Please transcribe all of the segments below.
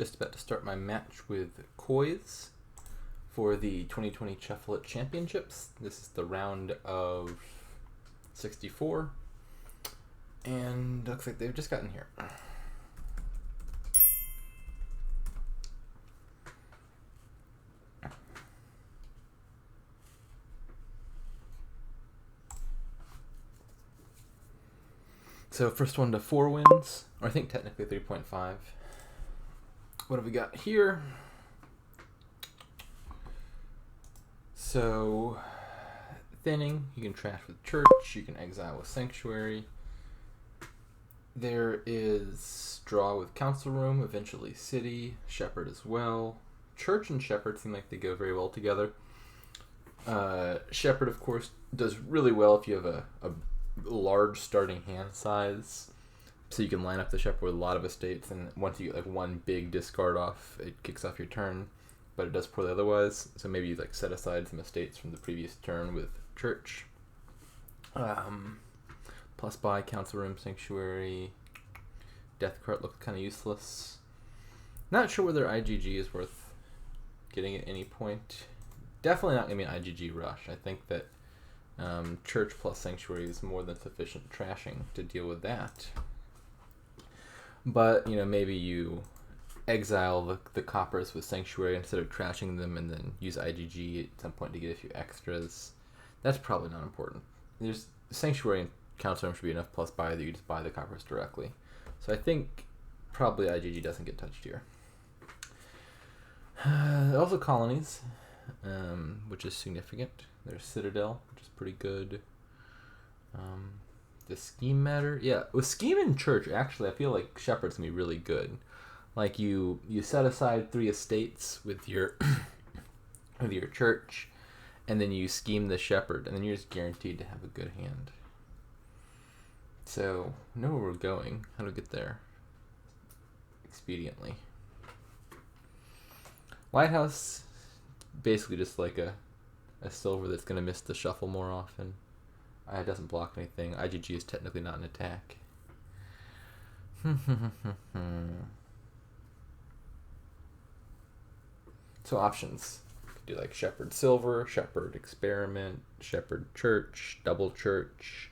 just about to start my match with COYS for the 2020 Shuffle Championships. This is the round of 64, and looks like they've just gotten here. So first one to 4 wins, or I think technically 3.5. What have we got here? So thinning, you can trash with church, you can exile with sanctuary. There is draw with council room, eventually city, shepherd as well. Church and shepherd seem like they go very well together. Shepherd, of course, does really well if you have a large starting hand size, so you can line up the shepherd with a lot of estates, and once you get like one big discard off, it kicks off your turn, but it does poorly otherwise. So maybe you like set aside some estates from the previous turn with church. Plus by council room, sanctuary, death cart looks kind of useless. Not sure whether IGG is worth getting at any point. Definitely not gonna be an IGG rush. I think that church plus sanctuary is more than sufficient trashing to deal with that. But, you know, maybe you exile the coppers with sanctuary instead of trashing them, and then use IGG at some point to get a few extras. That's probably not important. There's sanctuary and council room should be enough plus buy that you just buy the coppers directly. So I think probably IGG doesn't get touched here. Also colonies, which is significant. There's Citadel, which is pretty good. Does scheme matter? Yeah, with scheme and church, actually, I feel like shepherd's gonna be really good. Like you set aside 3 estates with your with your church, and then you scheme the shepherd, and then you're just guaranteed to have a good hand. So know where we're going, how to get there expediently. Lighthouse, basically just like a silver that's going to miss the shuffle more often. It doesn't block anything. IGG is technically not an attack. So options. You could do like Shepherd Silver, Shepherd Experiment, Shepherd Church, Double Church.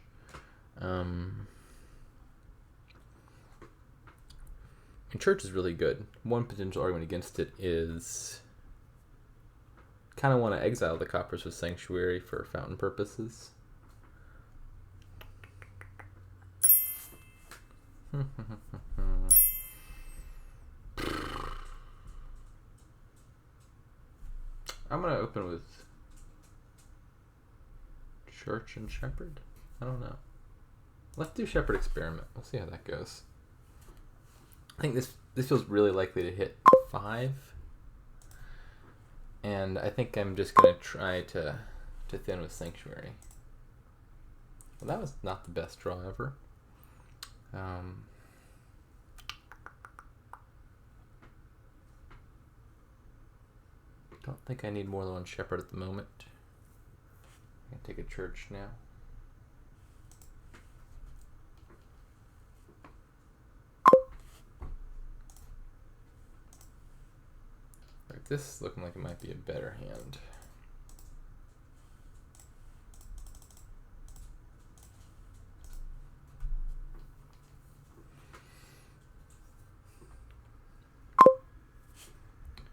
And Church is really good. One potential argument against it is kind of want to exile the coppers with sanctuary for fountain purposes. I'm going to open with church and shepherd. I don't know. Let's do shepherd experiment. We'll see how that goes. I think this feels really likely to hit 5. And I think I'm just going to try to thin with sanctuary. Well, that was not the best draw ever. Don't think I need more than one shepherd at the moment. I can take a church now. Like this is looking like it might be a better hand.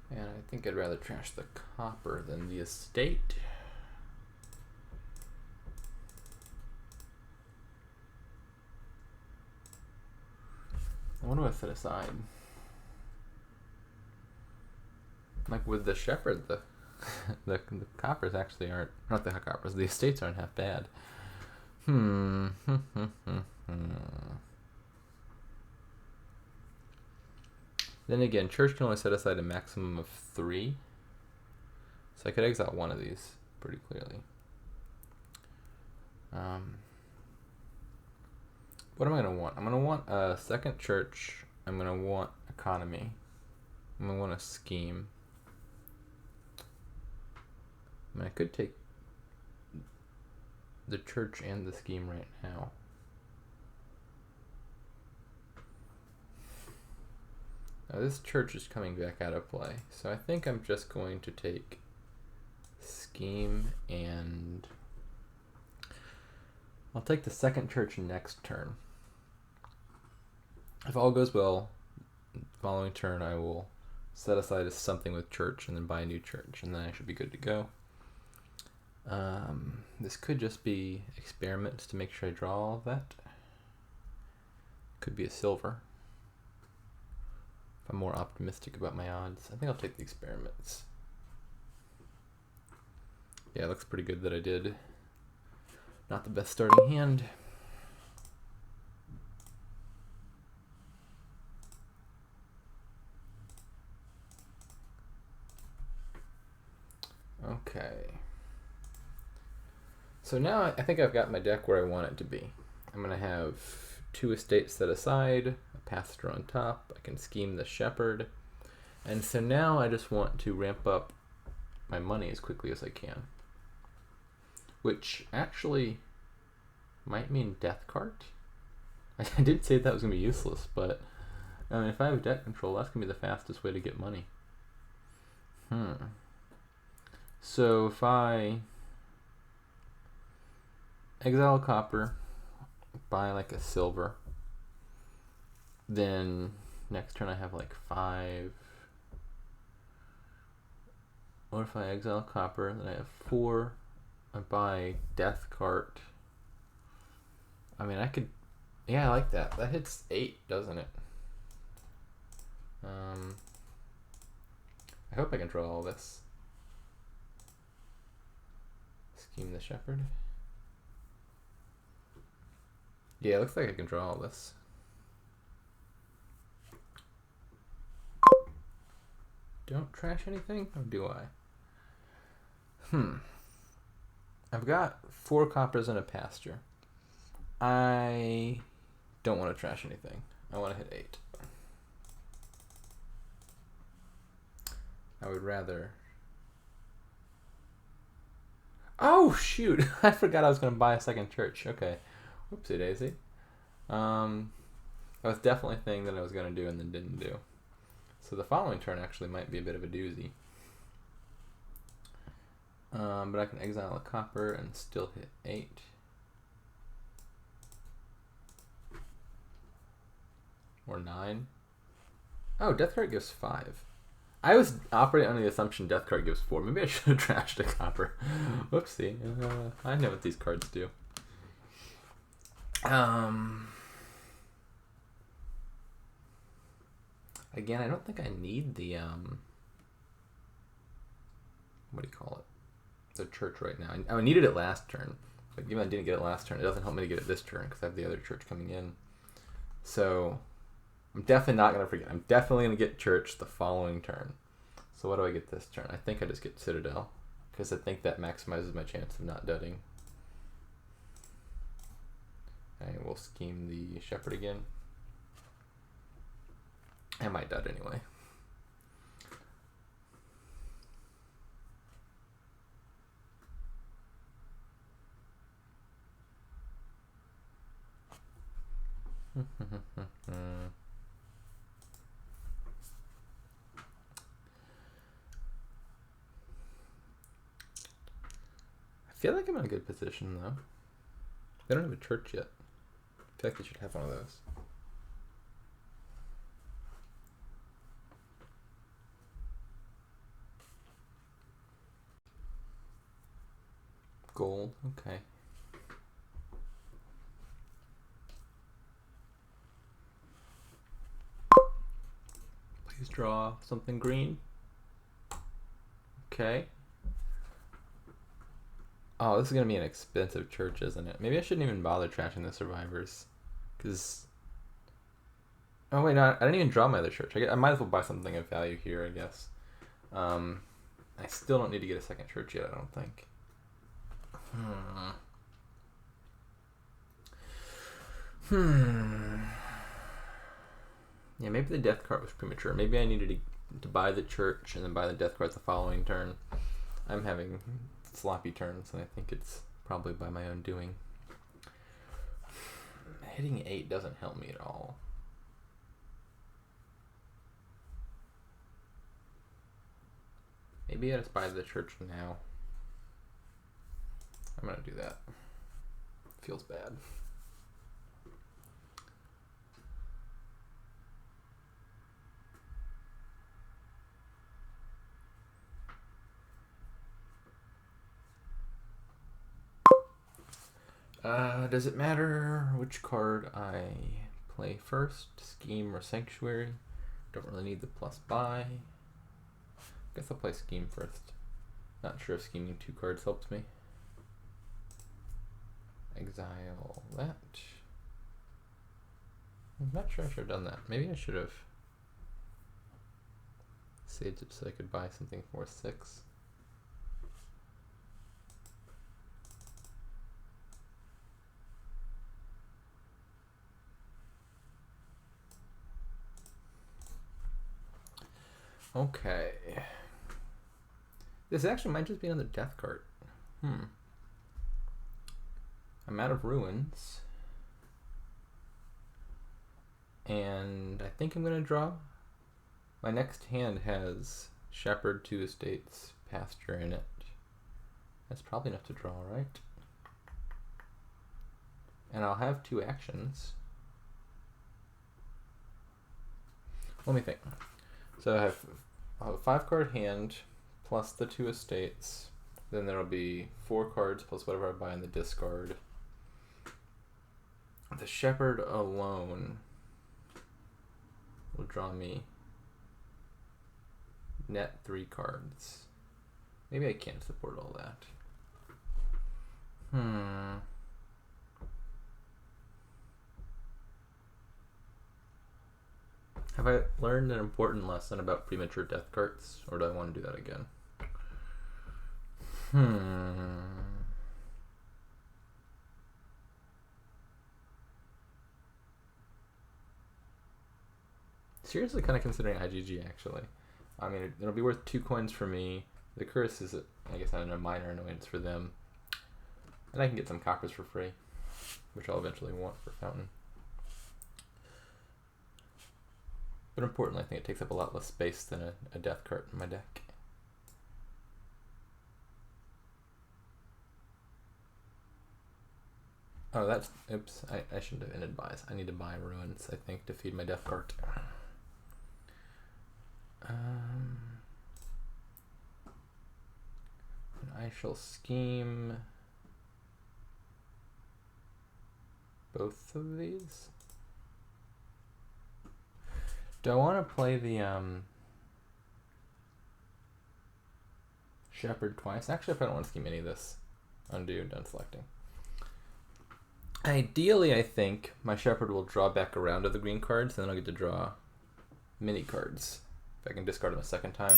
And I think I'd rather trash the copper than the estate. What do I set aside? Like with the shepherd, the the coppers actually aren't, not the coppers, the estates aren't half bad. Then again, church can only set aside a maximum of 3. So I could exile one of these pretty clearly. What am I going to want? I'm going to want a second church. I'm going to want economy. I'm going to want a scheme. I mean, I could take the church and the scheme right now. Now this church is coming back out of play, so I think I'm just going to take scheme and I'll take the second church next turn. If all goes well, following turn I will set aside something with church and then buy a new church, and then I should be good to go. This could just be experiments to make sure I draw all of that. Could be a silver. If I'm more optimistic about my odds, I think I'll take the experiments. Yeah, it looks pretty good that I did. Not the best starting hand. Okay. So now I think I've got my deck where I want it to be. I'm going to have 2 estates set aside, a pastor on top, I can scheme the shepherd, and so now I just want to ramp up my money as quickly as I can. Which actually might mean death cart. I did say that was going to be useless, but I mean, if I have debt control, that's going to be the fastest way to get money. So if I exile a copper, buy like a silver, then next turn I have like 5. What if I exile copper, then I have 4, I buy death cart. I mean, I could, yeah, I like that. That hits 8, doesn't it? I hope I can draw all this. Scheme the shepherd. Yeah, it looks like I can draw all this. Don't trash anything? Or do I? I've got 4 coppers and a pasture. I don't want to trash anything. I want to hit 8. I would rather... Oh, shoot! I forgot I was going to buy a second church. Okay. Whoopsie daisy. I was definitely thinking that I was going to do and then didn't do. So the following turn actually might be a bit of a doozy. But I can exile a copper and still hit 8. Or 9. Oh, death card gives 5. I was operating under the assumption death card gives 4. Maybe I should have trashed a copper. Whoopsie. I know what these cards do. Again, I don't think I need the what do you call it? The church right now. I needed it last turn, but even I didn't get it last turn, it doesn't help me to get it this turn because I have the other church coming in. So I'm definitely not going to forget. I'm definitely going to get church the following turn. So what do I get this turn? I think I just get Citadel because I think that maximizes my chance of not dudding. I will scheme the shepherd again. I might dud anyway. I feel like I'm in a good position though. They don't have a church yet. I feel like they should have one of those. Gold, okay. Please draw something green. Okay. Oh, this is going to be an expensive church, isn't it? Maybe I shouldn't even bother trashing the survivors. Because... Oh, wait, no, I didn't even draw my other church. I might as well buy something of value here, I guess. I still don't need to get a second church yet, I don't think. Yeah, maybe the death card was premature. Maybe I needed to buy the church and then buy the death card the following turn. I'm having sloppy turns, and I think it's probably by my own doing. Hitting 8 doesn't help me at all. Maybe I just buy the church now. I'm gonna do that. Feels bad. Does it matter which card I play first? Scheme or Sanctuary? Don't really need the plus buy. Guess I'll play Scheme first. Not sure if scheming 2 cards helps me. Exile that. I'm not sure I should have done that. Maybe I should have saved it so I could buy something for 6. Okay. This actually might just be another death card. I'm out of ruins. And I think I'm going to draw. My next hand has Shepherd, 2 Estates, Pasture in it. That's probably enough to draw, right? And I'll have 2 actions. Let me think. So I have a 5-card hand plus the 2 Estates. Then there'll be 4 cards plus whatever I buy in the discard. The Shepherd alone will draw me net 3 cards. Maybe I can't support all that. Have I learned an important lesson about premature death cards, or do I want to do that again? Seriously kind of considering IGG, actually. I mean, it'll be worth 2 coins for me. The curse is, I guess, I don't know, minor annoyance for them. And I can get some coppers for free, which I'll eventually want for Fountain. But importantly, I think it takes up a lot less space than a death card in my deck. Oh, that's, oops, I shouldn't have ended buys. I need to buy ruins, I think, to feed my death cart. I shall scheme both of these. Do I want to play the Shepherd twice? Actually, if I don't want to scheme any of this, undo, done selecting. Ideally, I think my Shepherd will draw back around to the green cards, and then I'll get to draw mini cards if I can discard them a second time.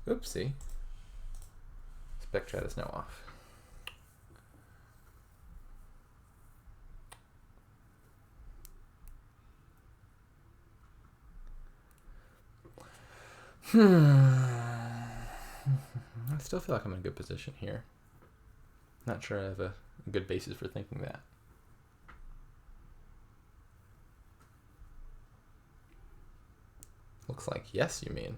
Oopsie. Spec chat is now off. I still feel like I'm in a good position here. Not sure I have a good basis for thinking that. Looks like yes, you mean.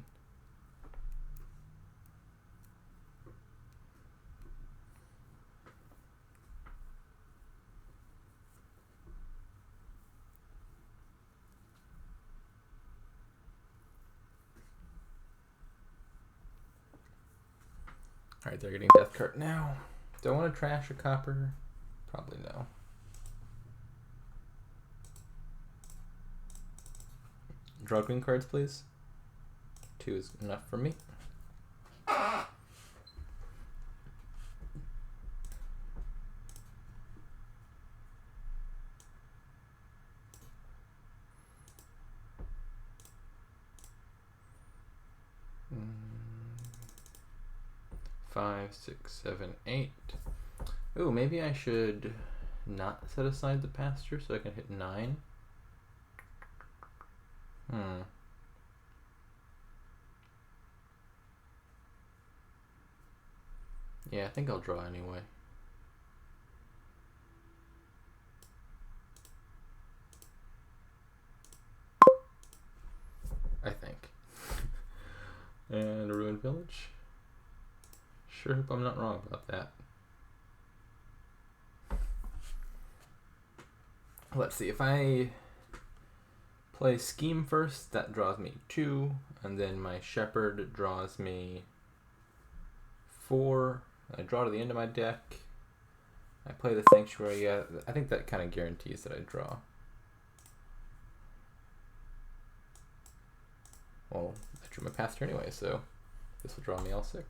Alright, they're getting death cart now. Do I want to trash a copper? Probably no. Draw green cards, please. 2 is enough for me. Five, 6, 7, 8. Ooh, maybe I should not set aside the pasture so I can hit 9. Yeah, I think I'll draw anyway. I think. And a ruined village. Sure hope I'm not wrong about that. Let's see, if I play Scheme first, that draws me 2, and then my Shepherd draws me 4. I draw to the end of my deck. I play the Sanctuary. Yeah, I think that kind of guarantees that I draw. Well, I drew my Pastor anyway, so this will draw me L6.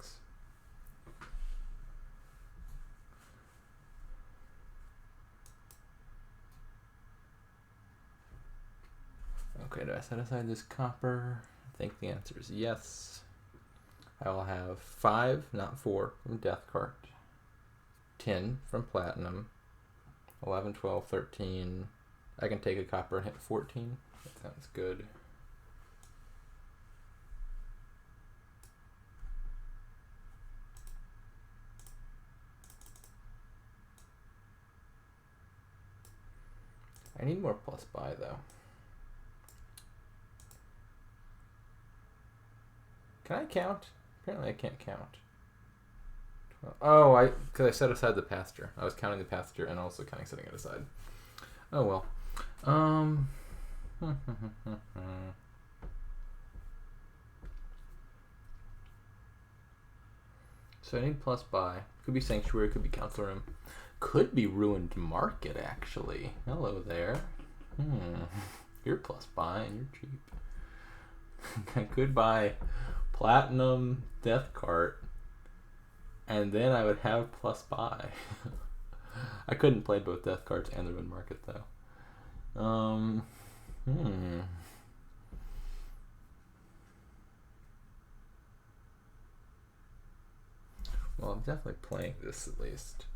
Okay, do I set aside this copper? I think the answer is yes. I will have 5, not 4, from Death Cart. 10 from Platinum. 11, 12, 13. I can take a copper and hit 14. That sounds good. I need more plus buy though. Can I count? Apparently I can't count. Oh, because I set aside the pasture. I was counting the pasture and also counting setting it aside. Oh well. So I need plus buy. Could be Sanctuary, could be Council Room. Could be Ruined Market, actually. Hello there. You're plus buy and you're cheap. I could buy Platinum, Death Cart, and then I would have plus buy. I couldn't play both Death Carts and the Ruined Market, though. Well, I'm definitely playing this at least.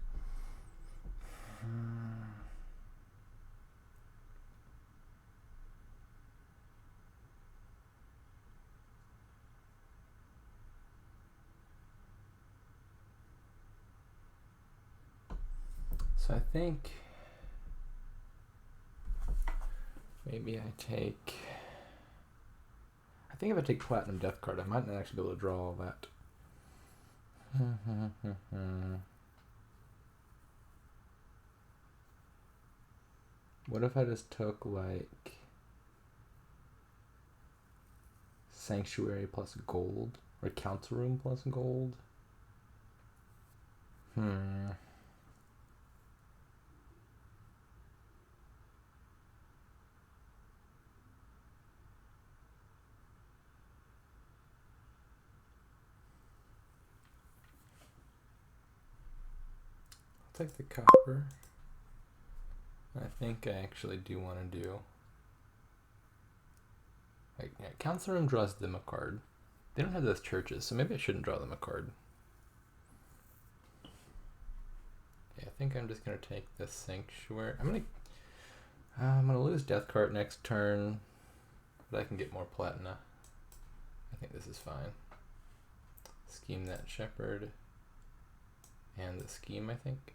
So I think maybe I think if I take Platinum Death Card, I might not actually be able to draw all that. What if I just took like Sanctuary plus gold or Council Room plus gold? I'll take the copper. I think I actually do want to do. Like, yeah, Council Room draws them a card. They don't have those churches, so maybe I shouldn't draw them a card. Okay, I think I'm just gonna take this Sanctuary. I'm gonna lose Death Cart next turn, but I can get more Platina. I think this is fine. Scheme that Shepherd, and the Scheme, I think.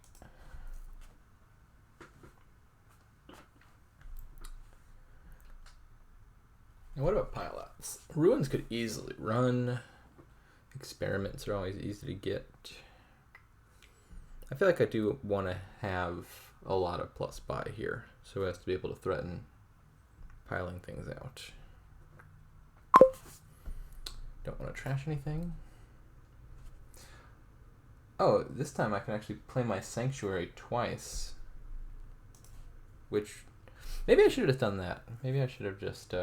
And what about pile-ups? Ruins could easily run. Experiments are always easy to get. I feel like I do want to have a lot of plus buy here, so as to be able to threaten piling things out. Don't want to trash anything. Oh, this time I can actually play my Sanctuary twice. Which, maybe I should have done that. Maybe I should have just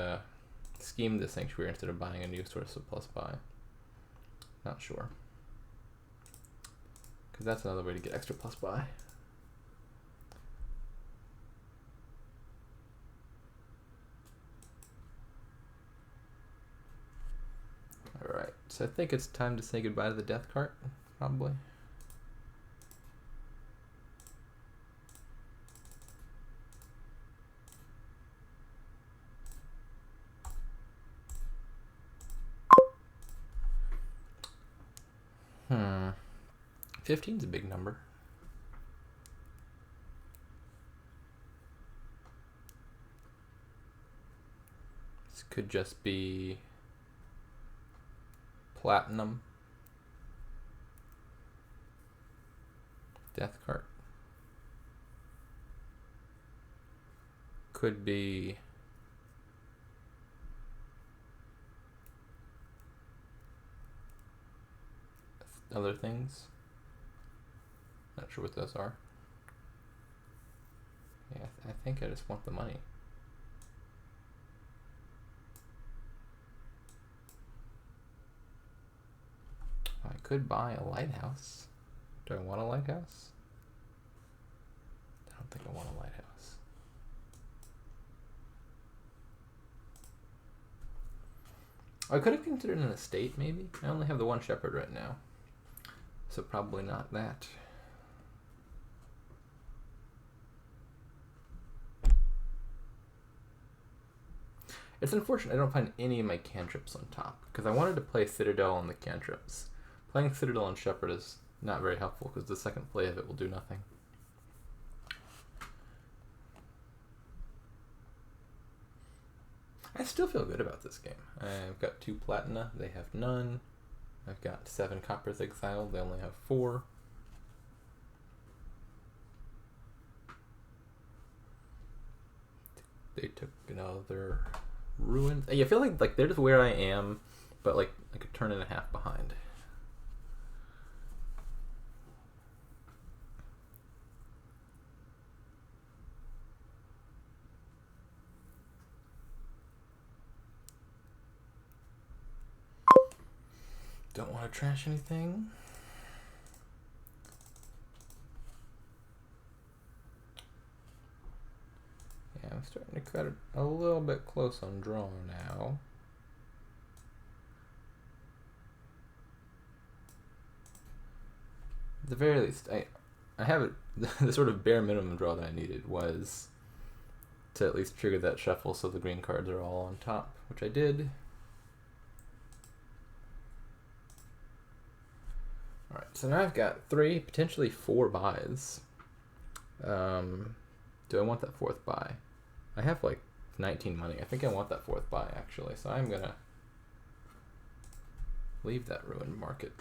schemed the Sanctuary instead of buying a new source of plus buy. Not sure. Because that's another way to get extra plus buy. Alright, so I think it's time to say goodbye to the Death Cart, probably. Hmm. 15's a big number. This could just be platinum. Death cart. Could be other things. Not sure what those are. Yeah, I think I just want the money. I could buy a lighthouse. Do I want a lighthouse? I don't think I want a lighthouse. I could have considered an estate, maybe. I only have the one shepherd right now, so probably not that. It's unfortunate I don't find any of my cantrips on top, because I wanted to play Citadel on the cantrips. Playing Citadel on Shepherd is not very helpful, because the second play of it will do nothing. I still feel good about this game. I've got 2 platina, they have none. I've got 7 coppers exiled, they only have 4. They took another ruin. I feel like they're just where I am, but like a turn and a half behind. Don't want to trash anything. Yeah, I'm starting to cut it a little bit close on draw now. At the very least, I have it. The sort of bare minimum draw that I needed was to at least trigger that shuffle so the green cards are all on top, which I did. Alright, so now I've got 3, potentially 4 buys. Do I want that 4th buy? I have like 19 money. I think I want that 4th buy actually, so I'm gonna leave that ruined market.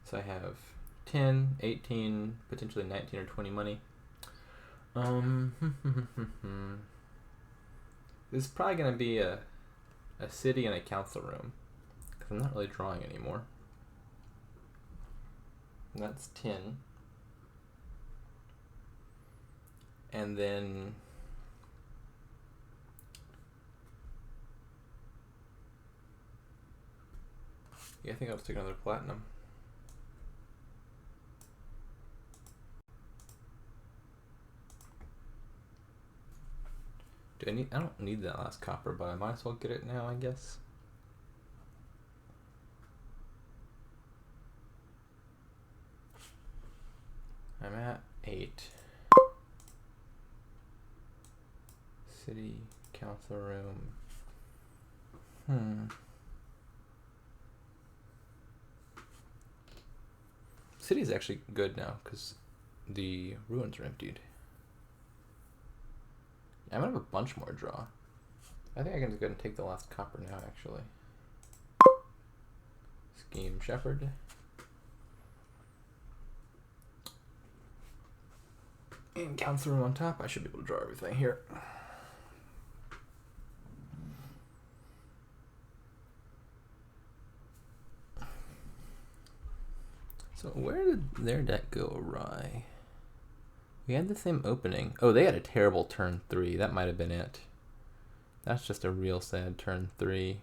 So I have 10, 18, potentially 19 or 20 money. This is probably gonna be a city and a council room. I'm not really drawing anymore. And that's 10. And then yeah, I think I'll just take another platinum. I don't need that last copper, but I might as well get it now, I guess. I'm at 8. City, council room. City's actually good now because the ruins are emptied. I'm gonna have a bunch more draw. I think I can just go ahead and take the last copper now, actually. Scheme Shepherd. And council room on top. I should be able to draw everything here. So where did their deck go awry? We had the same opening. Oh, they had a terrible turn 3. That might have been it. That's just a real sad turn 3.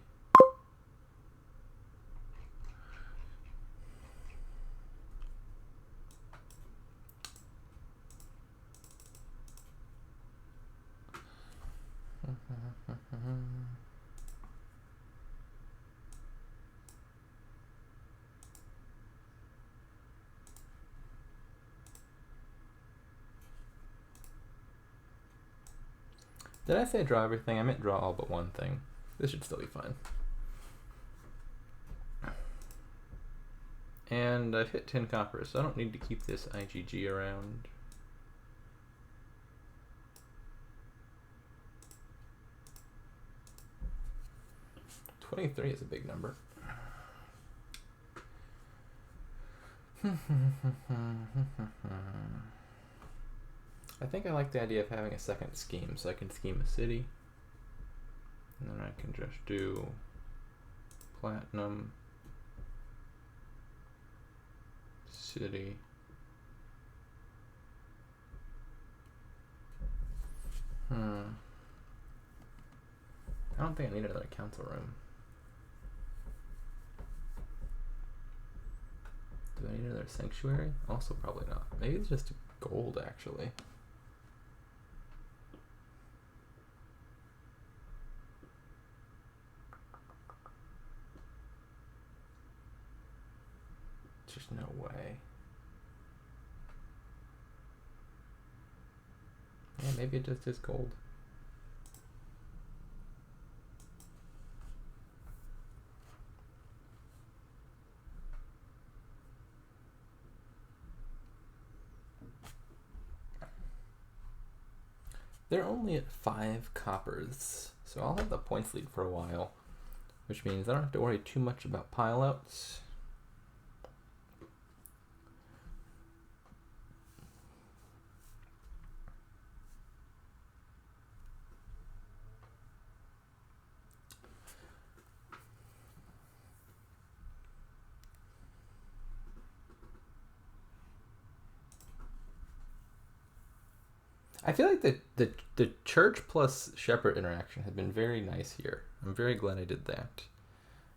Did I say draw everything? I meant draw all but one thing. This should still be fine. And I've hit 10 coppers, so I don't need to keep this IGG around. 23 is a big number. I think I like the idea of having a second scheme, so I can scheme a city. And then I can just do platinum, city. I don't think I need another council room. Do I need another sanctuary? Also probably not. Maybe it's just gold actually. There's no way. Yeah, maybe it just is gold. They're only at 5 coppers, so I'll have the points lead for a while, which means I don't have to worry too much about pileouts. I feel like the church plus shepherd interaction has been very nice here. I'm very glad I did that.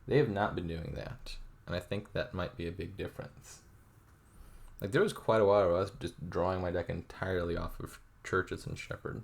They have not been doing that, and I think that might be a big difference. Like, there was quite a while where I was just drawing my deck entirely off of churches and shepherd.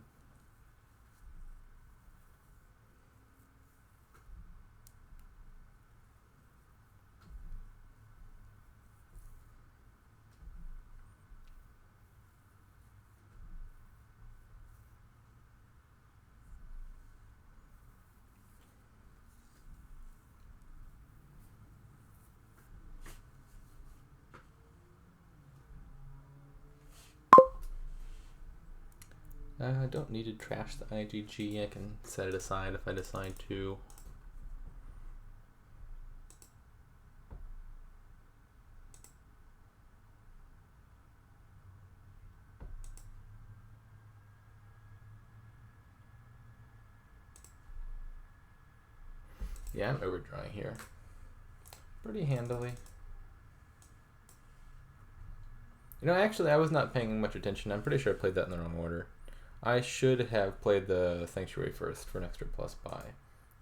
I don't need to trash the IGG. I can set it aside if I decide to. Yeah, I'm overdrawing here pretty handily. You know, actually, I was not paying much attention. I'm pretty sure I played that in the wrong order. I should have played the Sanctuary first for an extra plus buy.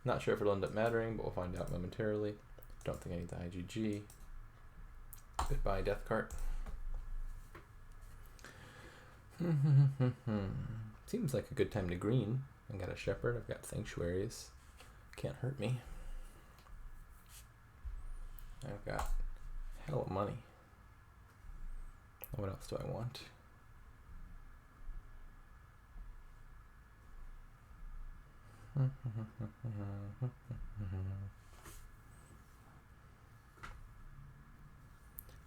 Not sure if it'll end up mattering, but we'll find out momentarily. Don't think I need the IGG. Goodbye, Death Cart. Seems like a good time to green. I got a Shepherd, I've got Sanctuaries. Can't hurt me. I've got hell of money. What else do I want?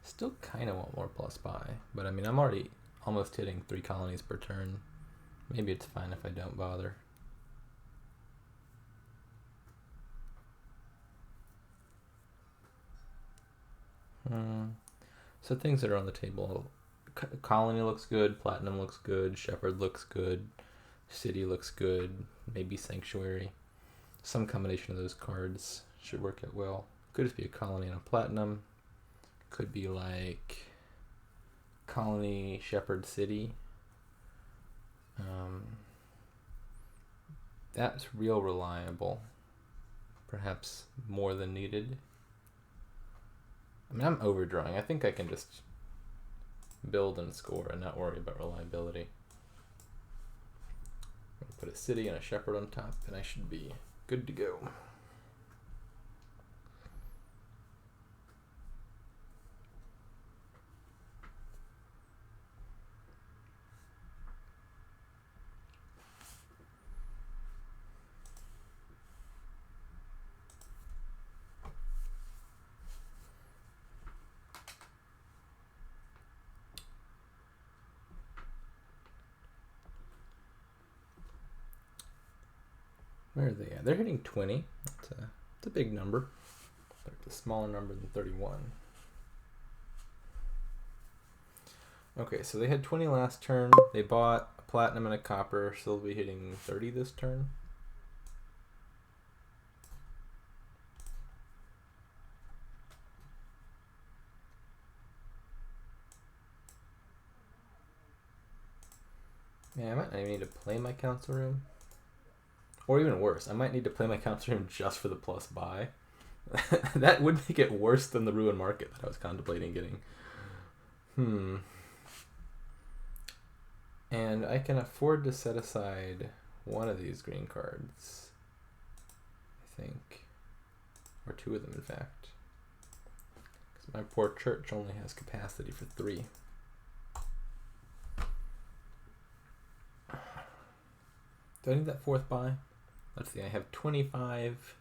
Still kind of want more plus buy, but I mean, I'm already almost hitting 3 colonies per turn. Maybe it's fine if I don't bother. So things that are on the table. Colony looks good, Platinum looks good, Shepherd looks good, City looks good, maybe Sanctuary. Some combination of those cards should work out well. Could just be a Colony and a Platinum. Could be like Colony, Shepherd, City. That's real reliable. Perhaps more than needed. I mean, I'm overdrawing. I think I can just build and score and not worry about reliability. Put a City and a Shepherd on top, and I should be good to go. Where are they at? They're hitting 20. That's a It's a big number. It's a smaller number than 31. Okay, so they had 20 last turn. They bought a platinum and a copper, so they'll be hitting 30 this turn. Yeah, I might not even need to play my council room. Or even worse, I might need to play my council room just for the plus buy. That would make it worse than the ruin market that I was contemplating getting. And I can afford to set aside one of these green cards, I think. Or two of them, in fact. Because my poor church only has capacity for 3. Do I need that 4th buy? Let's see, I have 25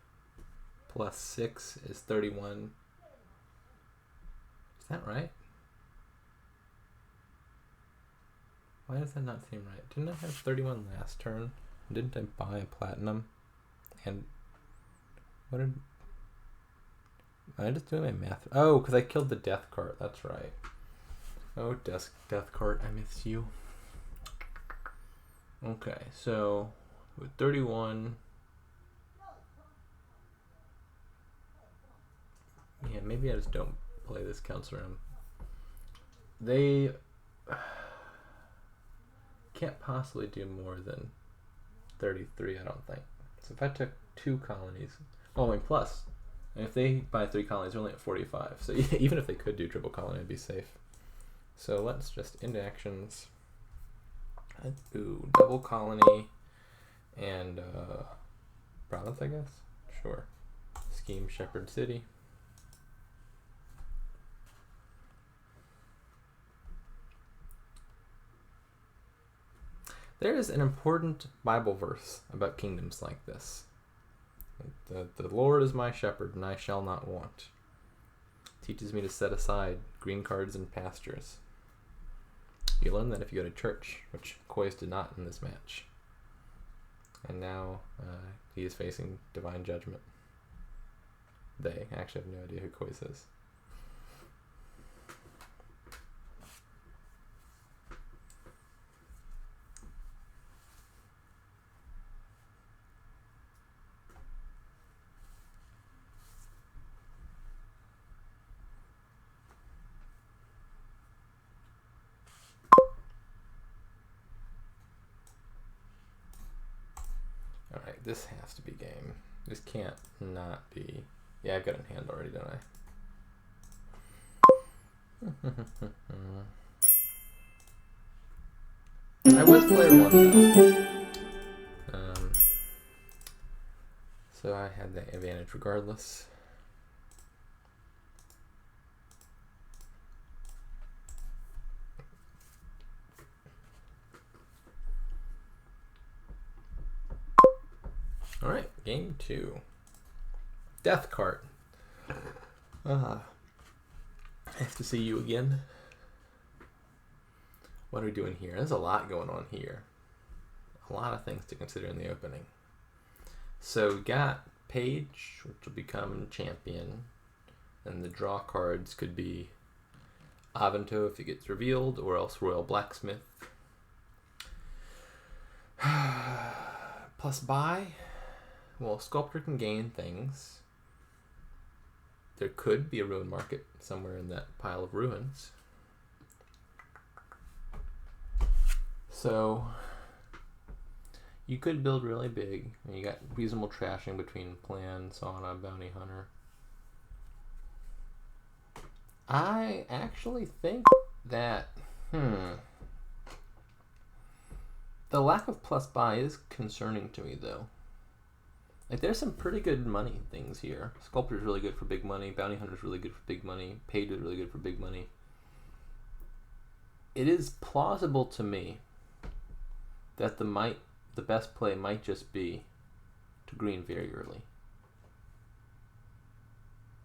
plus 6 is 31. Is that right? Why does that not seem right? Didn't I have 31 last turn? Didn't I buy a platinum? And what did... Am I just doing my math? Oh, because I killed the death cart. That's right. Oh, death cart, I miss you. Okay, so with 31... Yeah, maybe I just don't play this council room. They... can't possibly do more than 33, I don't think. So if I took 2 colonies, oh, and plus, and if they buy 3 colonies, they're only at 45. So even if they could do triple colony, it'd be safe. So let's just into actions. Ooh, double colony and province, I guess. Sure. Scheme Shepherd City. There is an important Bible verse about kingdoms like this. The Lord is my shepherd, and I shall not want. It teaches me to set aside green cards and pastures. You learn that if you go to church, which COYS did not in this match. And now he is facing divine judgment. They actually have no idea who COYS is. Alright, this has to be game. This can't not be... Yeah, I've got it in hand already, don't I? I was player 1 though. So I had that advantage regardless. Alright, game 2. Death cart. I have to see you again. What are we doing here? There's a lot going on here. A lot of things to consider in the opening. So we got Page, which will become champion. And the draw cards could be Avento if it gets revealed, or else Royal Blacksmith. Plus buy. Well, Sculptor can gain things. There could be a ruin market somewhere in that pile of ruins. So you could build really big. And you got reasonable trashing between Plan, Sauna, Bounty Hunter. I actually think that the lack of plus buy is concerning to me though. Like, there's some pretty good money things here. Sculptor's really good for big money. Bounty Hunter's really good for big money. Page is really good for big money. It is plausible to me that the best play might just be to green very early.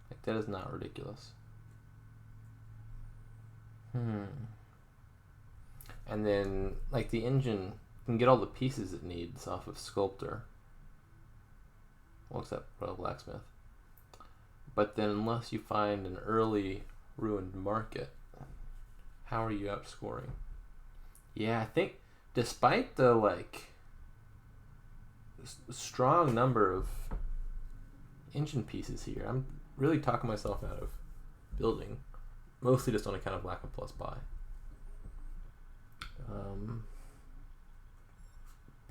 Like, that is not ridiculous. And then, like, the engine can get all the pieces it needs off of Sculptor. Well, except Royal Blacksmith. But then unless you find an early ruined market, how are you outscoring? Yeah, I think despite the like strong number of engine pieces here, I'm really talking myself out of building, mostly just on account of lack of plus buy.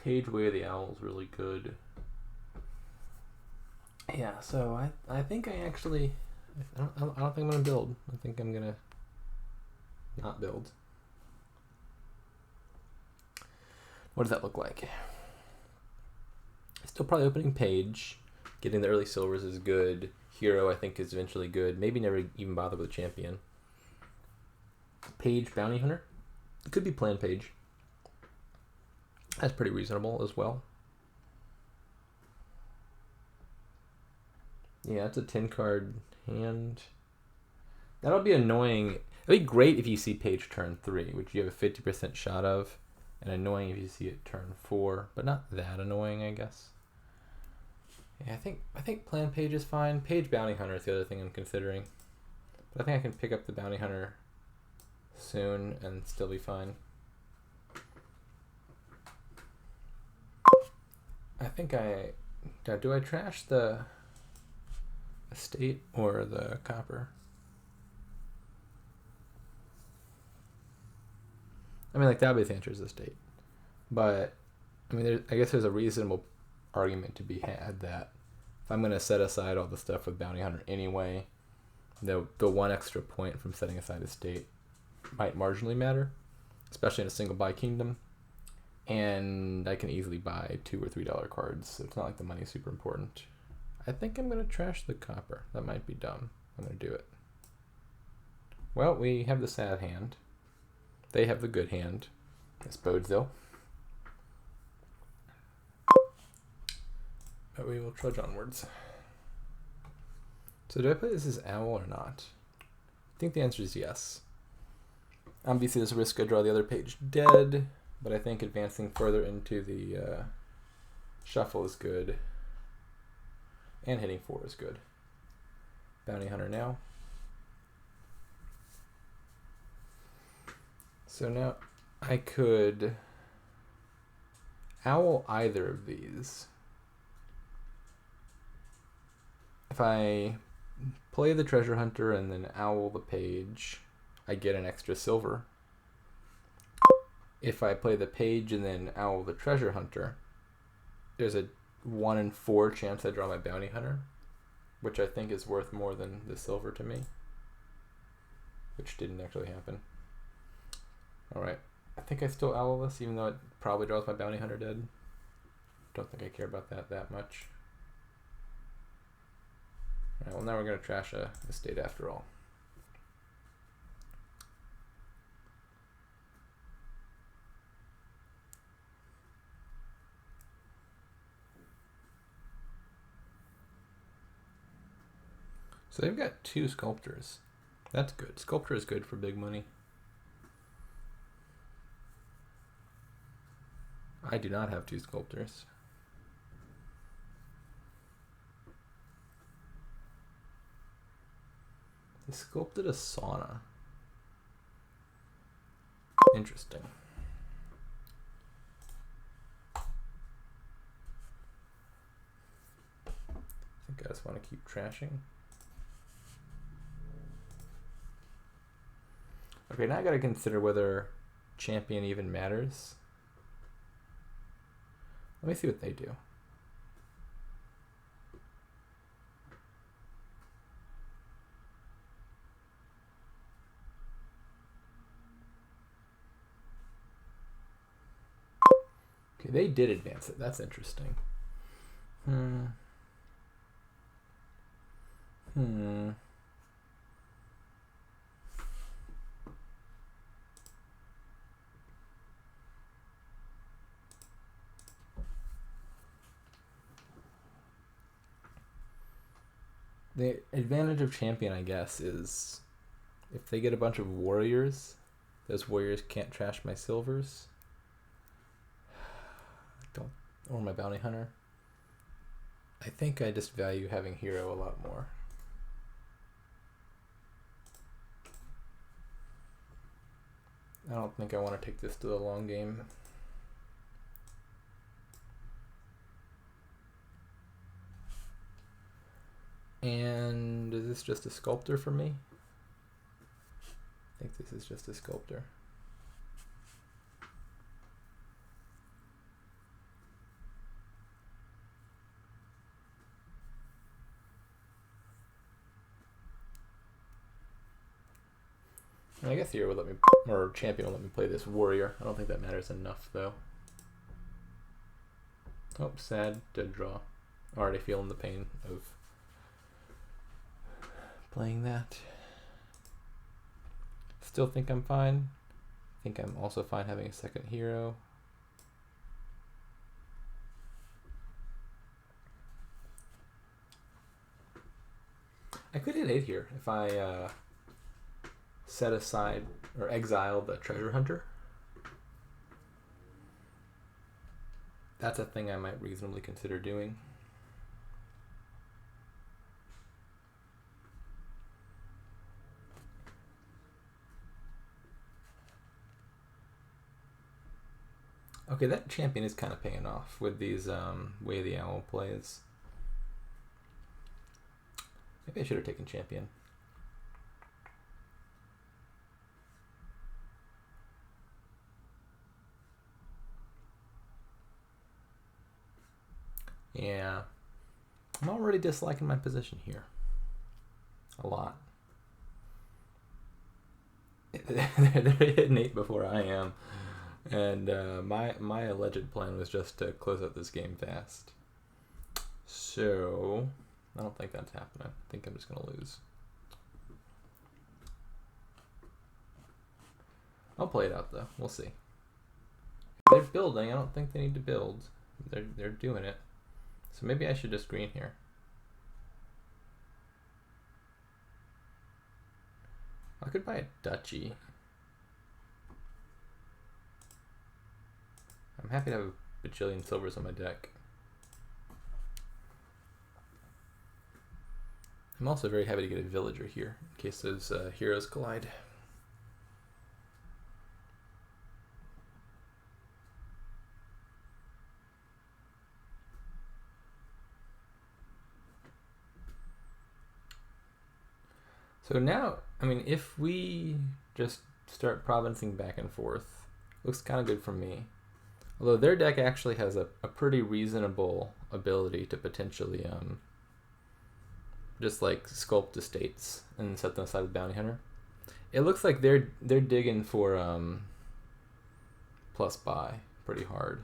Page Way of the Owl is really good. Yeah, so I think I actually I don't think I'm gonna build. I think I'm gonna not build. What does that look like? Still probably opening Page. Getting the early silvers is good. Hero I think is eventually good. Maybe never even bother with Champion. Page Bounty Hunter. It could be Plan Page. That's pretty reasonable as well. Yeah, it's a 10 card hand. That'll be annoying. It'd be great if you see Page turn 3, which you have a 50% shot of, and annoying if you see it turn 4, but not that annoying, I guess. Yeah, I think Plan Page is fine. Page Bounty Hunter is the other thing I'm considering. But I think I can pick up the Bounty Hunter soon and still be fine. I think do I trash the estate or the copper? I mean, like, the obvious answer is estate. But, I mean, I guess there's a reasonable argument to be had that if I'm going to set aside all the stuff with Bounty Hunter anyway, the one extra point from setting aside estate might marginally matter, especially in a single buy kingdom. And I can easily buy $2 or $3 cards, so it's not like the money is super important. I think I'm going to trash the copper. That might be dumb. I'm going to do it. Well, we have the sad hand. They have the good hand. This bodes though. But we will trudge onwards. So do I play this as Owl or not? I think the answer is yes. Obviously there's a risk I draw the other page dead, but I think advancing further into the shuffle is good. And hitting 4 is good. Bounty Hunter now. So now I could Owl either of these. If I play the Treasure Hunter and then Owl the Page, I get an extra silver. If I play the Page and then Owl the Treasure Hunter, there's a 1 in 4 chance I draw my Bounty Hunter, which I think is worth more than the silver to me, which didn't actually happen. Alright, I think I still Owl this, even though it probably draws my Bounty Hunter dead. Don't think I care about that much. Alright, well now we're going to trash a estate after all. So they've got 2 sculptors. That's good. Sculptor is good for big money. I do not have 2 sculptors. They sculpted a sauna. Interesting. I think I just want to keep trashing. Okay, now I gotta consider whether Champion even matters. Let me see what they do. Okay, they did advance it. That's interesting. The advantage of Champion, I guess, is if they get a bunch of warriors, those warriors can't trash my silvers. Or my Bounty Hunter. I think I just value having Hero a lot more. I don't think I want to take this to the long game. And is this just a sculptor for me? I think this is just a sculptor. I guess hero would let me, or champion will let me play this warrior. I don't think that matters enough though. Oh, sad, dead draw. Already feeling the pain of playing that. Still think I'm fine. Think I'm also fine having a second hero. I could hit 8 here if I set aside or exile the treasure hunter. That's a thing I might reasonably consider doing. Okay, that champion is kind of paying off with these way the owl plays. Maybe I should have taken champion. Yeah, I'm already disliking my position here. A lot. They're hitting 8 before I am. And my alleged plan was just to close out this game fast. So, I don't think that's happening. I think I'm just going to lose. I'll play it out though. We'll see. They're building. I don't think they need to build. They're doing it. So maybe I should just green here. I could buy a duchy. I'm happy to have a bajillion silvers on my deck. I'm also very happy to get a villager here in case those heroes collide. So now, I mean, if we just start provincing back and forth, looks kind of good for me. Although their deck actually has a pretty reasonable ability to potentially just like sculpt estates and set them aside with Bounty Hunter. It looks like they're digging for plus buy pretty hard.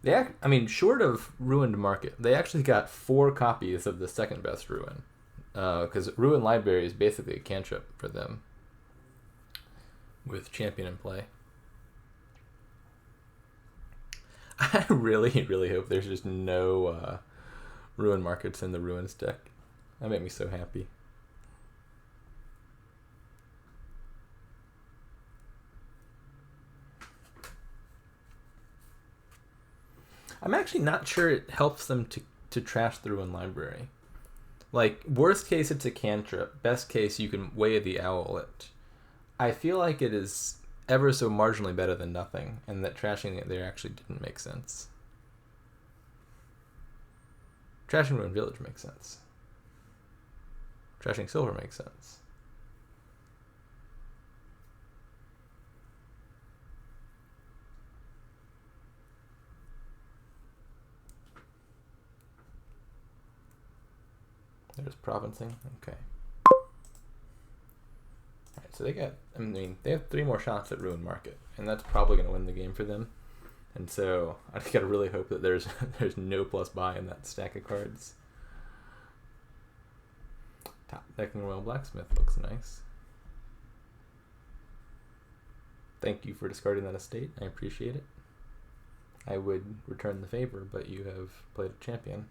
I mean, short of Ruined Market, they actually got 4 copies of the second best Ruin. Because Ruin Library is basically a cantrip for them with champion in play. I really, really hope there's just no Ruin Markets in the Ruins deck. That made me so happy. I'm actually not sure it helps them to trash the Ruin Library. Like, worst case, it's a cantrip. Best case, you can Way of the Owl it. I feel like it is ever so marginally better than nothing, and that trashing it there actually didn't make sense. Trashing Ruin Village makes sense. Trashing Silver makes sense. There's provincing. Okay. Alright, so they have 3 more shots at Ruin Market, and that's probably going to win the game for them. And so I just gotta really hope that there's no plus buy in that stack of cards. Top decking Royal Blacksmith looks nice. Thank you for discarding that estate. I appreciate it. I would return the favor, but you have played a champion.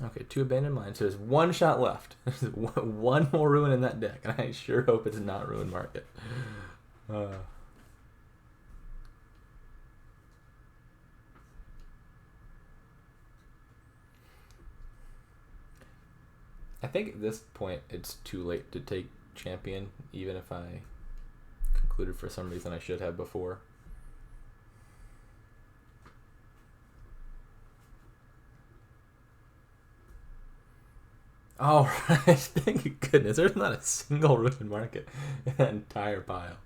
Okay, 2 abandoned mines. So there's 1 shot left. There's one more Ruin in that deck, and I sure hope it's not Ruin Market. I think at this point it's too late to take champion, even if I concluded for some reason I should have before. All right, thank goodness. There's not a single ruined market in that entire pile.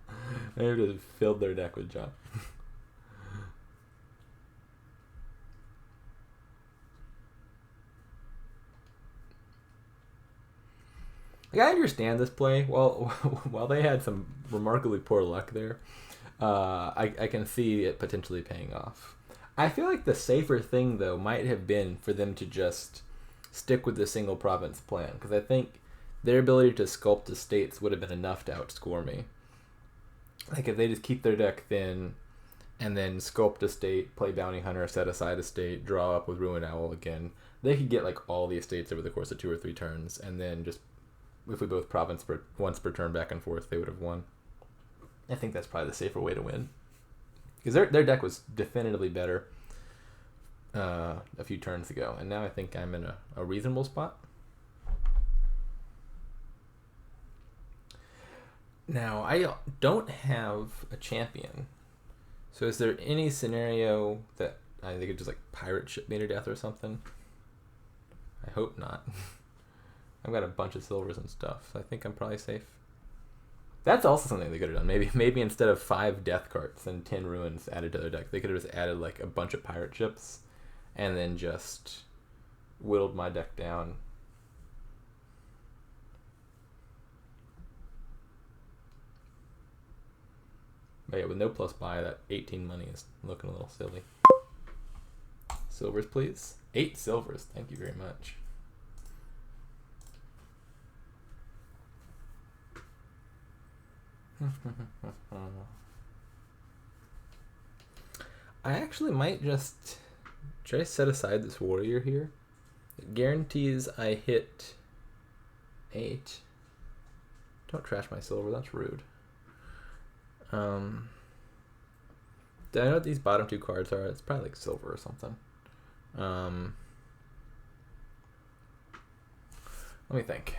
They just filled their deck with junk. Like, I understand this play. Well, while they had some remarkably poor luck there, I can see it potentially paying off. I feel like the safer thing, though, might have been for them to just stick with the single province plan, because I think their ability to sculpt estates would have been enough to outscore me. Like, if they just keep their deck thin and then sculpt estate, play bounty hunter, set aside estate, draw up with ruined owl again, they could get like all the estates over the course of 2 or 3 turns, and then just, if we both province once per turn back and forth, they would have won. I think that's probably the safer way to win, because their deck was definitively better a few turns ago, and now I think I'm in a reasonable spot. Now, I don't have a champion, so is there any scenario that they could just like pirate ship me to death or something? I hope not. I've got a bunch of silvers and stuff, so I think I'm probably safe. That's also something they could have done. Maybe instead of 5 death cards and 10 ruins added to their deck, they could have just added like a bunch of pirate ships and then just whittled my deck down. But yeah, with no plus buy, that 18 money is looking a little silly. Silvers, please. 8 silvers. Thank you very much. I actually might just... Should I set aside this warrior here? It guarantees I hit 8. Don't trash my silver, that's rude. Do I know what these bottom 2 cards are? It's probably like silver or something. Let me think.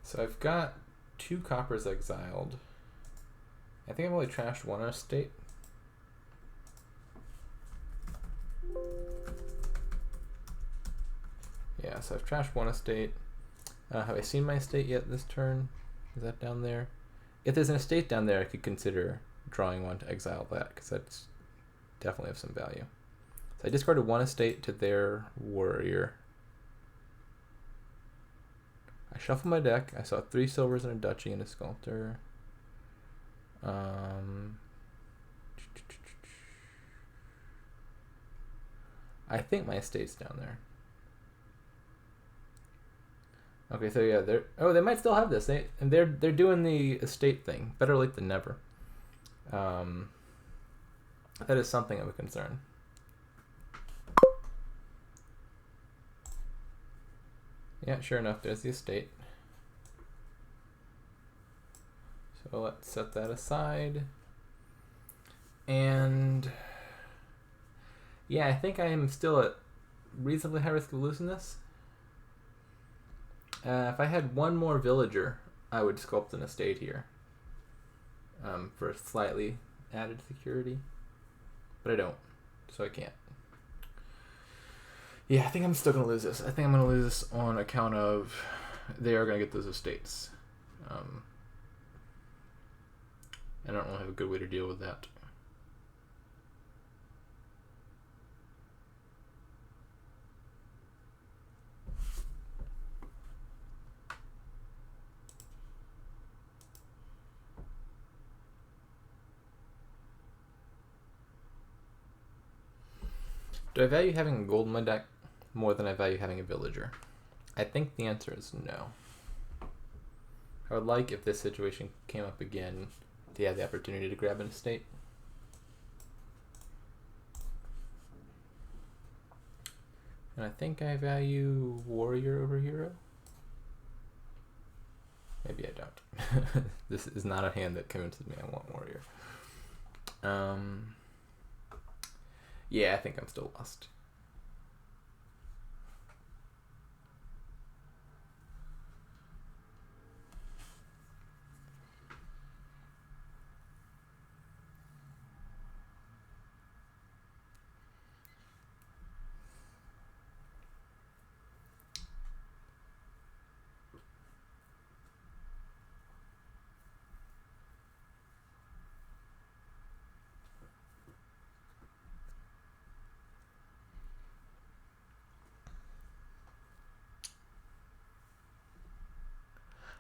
So I've got 2 coppers exiled. I think I've only trashed 1 estate. Yeah, so I've trashed 1 estate. Have I seen my estate yet this turn? Is that down there? If there's an estate down there, I could consider drawing 1 to exile that, because that's definitely of some value. So I discarded 1 estate to their warrior. I shuffled my deck. I saw 3 silvers and a duchy and a sculptor. I think my estate's down there. Okay, so yeah, they might still have this. They're doing the estate thing. Better late than never. That is something of a concern. Yeah, sure enough, there's the estate. So let's set that aside. And yeah, I think I am still at reasonably high risk of losing this. If I had 1 more villager, I would sculpt an estate here for slightly added security. But I don't, so I can't. Yeah, I think I'm still going to lose this. I think I'm going to lose this on account of they are going to get those estates. I don't really have a good way to deal with that. Do I value having a gold in my deck more than I value having a villager? I think the answer is no. I would like, if this situation came up again, to have the opportunity to grab an estate. And I think I value warrior over hero. Maybe I don't. This is not a hand that convinces me I want warrior. Yeah, I think I'm still lost.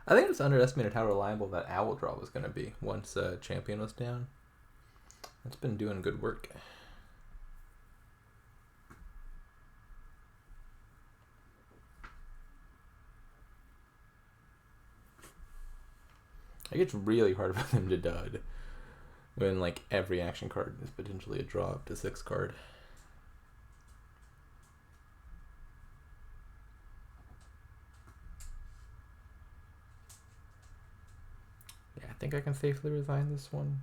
I think it's underestimated how reliable that owl draw was going to be once champion was down. It's been doing good work. It gets really hard for them to dud when like every action card is potentially a draw up to 6 card. Yeah, I think I can safely resign this one.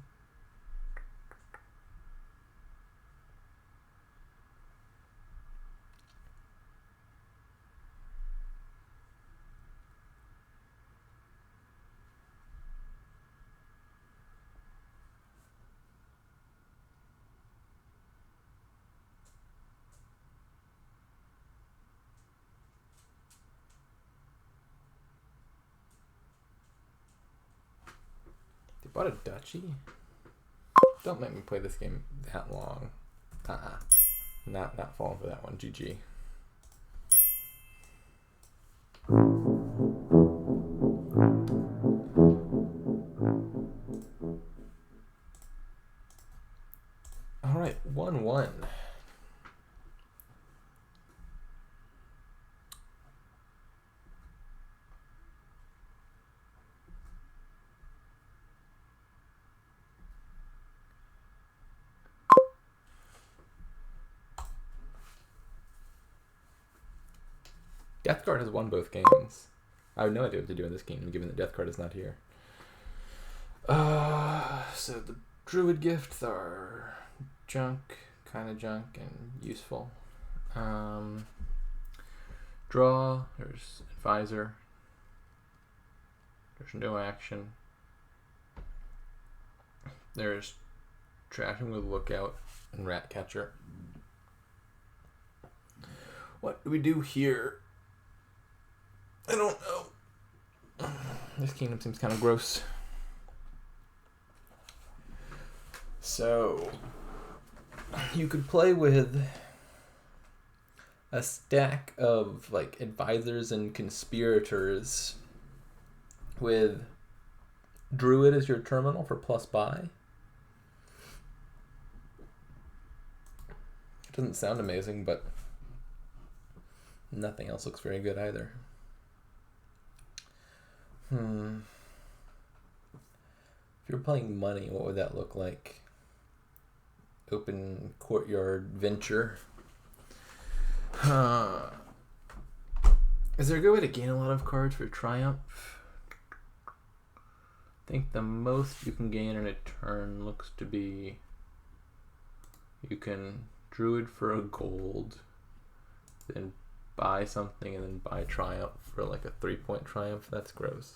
They bought a duchy? Don't make me play this game that long. Not falling for that one. GG. All right, 1-1. Death Guard has won both games. I have no idea what to do in this game, given that Death Guard is not here. So the Druid gifts are junk, kind of junk, and useful. Draw, there's Advisor. There's no action. There's Trashing with Lookout and Rat Catcher. What do we do here? I don't know. This kingdom seems kind of gross. So, you could play with a stack of like advisors and conspirators with Druid as your terminal for plus buy. It doesn't sound amazing, but nothing else looks very good either. If you're playing money, what would that look like? Open Courtyard Venture. Is there a good way to gain a lot of cards for Triumph? I think the most you can gain in a turn looks to be you can Druid for a gold, then buy something, and then buy Triumph for like a 3-point Triumph. That's gross.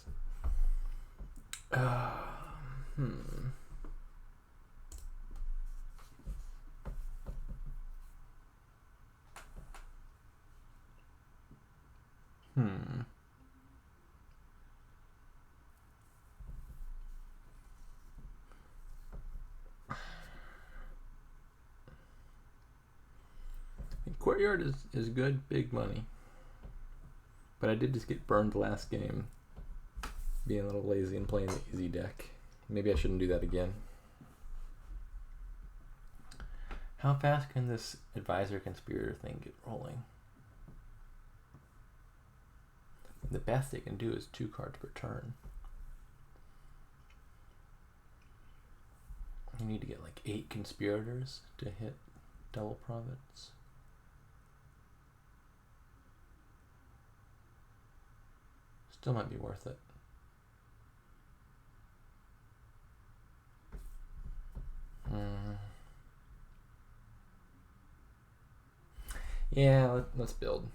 Courtyard is good, big money. But I did just get burned last game, being a little lazy and playing the easy deck. Maybe I shouldn't do that again. How fast can this Advisor Conspirator thing get rolling? The best they can do is 2 cards per turn. You need to get like 8 Conspirators to hit double profits. Still might be worth it. Yeah, let's build.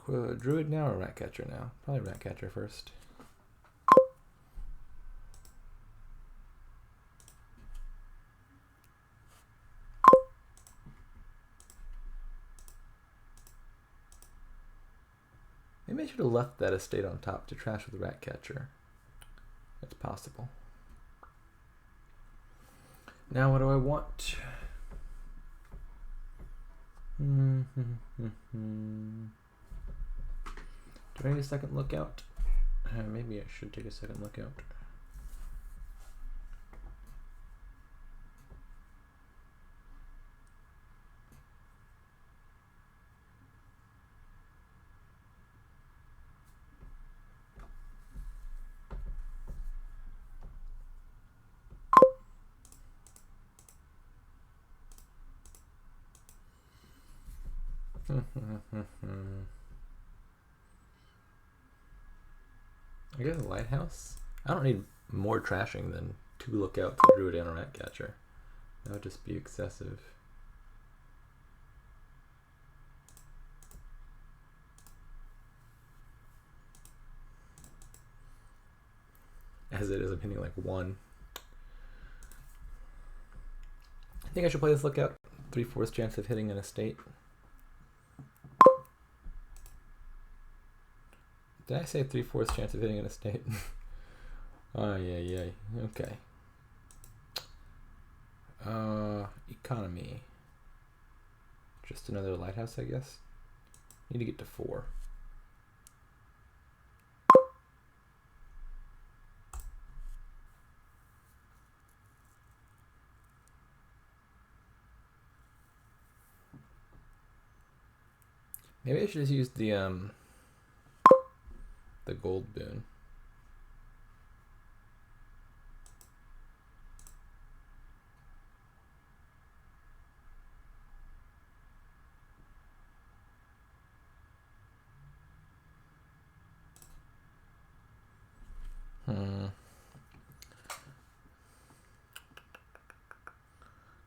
Druid now or Ratcatcher now? Probably Ratcatcher first. Maybe I should have left that estate on top to trash with the Ratcatcher. It's possible. Now what do I want? Do I need a second lookout? Maybe I should take a second lookout. I guess a lighthouse? I don't need more trashing than 2 lookouts, a druid, and a rat catcher. That would just be excessive. As it is, I'm hitting like 1. I think I should play this lookout. 3/4 chance of hitting an estate. Did I say 3/4 chance of hitting an estate? Oh, yeah. Okay. Economy. Just another lighthouse, I guess. Need to get to 4. Maybe I should just use the gold boon.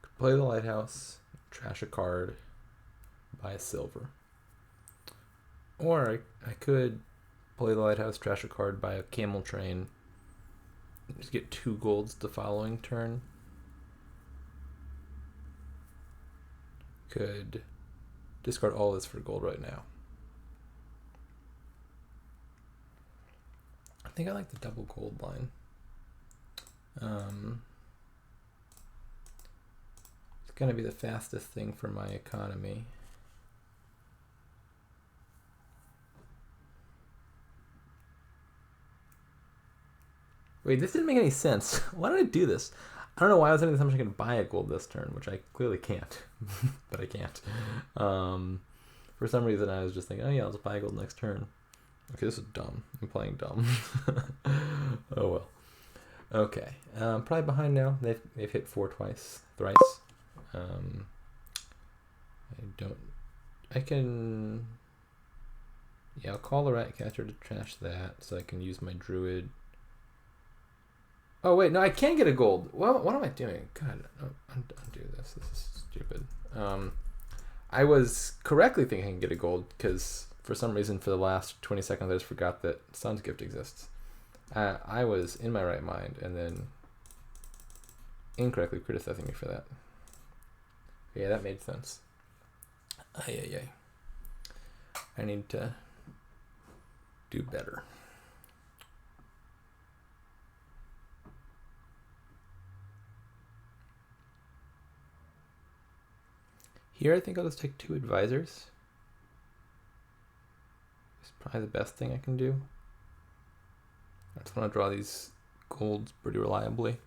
Could play the lighthouse, trash a card, buy a silver. Or I could play the lighthouse, trash a card, buy a camel train, just get 2 golds the following turn. Could discard all this for gold right now. I think I like the double gold line. It's gonna be the fastest thing for my economy. Wait, this didn't make any sense. Why did I do this? I don't know why I was thinking I'm going to buy a gold this turn, which I clearly can't. But I can't. For some reason, I was just thinking, oh yeah, I'll just buy a gold next turn. Okay, this is dumb. I'm playing dumb. Oh well. Okay. Probably behind now. They've hit 4 thrice. I can... Yeah, I'll call the rat catcher to trash that, so I can use my druid. Oh wait, no, I can get a gold. Well, what am I doing? God, undo this. This is stupid. I was correctly thinking I can get a gold because for some reason for the last 20 seconds I just forgot that Sun's Gift exists. I was in my right mind and then incorrectly criticizing me for that. Yeah, that made sense. I need to do better. Here, I think I'll just take 2 advisors. It's probably the best thing I can do. I just want to draw these golds pretty reliably.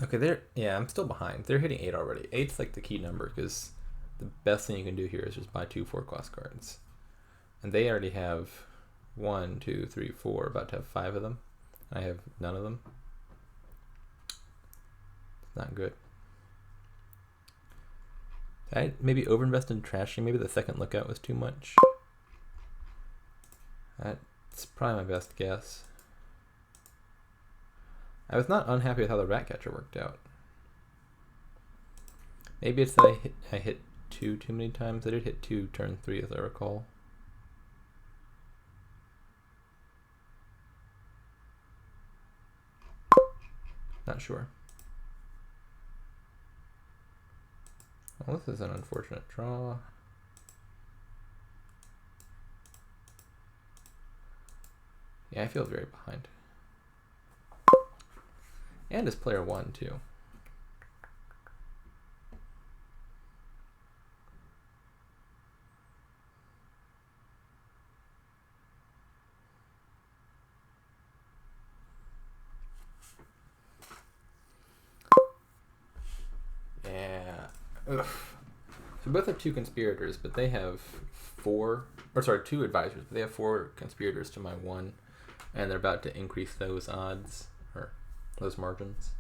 Okay, I'm still behind. They're hitting 8 already. 8's like the key number because the best thing you can do here is just buy 2 4-cost cards. And they already have 1, 2, 3, 4, about to have 5 of them. I have none of them. It's not good. Did I maybe overinvest in trashing? Maybe the second lookout was too much. That's probably my best guess. I was not unhappy with how the rat catcher worked out. Maybe it's that I hit 2 too many times. I did hit 2 turn 3 as I recall. Not sure. Well, this is an unfortunate draw. Yeah, I feel very behind. And it's player 1 too. Yeah. Ugh. So both have 2 conspirators, but they have 4, or sorry, 2 advisors, but they have 4 conspirators to my 1, and they're about to increase those odds, or those margins.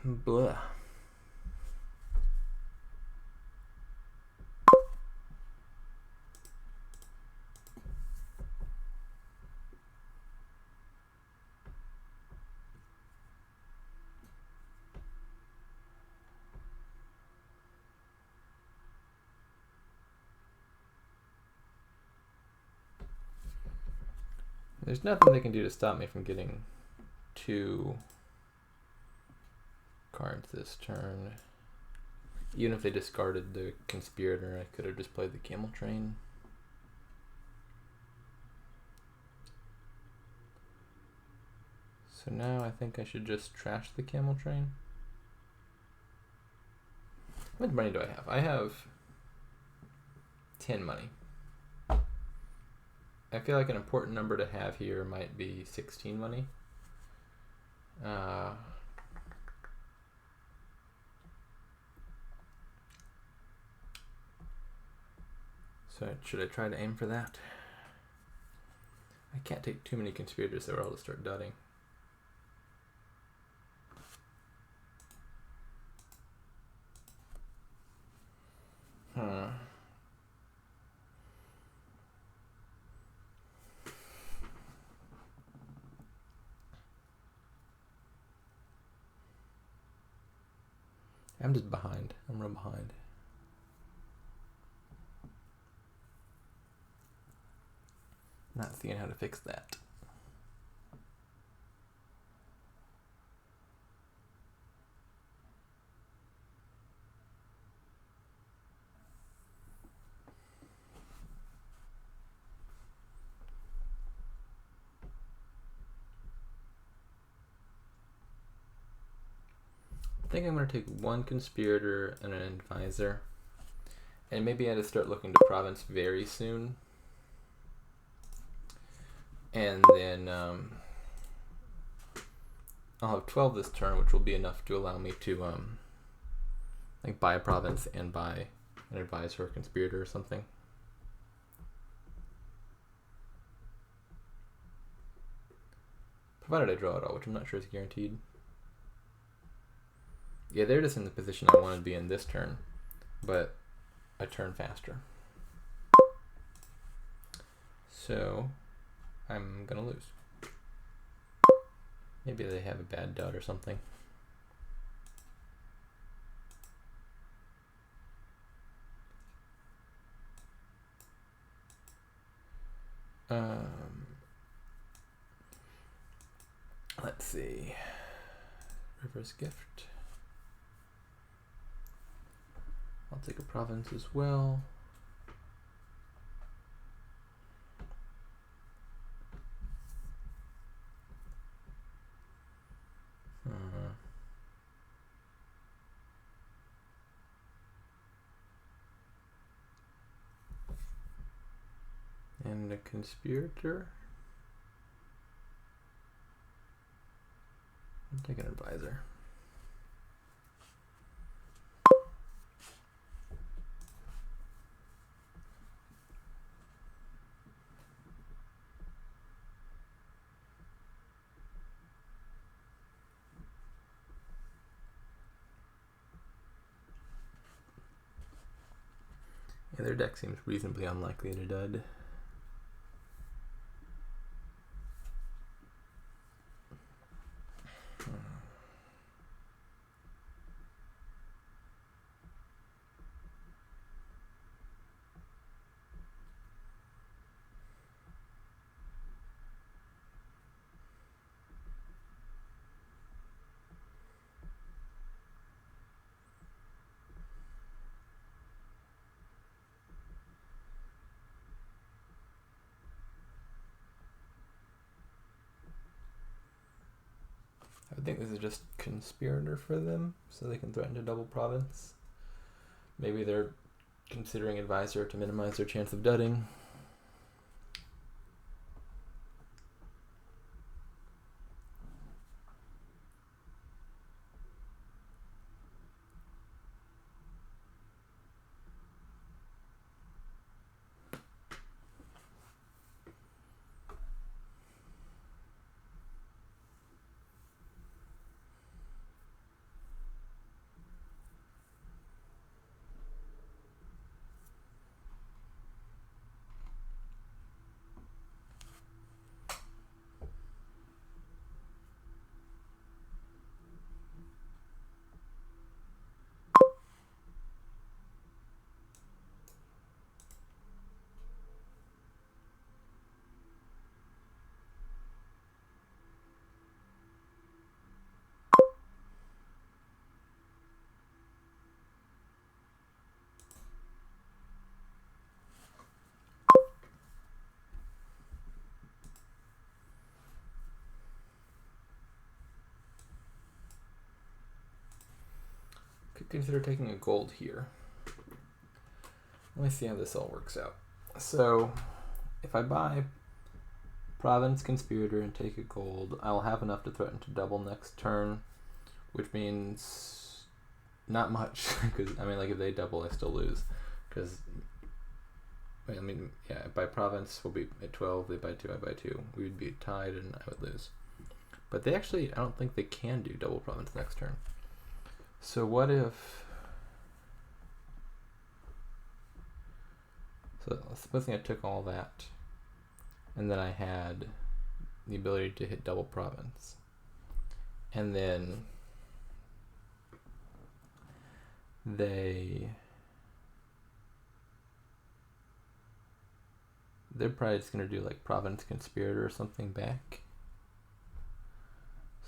Blah. There's nothing they can do to stop me from getting 2 cards this turn. Even if they discarded the conspirator, I could have just played the camel train. So now I think I should just trash the camel train. How much money do I have? I have 10 money. I feel like an important number to have here might be 16 money. So should I try to aim for that? I can't take too many conspirators or I'll just start dudding. I'm just behind. I'm real behind. Not seeing how to fix that. I think I'm going to take 1 conspirator and an advisor. And maybe I had to start looking to province very soon. And then I'll have 12 this turn, which will be enough to allow me to like buy a province and buy an advisor or conspirator or something. Provided I draw it all, which I'm not sure is guaranteed. Yeah, they're just in the position I want to be in this turn, but a turn faster. So I'm gonna lose. Maybe they have a bad dot or something. Let's see. Reverse gift. I'll take a province as well. And a conspirator. I'll take an advisor. Yeah, their deck seems reasonably unlikely to dud. I think this is just conspirator for them, so they can threaten to double province. Maybe they're considering advisor to minimize their chance of dudding. Could consider taking a gold here. Let me see how this all works out. So, if I buy Province Conspirator and take a gold, I'll have enough to threaten to double next turn, which means not much, because, I mean, like, if they double, I still lose, because, I mean, yeah, by Province, we'll be at 12, they buy 2, I buy 2, we would be tied, and I would lose. But they actually, I don't think they can do double Province next turn. So what if... So supposing I took all that, and then I had the ability to hit double province, and then they're probably just gonna do like Province Conspirator or something back.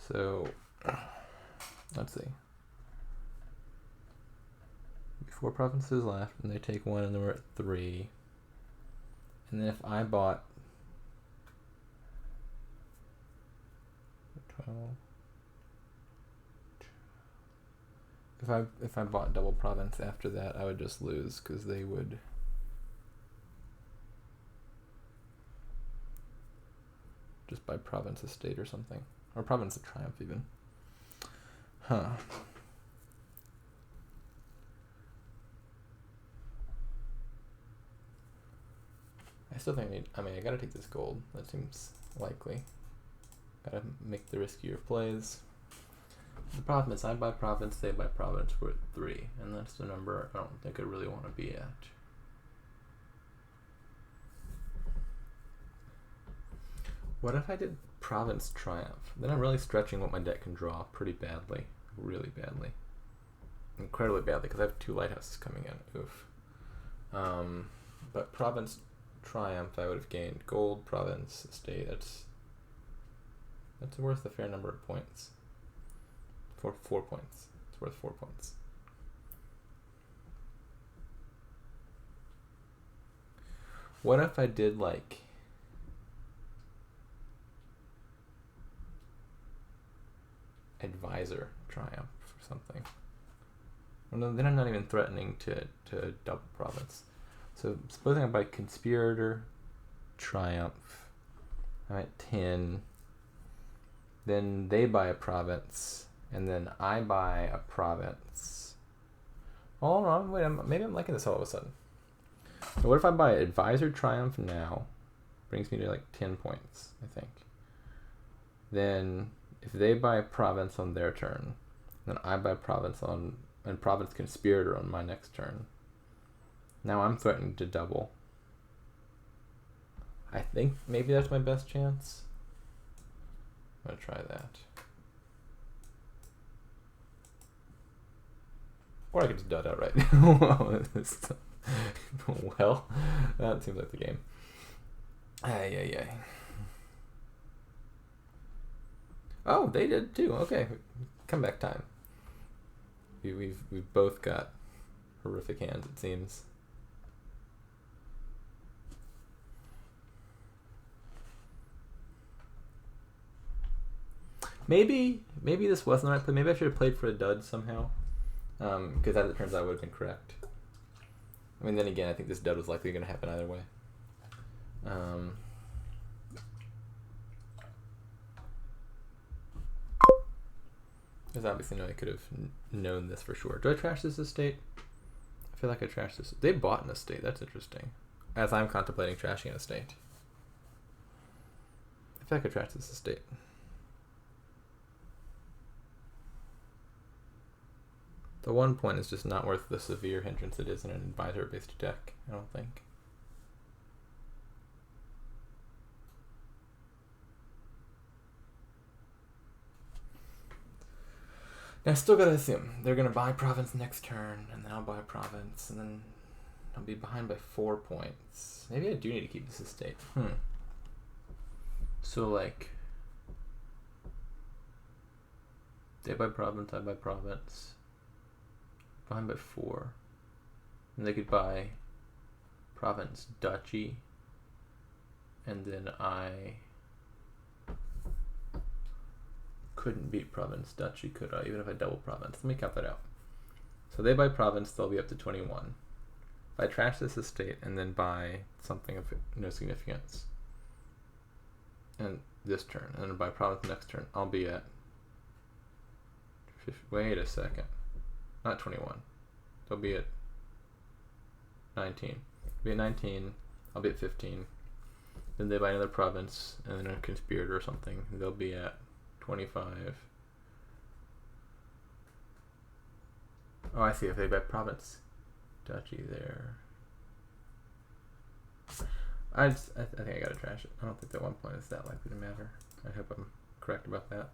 So let's see. 4 provinces left, and they take 1, and then we're at 3. And then if I bought 12, if I bought double province after that, I would just lose, because they would just buy Province Estate or something, or Province of Triumph even. Huh. I still think I gotta take this gold. That seems likely. Gotta make the riskier plays. The problem is I buy province, they buy province, we're at 3. And that's the number I don't think I really want to be at. What if I did Province Triumph? Then I'm really stretching what my deck can draw pretty badly. Really badly. Incredibly badly, because I have 2 lighthouses coming in. Oof. But Province Triumph, I would have gained gold, province, estate. That's worth a fair number of points. For 4 points. It's worth 4 points. What if I did like Advisor Triumph or something? Well, then I'm not even threatening to double province. So supposing I buy Conspirator, Triumph, I'm at 10, then they buy a province, and then I buy a province. Hold on, wait, maybe I'm liking this all of a sudden. So what if I buy Advisor Triumph now? Brings me to like 10 points, I think. Then if they buy a province on their turn, then I buy province and Province Conspirator on my next turn. Now I'm threatening to double. I think maybe that's my best chance. I'm gonna try that. Or I could just dud outright. Well, that seems like the game. Ay. Oh, they did too. Okay, comeback time. We've both got horrific hands, it seems. Maybe this wasn't the right play. Maybe I should have played for a dud somehow. Because as it turns out, I would have been correct. I mean, then again, I think this dud was likely going to happen either way. There's obviously no way I could have known this for sure. Do I trash this estate? I feel like I trashed this. They bought an estate. That's interesting. As I'm contemplating trashing an estate. I feel like I trashed this estate. The 1 point is just not worth the severe hindrance it is in an advisor-based deck, I don't think. Now, I still gotta assume they're gonna buy province next turn, and then I'll buy province, and then I'll be behind by 4 points. Maybe I do need to keep this estate. So, like, they buy province, I buy province. Behind by 4. And they could buy province, duchy, and then I couldn't beat province, duchy, could I? Even if I double province. Let me count that out. So they buy province, they'll be up to 21. If I trash this estate and then buy something of no significance, and this turn, and then buy province next turn, I'll be at 50, wait a second. Not 21. They'll be at 19. I'll be at 19. I'll be at 15. Then they buy another province and then a conspirator or something. They'll be at 25. Oh, I see. If they buy province, duchy there. I think I gotta trash it. I don't think that 1 point is that likely to matter. I hope I'm correct about that.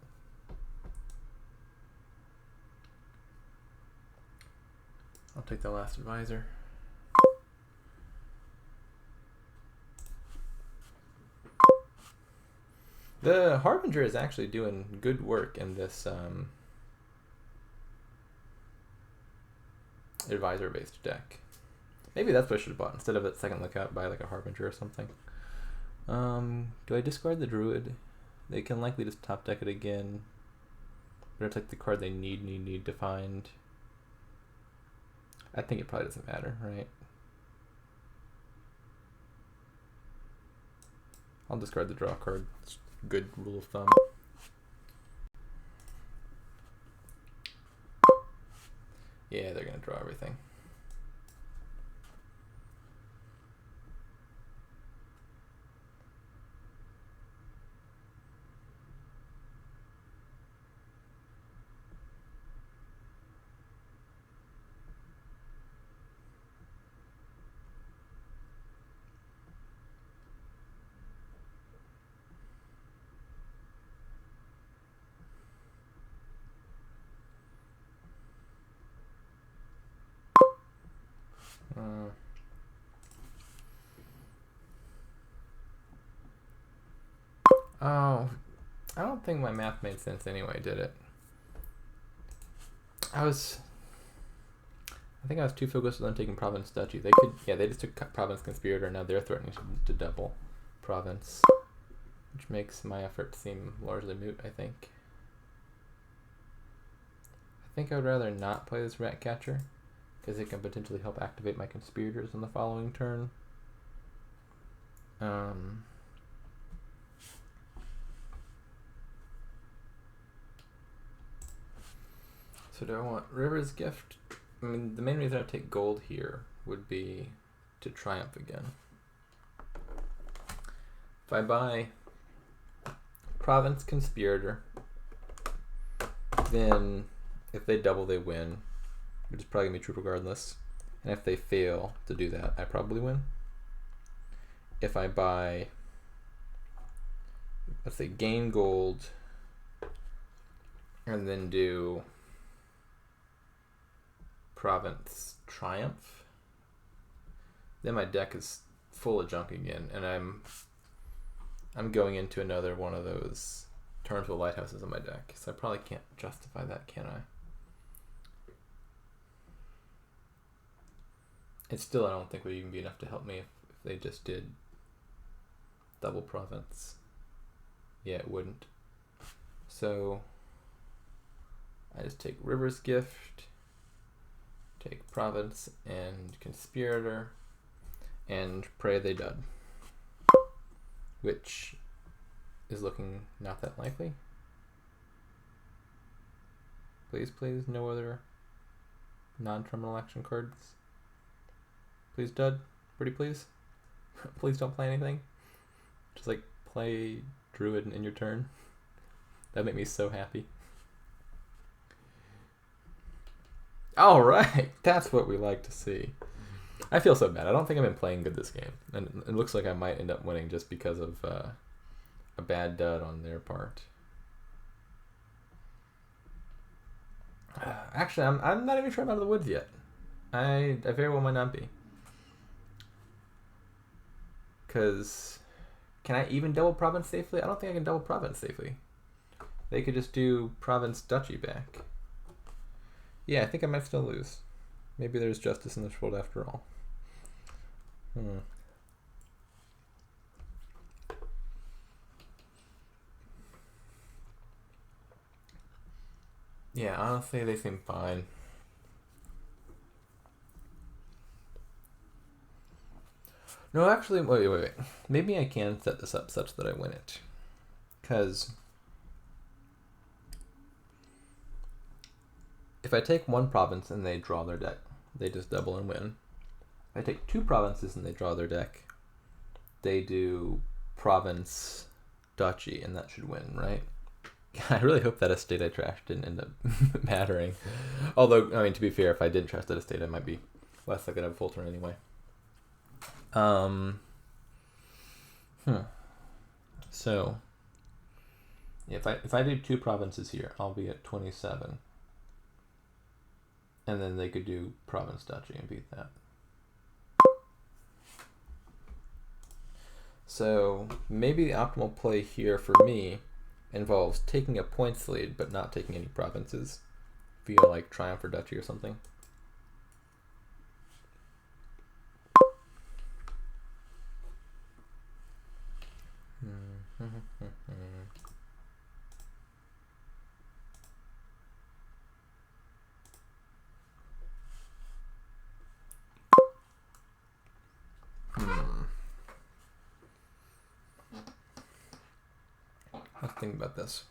I'll take the last advisor. The Harbinger is actually doing good work in this advisor-based deck. Maybe that's what I should have bought. Instead of a second lookout, buy like a Harbinger or something. Do I discard the Druid? They can likely just top deck it again. But it's like the card they need to find. I think it probably doesn't matter, right? I'll discard the draw card. It's a good rule of thumb. Yeah, they're gonna draw everything. Oh, I don't think my math made sense anyway, did it? I think I was too focused on taking province duchy. They could, yeah, they just took province conspirator. Now they're threatening to double province, which makes my effort seem largely moot, I think. I think I would rather not play this rat catcher because it can potentially help activate my conspirators on the following turn. So do I want River's Gift? I mean, the main reason I take gold here would be to triumph again. If I buy Province Conspirator, then if they double, they win, which is probably going to be true regardless. And if they fail to do that, I probably win. If I buy, let's say, gain gold, and then do Province Triumph, then my deck is full of junk again, and I'm going into another one of those turns with lighthouses in my deck, so I probably can't justify that, can I? It still, I don't think, would even be enough to help me if they just did double province. Yeah, it wouldn't. So I just take River's Gift, take Province and Conspirator, and pray they dud. Which is looking not that likely. Please, please, no other non-terminal action cards. Please dud, pretty please. Please don't play anything. Just like play Druid in your turn. That'd make me so happy. Alright, that's what we like to see. I feel so bad. I don't think I've been playing good this game. And it looks like I might end up winning just because of a bad dud on their part. Actually, I'm not even sure I'm out of the woods yet. I very well might not be. Because can I even double Province safely? I don't think I can double Province safely. They could just do Province Duchy back. Yeah, I think I might still lose. Maybe there's justice in this world after all. Yeah, honestly, they seem fine. No, actually, wait. Maybe I can set this up such that I win it. Because if I take one province and they draw their deck, they just double and win. If I take two provinces and they draw their deck, they do province duchy, and that should win, right? I really hope that estate I trashed didn't end up mattering. Although, I mean, to be fair, if I didn't trash that estate, I might be less likely to have a full turn anyway. So, if I do two provinces here, I'll be at 27. And then they could do province duchy and beat that. So maybe the optimal play here for me involves taking a points lead but not taking any provinces via like Triumph or Duchy or something. Let's think about this.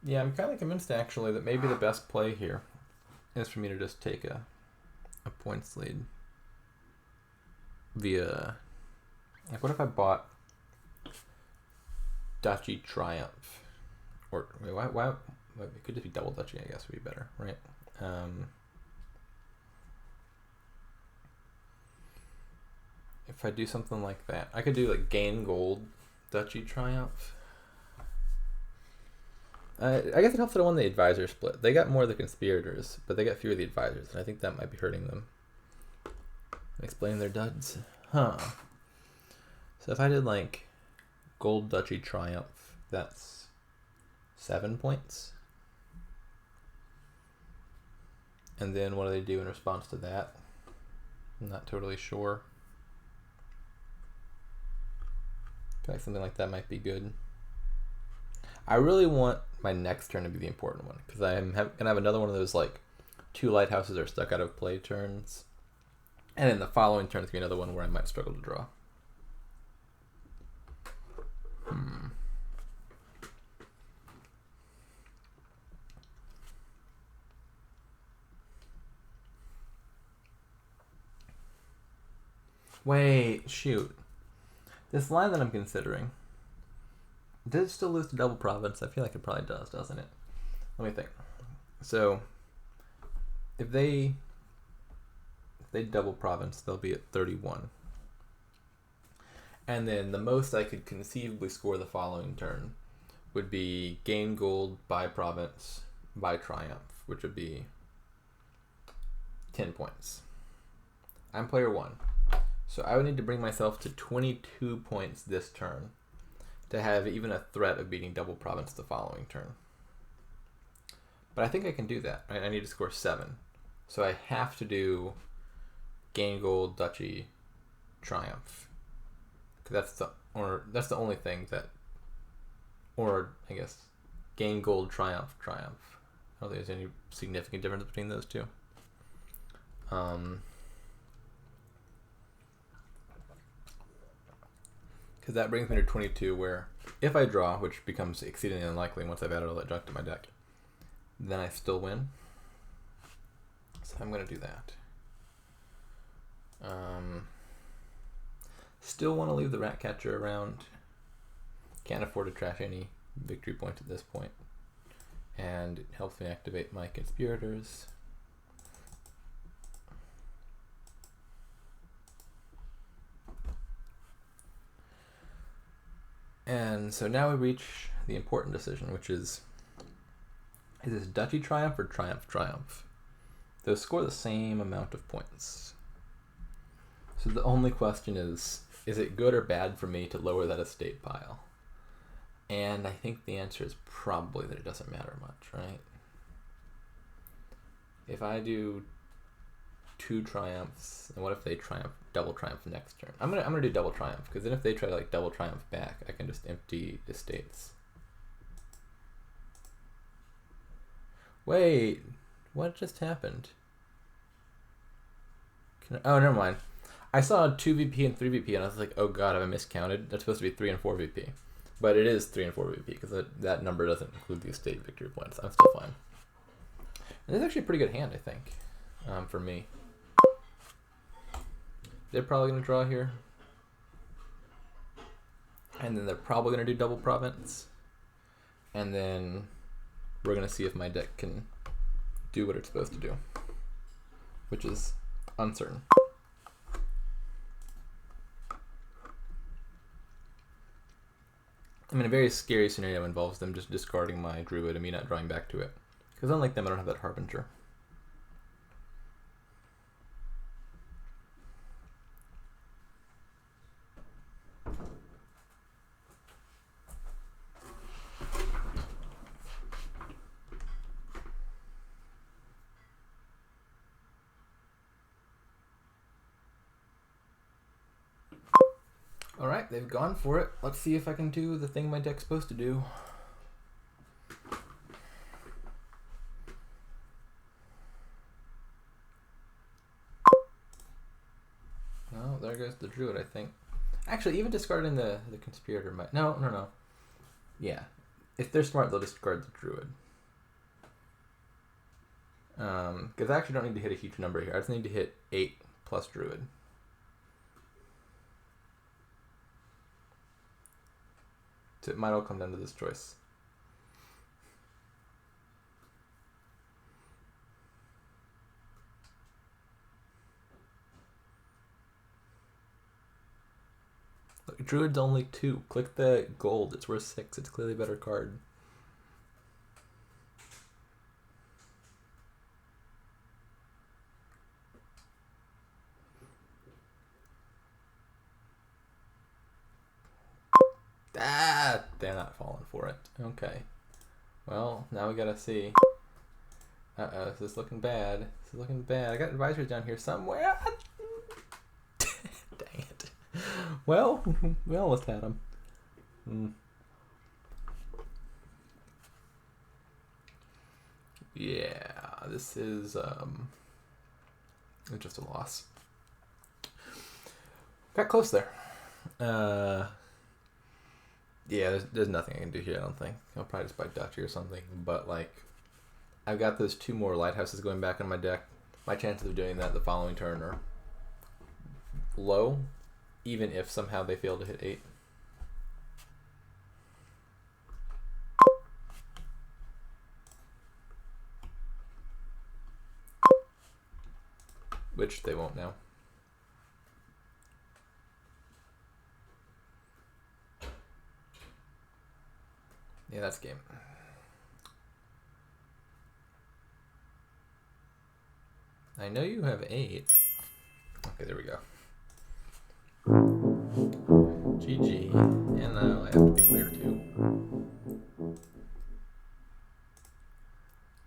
Yeah, I'm kind of convinced actually that maybe the best play here is for me to just take a points lead via, like, what if I bought Duchy Triumph? Or wait, why it could just be double Duchy, I guess would be better, right? If I do something like that, I could do like gain gold Duchy Triumph. I guess it helps that I won the advisor split. They got more of the conspirators, but they got fewer of the advisors, and I think that might be hurting them. Explain their duds. Huh. So if I did like gold Duchy Triumph, that's 7 points. And then what do they do in response to that? I'm not totally sure. I feel like something like that might be good. I really want my next turn to be the important one, because I'm going to have another one of those like 2 lighthouses are stuck out of play turns. And then the following turn is going to be another one where I might struggle to draw. Wait, shoot. This line that I'm considering, does it still lose to double province? I feel like it probably does, doesn't it? Let me think. So, if they double province, they'll be at 31. And then the most I could conceivably score the following turn would be gain gold by province by triumph, which would be 10 points. I'm player 1. So I would need to bring myself to 22 points this turn to have even a threat of beating double province the following turn. But I think I can do that, right? I need to score 7. So I have to do gain gold, duchy, triumph. Because that's the only thing that or I guess gain gold, triumph, triumph. I don't think there's any significant difference between those two. Because that brings me to 22, where if I draw, which becomes exceedingly unlikely once I've added all that junk to my deck, then I still win. So I'm going to do that. Still want to leave the Ratcatcher around. Can't afford to trash any victory points at this point. And it helps me activate my Conspirators. And so now we reach the important decision, which is this Duchy Triumph or Triumph Triumph? Those score the same amount of points. So the only question is it good or bad for me to lower that estate pile? And I think the answer is probably that it doesn't matter much, right? If I do 2 triumphs, and what if they double triumph next turn? I'm gonna do double triumph, because then if they try to like double triumph back, I can just empty estates. Wait, what just happened? Oh, never mind. I saw 2 VP and 3 VP, and I was like, oh god, have I miscounted? That's supposed to be 3 and 4 VP. But it is 3 and 4 VP, because that number doesn't include the estate victory points. I'm still fine. And it's actually a pretty good hand, I think, for me. They're probably going to draw here. And then they're probably going to do double province. And then we're going to see if my deck can do what it's supposed to do, which is uncertain. I mean, a very scary scenario involves them just discarding my Druid and me not drawing back to it. Because unlike them, I don't have that Harbinger. Alright, they've gone for it. Let's see if I can do the thing my deck's supposed to do. Oh, there goes the Druid, I think. Actually, even discarding the Conspirator might... No. Yeah. If they're smart, they'll discard the Druid. Because I actually don't need to hit a huge number here. I just need to hit 8 plus Druid. So it might all come down to this choice. Look, Druid's only 2. Click the gold. It's worth 6. It's clearly a better card. Ah, they're not falling for it. Okay. Well, now we gotta see. Uh-oh, this is looking bad. This is looking bad. I got advisories down here somewhere. Dang it. Well, we almost had them. Yeah, this is just a loss. Got close there. Yeah, there's nothing I can do here, I don't think. I'll probably just buy Duchy or something. But, like, I've got those 2 more Lighthouses going back in my deck. My chances of doing that the following turn are low, even if somehow they fail to hit 8. Which they won't now. Yeah, that's game. I know you have 8. Okay, there we go. GG. And now I have to be clear too.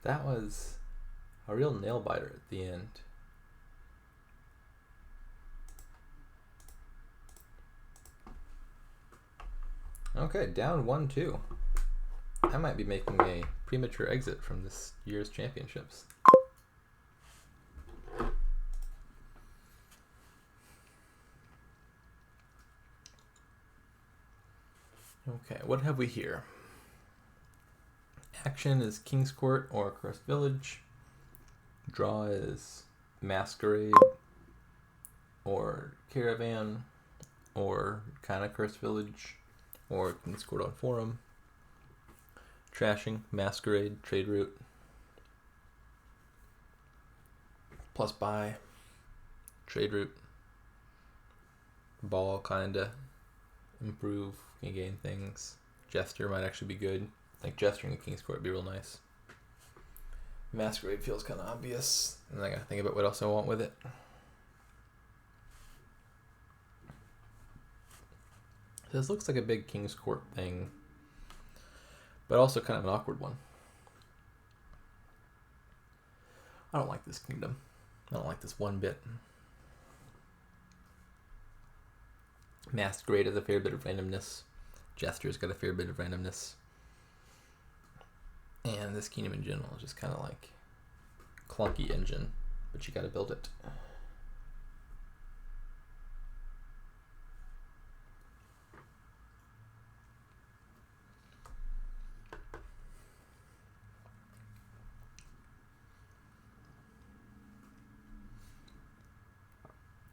That was a real nail biter at the end. Okay, down 1-2. I might be making a premature exit from this year's championships. Okay, what have we here? Action is King's Court or Cursed Village. Draw is Masquerade or Caravan or kind of Cursed Village or King's Court on Forum. Trashing, Masquerade, Trade Route. Plus buy, Trade Route. Ball kinda. Improve, can gain things. Gesture might actually be good. Like gesturing a King's Court would be real nice. Masquerade feels kind of obvious. And I gotta think about what else I want with it. This looks like a big King's Court thing, but also kind of an awkward one. I don't like this kingdom. I don't like this one bit. Masquerade has a fair bit of randomness. Gesture's got a fair bit of randomness. And this kingdom in general is just kind of like clunky engine, but you gotta build it.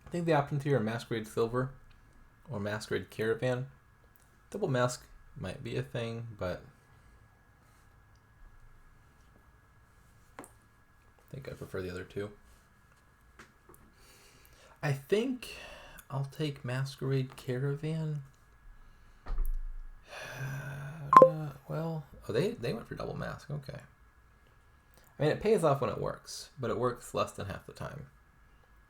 I think the options here are Masquerade Silver or Masquerade Caravan. Double Mask might be a thing, but I think I prefer the other two. I think I'll take Masquerade Caravan. Well, oh, they went for double mask. Okay. I mean, it pays off when it works, but it works less than half the time.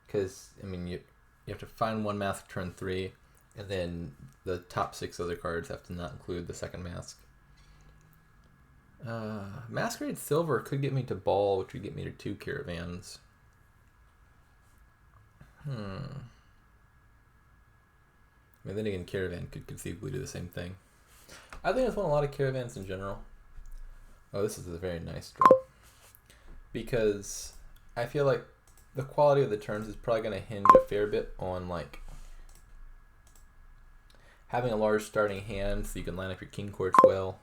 Because, I mean, you have to find one mask turn 3, and then the top 6 other cards have to not include the second mask. Masquerade Silver could get me to Ball, which would get me to 2 Caravans. I mean, then again, Caravan could conceivably do the same thing. I think I just want a lot of Caravans in general. Oh, this is a very nice draw. Because I feel like the quality of the turns is probably going to hinge a fair bit on, like, having a large starting hand so you can line up your King Courts well.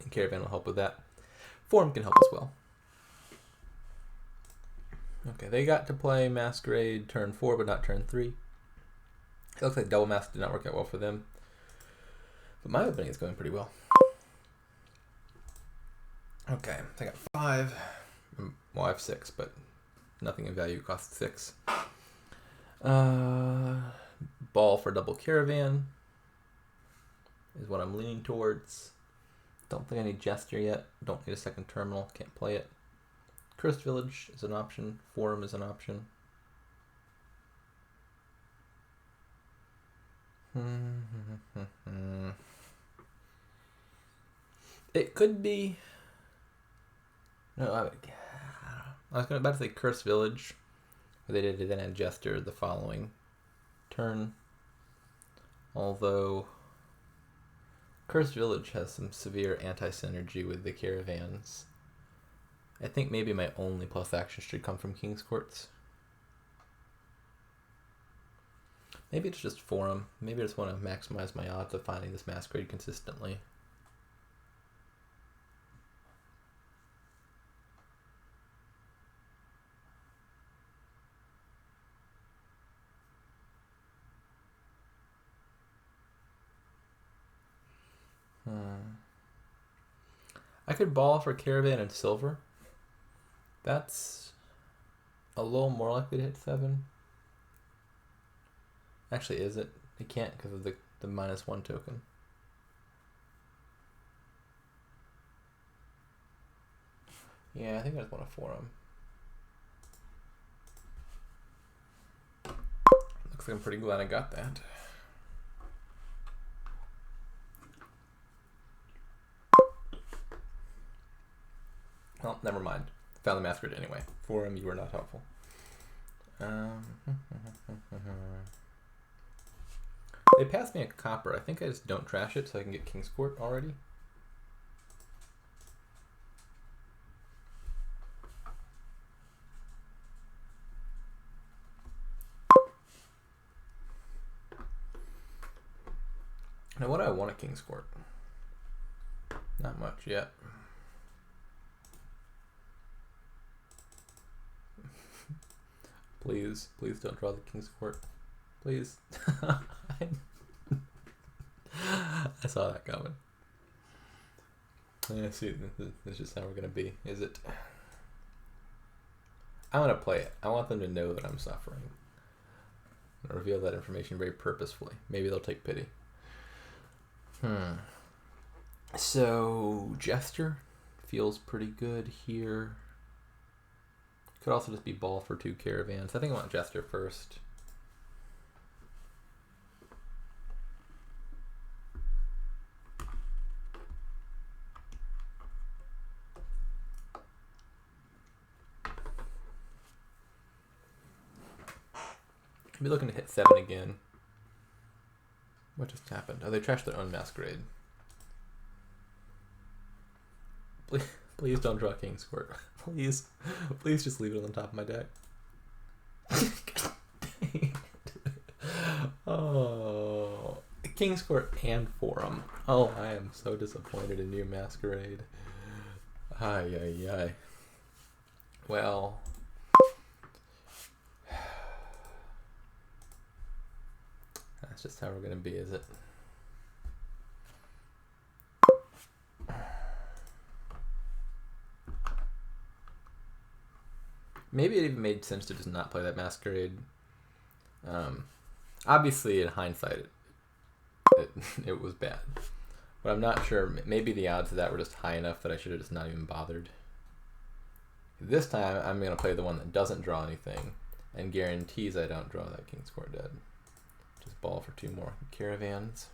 And Caravan will help with that. Forum can help as well. Okay, they got to play Masquerade turn 4, but not turn 3. It looks like Double Mask did not work out well for them. But my opening is going pretty well. Okay, I got 5. Well, I have 6, but nothing in value costs 6. Ball for double Caravan is what I'm leaning towards. Don't think I need Gesture yet. Don't need a second terminal. Can't play it. Cursed Village is an option. Forum is an option. It could be... No, I was about to say Cursed Village, where they did then add Gesture the following turn. Although Cursed Village has some severe anti-synergy with the Caravans. I think maybe my only plus action should come from King's Courts. Maybe it's just Forum. Maybe I just want to maximize my odds of finding this Masquerade consistently. I could Ball for Caravan and Silver. That's a little more likely to hit 7. Actually, is it? It can't because of the -1 token. Yeah, I think I just want a Forum. Looks like I'm pretty glad I got that. Well, never mind. Found the Masquerade anyway. Forum, you were not helpful. They passed me a copper. I think I just don't trash it so I can get King's Court already. Now, what do I want a King's Court? Not much yet. Please, please don't draw the King's Court. Please. I saw that coming. Yeah, see, this is just how we're gonna be, is it? I want to play it. I want them to know that I'm suffering. I reveal that information very purposefully. Maybe they'll take pity. So, Jester feels pretty good here. Could also just be ball for 2 caravans. I think I want Jester first. I'll be looking to hit 7 again. What just happened? Oh, they trashed their own Masquerade. Please don't draw King's Court. Please. Please just leave it on the top of my deck. Oh. King's Court and Forum. Oh, I am so disappointed in you, Masquerade. Ay, ay, ay. Well. That's just how we're going to be, is it? Maybe it even made sense to just not play that Masquerade. Obviously, in hindsight, it was bad. But I'm not sure. Maybe the odds of that were just high enough that I should have just not even bothered. This time, I'm going to play the one that doesn't draw anything and guarantees I don't draw that King's Court dead. Just ball for 2 more caravans.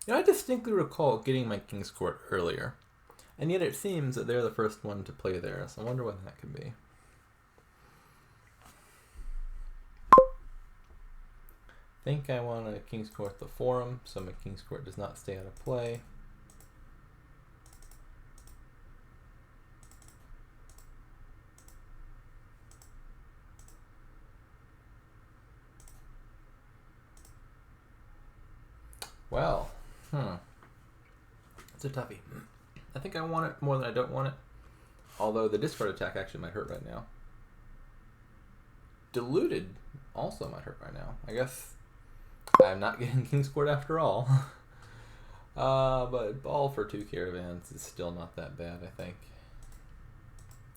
You know, I distinctly recall getting my King's Court earlier, and yet it seems that they're the first one to play there, so I wonder what that could be. I think I want a King's Court the Forum, so my King's Court does not stay out of play. Well, it's a toughie. I think I want it more than I don't want it. Although the discard attack actually might hurt right now. Diluted also might hurt right now. I guess I'm not getting King's Court after all. But ball for 2 caravans is still not that bad, I think.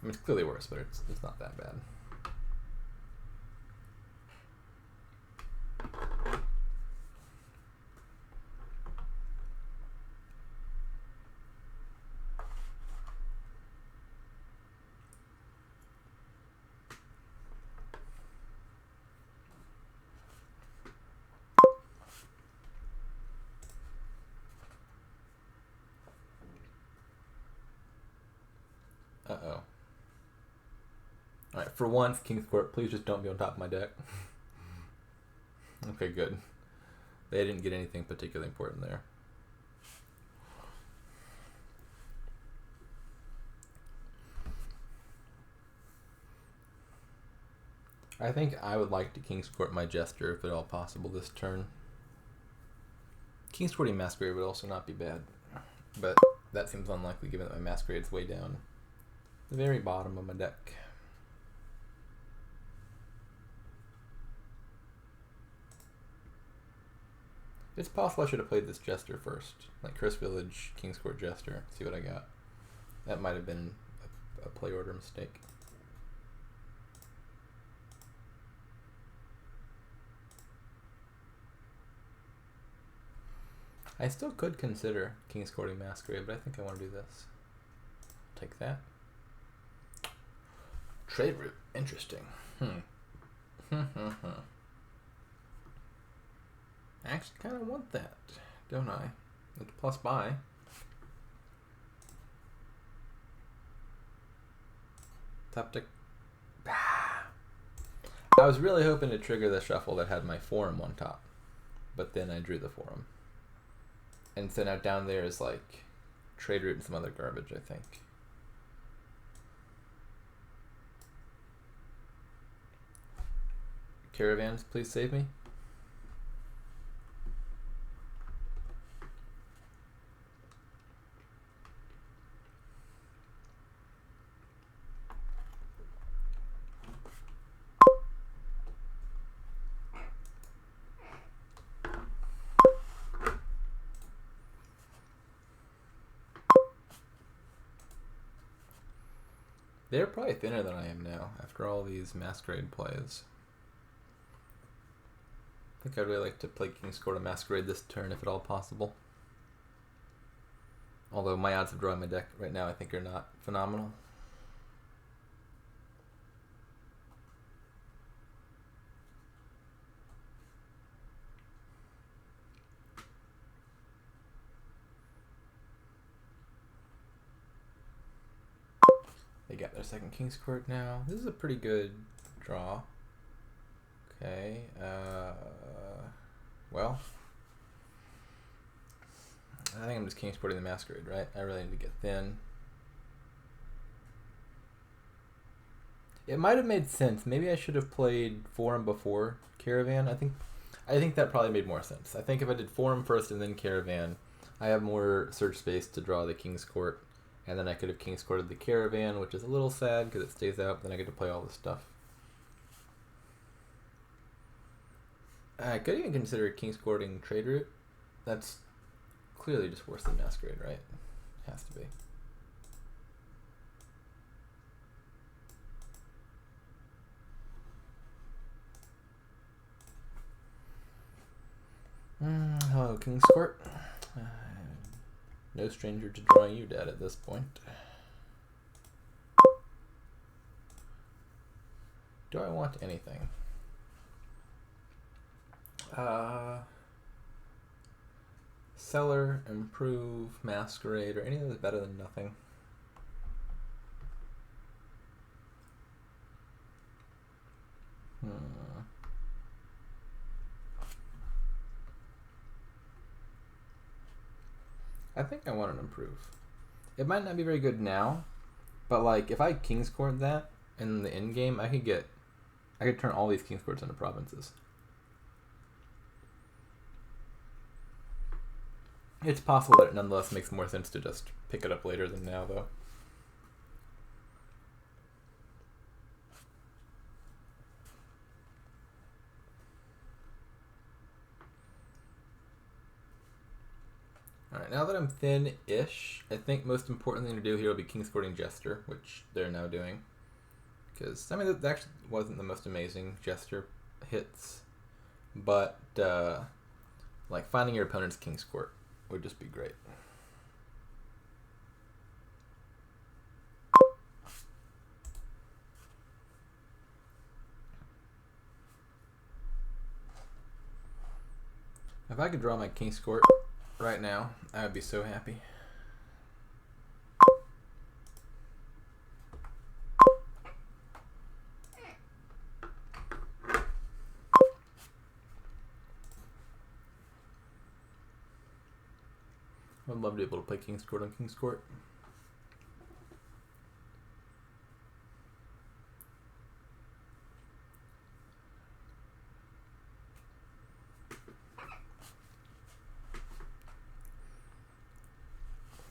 I mean, it's clearly worse, but it's not that bad. Uh-oh. Alright, for once, King's Court, please just don't be on top of my deck. Okay, good. They didn't get anything particularly important there. I think I would like to King's Court my Jester if at all possible this turn. King's Courting Masquerade would also not be bad, but that seems unlikely given that my Masquerade's way down the very bottom of my deck. It's possible I should have played this Jester first, like Chris Village, King's Court Jester, see what I got. That might have been a play order mistake. I still could consider King's Courting Masquerade, but I think I want to do this. Take that. Trade route. Interesting. I actually kind of want that, don't I? It's plus buy. Tap to... I was really hoping to trigger the shuffle that had my forum on top, but then I drew the forum. And so now down there is like trade route and some other garbage, I think. Caravans, please save me. They're probably thinner than I am now after all these Masquerade plays. I think I'd really like to play King's Court of Masquerade this turn if at all possible. Although my odds of drawing my deck right now I think are not phenomenal. They got their second King's Court now. This is a pretty good draw. Okay, well, I think I'm just King's Courting the Masquerade, right? I really need to get thin. It might have made sense. Maybe I should have played Forum before Caravan. I think that probably made more sense. I think if I did Forum first and then Caravan, I have more search space to draw the King's Court, and then I could have King's Courted the Caravan, which is a little sad because it stays out, but then I get to play all this stuff. I could even consider King's Courting trade route. That's clearly just worse than Masquerade, right? Has to be. Hello, King's Court. No stranger to drawing you dead at this point. Do I want anything? Cellar, Improve, Masquerade, or any of those better than nothing? I think I want an Improve. It might not be very good now, but like if I King's Court that in the end game, I could turn all these King's Courts into provinces. It's possible that it nonetheless makes more sense to just pick it up later than now, though. Alright, now that I'm thin-ish, I think most important thing to do here will be King's Courting Jester, which they're now doing. Because, I mean, that actually wasn't the most amazing Jester hits, but, like, finding your opponent's King's Court would just be great. If I could draw my King's Court right now, I would be so happy. I'd love to be able to play King's Court on King's Court.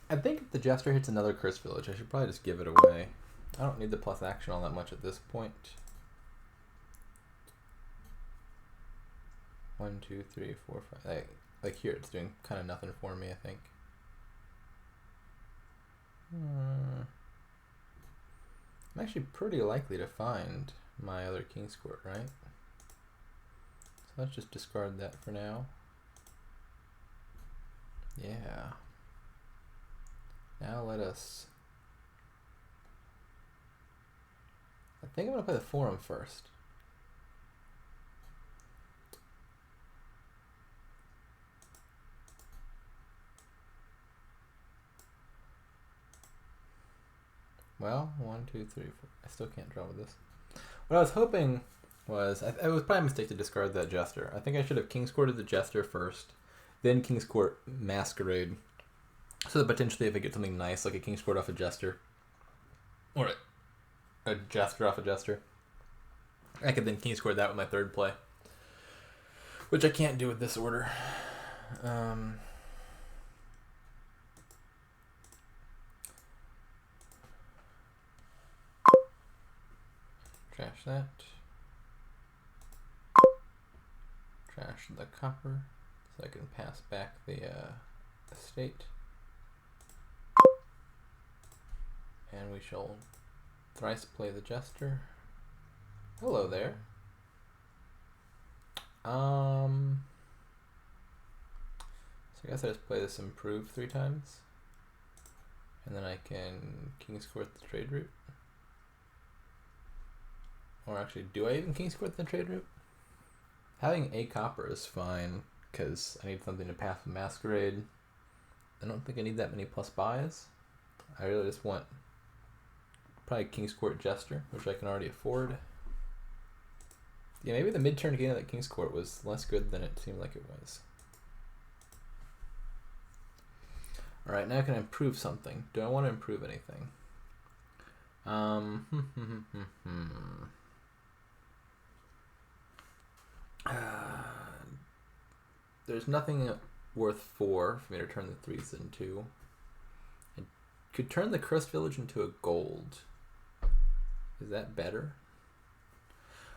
I think if the Jester hits another Curse Village, I should probably just give it away. I don't need the plus action all that much at this point. 1, 2, 3, 4, 5. Like here, it's doing kind of nothing for me, I think. I'm actually pretty likely to find my other King's Court, right? So let's just discard that for now. Yeah. Now let us... I think I'm going to play the forum first. Well, 1, 2, 3, 4. I still can't draw with this. What I was hoping was... it was probably a mistake to discard that Jester. I think I should have King's Courted the Jester first, then King's Court Masquerade, so that potentially if I get something nice, like a King's Court off a Jester, or a Jester off a Jester, I could then King's Court that with my third play, which I can't do with this order. Trash that. Trash the copper, so I can pass back the estate. And we shall thrice play the Jester. Hello there. So I guess I just play this improved 3 times. And then I can King's Court the trade route. Or actually, do I even King's Court the trade route? Having a copper is fine, because I need something to pass with Masquerade. I don't think I need that many plus buys. I really just want probably King's Court Jester, which I can already afford. Yeah, maybe the mid-turn game of that King's Court was less good than it seemed like it was. Alright, now I can improve something. Do I want to improve anything? There's nothing worth 4 for me to turn the 3s into. I could turn the Cursed Village into a gold. Is that better?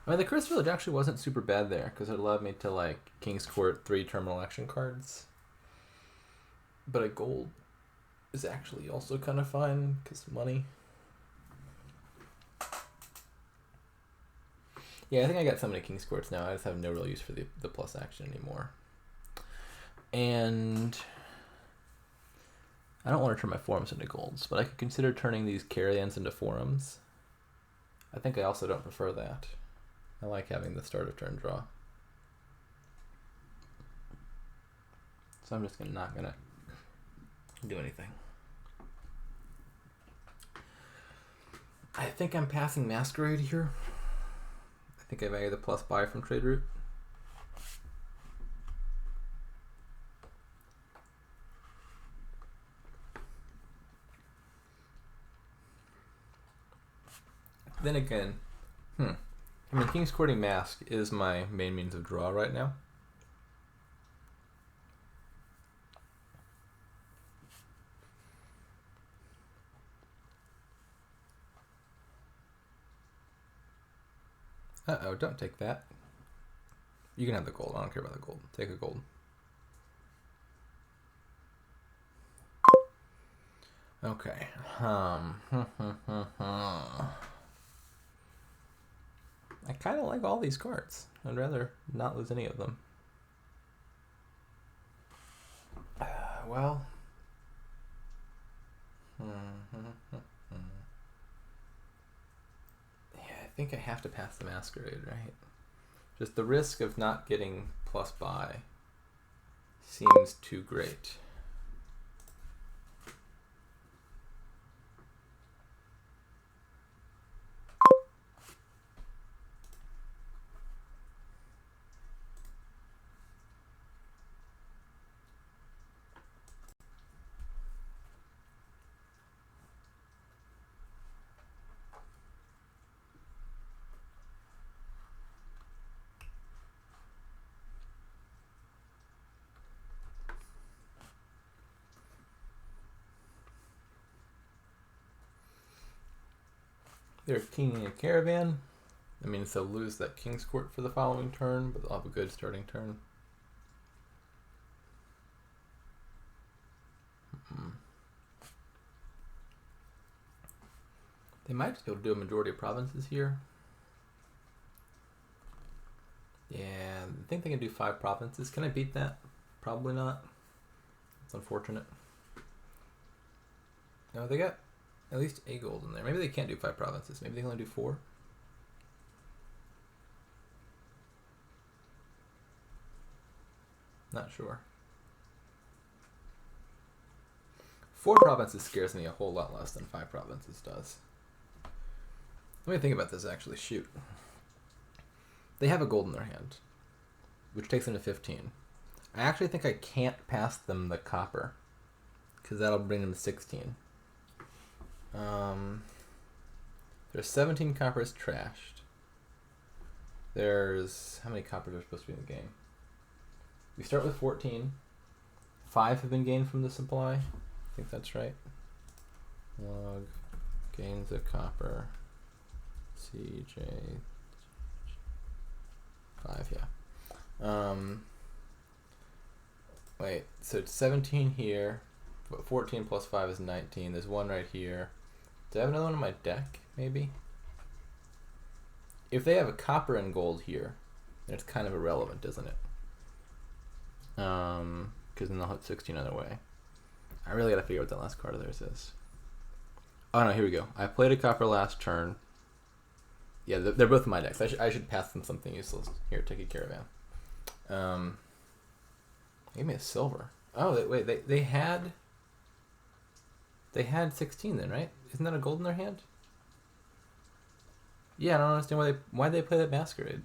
I mean, the Cursed Village actually wasn't super bad there, because it allowed me to, like, King's Court 3 terminal action cards. But a gold is actually also kind of fine, because money. Yeah, I think I got so many King's Courts now, I just have no real use for the plus action anymore. And I don't want to turn my forums into golds, but I could consider turning these carrions into forums. I think I also don't prefer that. I like having the start of turn draw. So I'm just not gonna do anything. I think I'm passing Masquerade here. I think I value the plus buy from trade route. Then again, I mean, King's Courting Mask is my main means of draw right now. Uh-oh, don't take that. You can have the gold. I don't care about the gold. Take a gold. Okay. I kind of like all these cards. I'd rather not lose any of them. Well. Yeah, I think I have to pass the Masquerade, right? Just the risk of not getting plus buy seems too great. They're kinging a caravan. I mean, so lose that King's Court for the following turn, but they'll have a good starting turn. They might just be able to do a majority of provinces here. Yeah, I think they can do 5 provinces. Can I beat that? Probably not. It's unfortunate. No, they got at least a gold in there. Maybe they can't do 5 provinces. Maybe they can only do 4. Not sure. 4 provinces scares me a whole lot less than 5 provinces does. Let me think about this actually. Shoot. They have a gold in their hand, which takes them to 15. I actually think I can't pass them the copper, because that'll bring them to 16. There's 17 coppers trashed. There's... How many coppers are supposed to be in the game? We start with 14. 5 have been gained from the supply. I think that's right. Log gains of copper. CJ 5, yeah. Wait, so it's 17 here, but 14 plus 5 is 19. There's 1 right here. Do I have another one in my deck, maybe? If they have a copper and gold here, then it's kind of irrelevant, isn't it? Because then they'll hit 16 other way. I really gotta figure out what that last card of theirs is. Oh no, here we go. I played a copper last turn. Yeah, they're both in my decks. I should pass them something useless. Here, take a caravan. Give me a silver. Oh, wait, they had 16 then, right? Isn't that a gold in their hand? Yeah, I don't understand why they play that masquerade.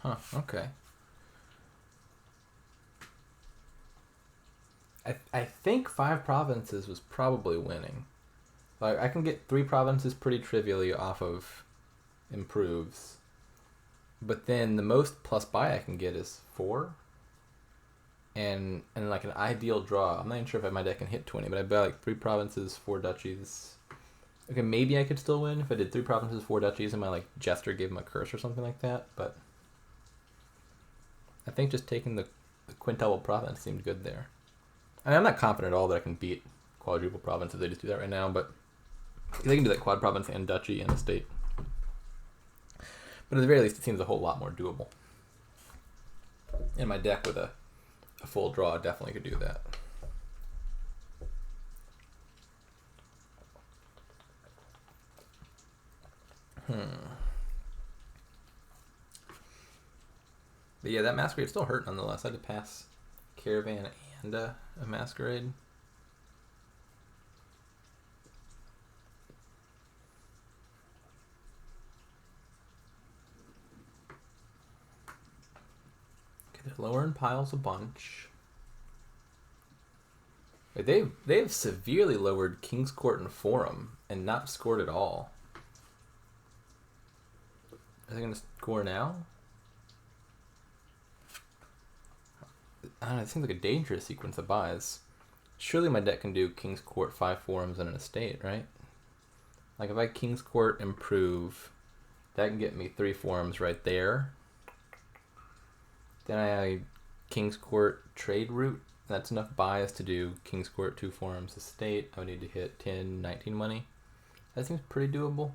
Huh, okay. I think 5 provinces was probably winning. Like, I can get 3 provinces pretty trivially off of improves. But then the most plus buy I can get is 4. And like an ideal draw. I'm not even sure if my deck can hit 20, but I buy like 3 provinces, 4 duchies. Okay, maybe I could still win if I did 3 provinces, 4 duchies, and my like jester gave him a curse or something like that, but I think just taking the quintuple province seemed good there. I mean, I'm not confident at all that I can beat quadruple province if they just do that right now, but they can do that quad province and duchy and estate. But at the very least, it seems a whole lot more doable. And my deck with a full draw definitely could do that. But yeah, that masquerade still hurt nonetheless. I had to pass caravan and a masquerade. Okay, they're lowering piles a bunch. Wait, they've severely lowered King's Court and Forum and not scored at all. Are they going to score now? I don't know, it seems like a dangerous sequence of buys. Surely my deck can do King's Court, 5 forums, and an estate, right? Like if I King's Court improve, that can get me 3 forums right there. Then I King's Court trade route. That's enough buys to do King's Court, 2 forums, estate. I would need to hit 10, 19 money. That seems pretty doable.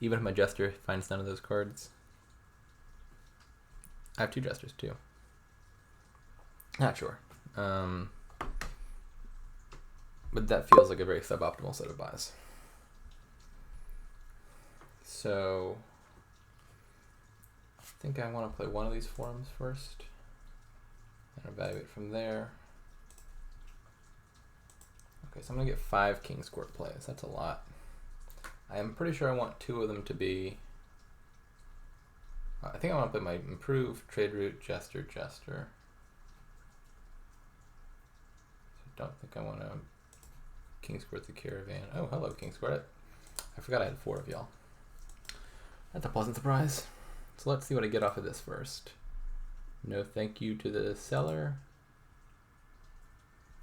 Even if my Jester finds none of those cards. I have 2 Jesters too. Not sure. But that feels like a very suboptimal set of buys. So I think I want to play one of these forums first and evaluate from there. Okay, so I'm going to get 5 King's Court plays. That's a lot. I am pretty sure I want 2 of them to be... I think I want to play my improved trade route, Jester. I don't think I want to King's Court the caravan. Oh, hello, King's Court. I forgot I had 4 of y'all. That's a pleasant surprise. So let's see what I get off of this first. No thank you to the seller.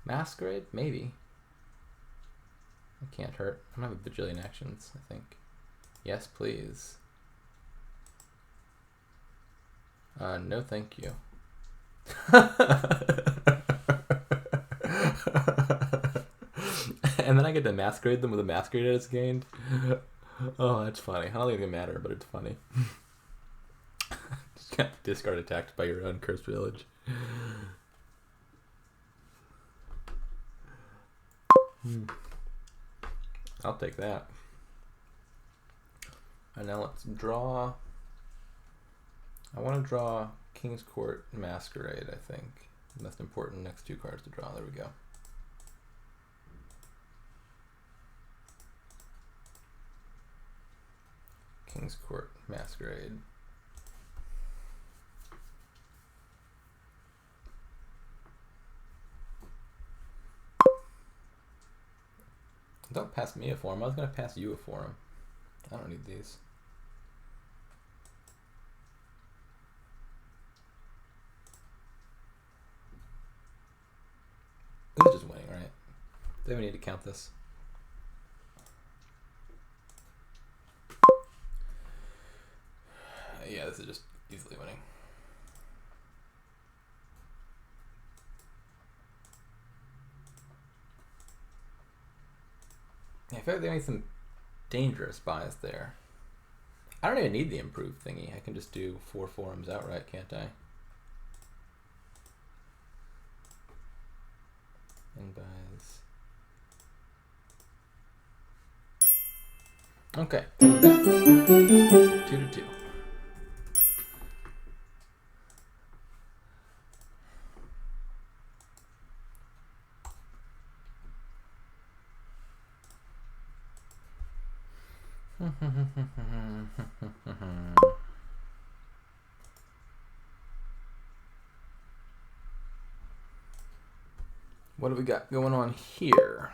Masquerade? Maybe. That can't hurt. I don't have a bajillion actions, I think. Yes, please. No thank you. And then I get to masquerade them with a masquerade it's gained. Oh, that's funny. I don't think it matter, but it's funny. Just got discard attacked by your own cursed village. I'll take that. And now let's draw. I want to draw King's Court Masquerade, I think. The most important next 2 cards to draw. There we go. King's Court Masquerade. Don't pass me a forum. I was going to pass you a forum. I don't need these. This is just winning, right? Do we need to count this? Yeah, this is just easily winning. Yeah, I feel like they made some dangerous buys there. I don't even need the improved thingy. I can just do 4 forums outright, can't I? And buys. Okay. 2-2. What do we got going on here?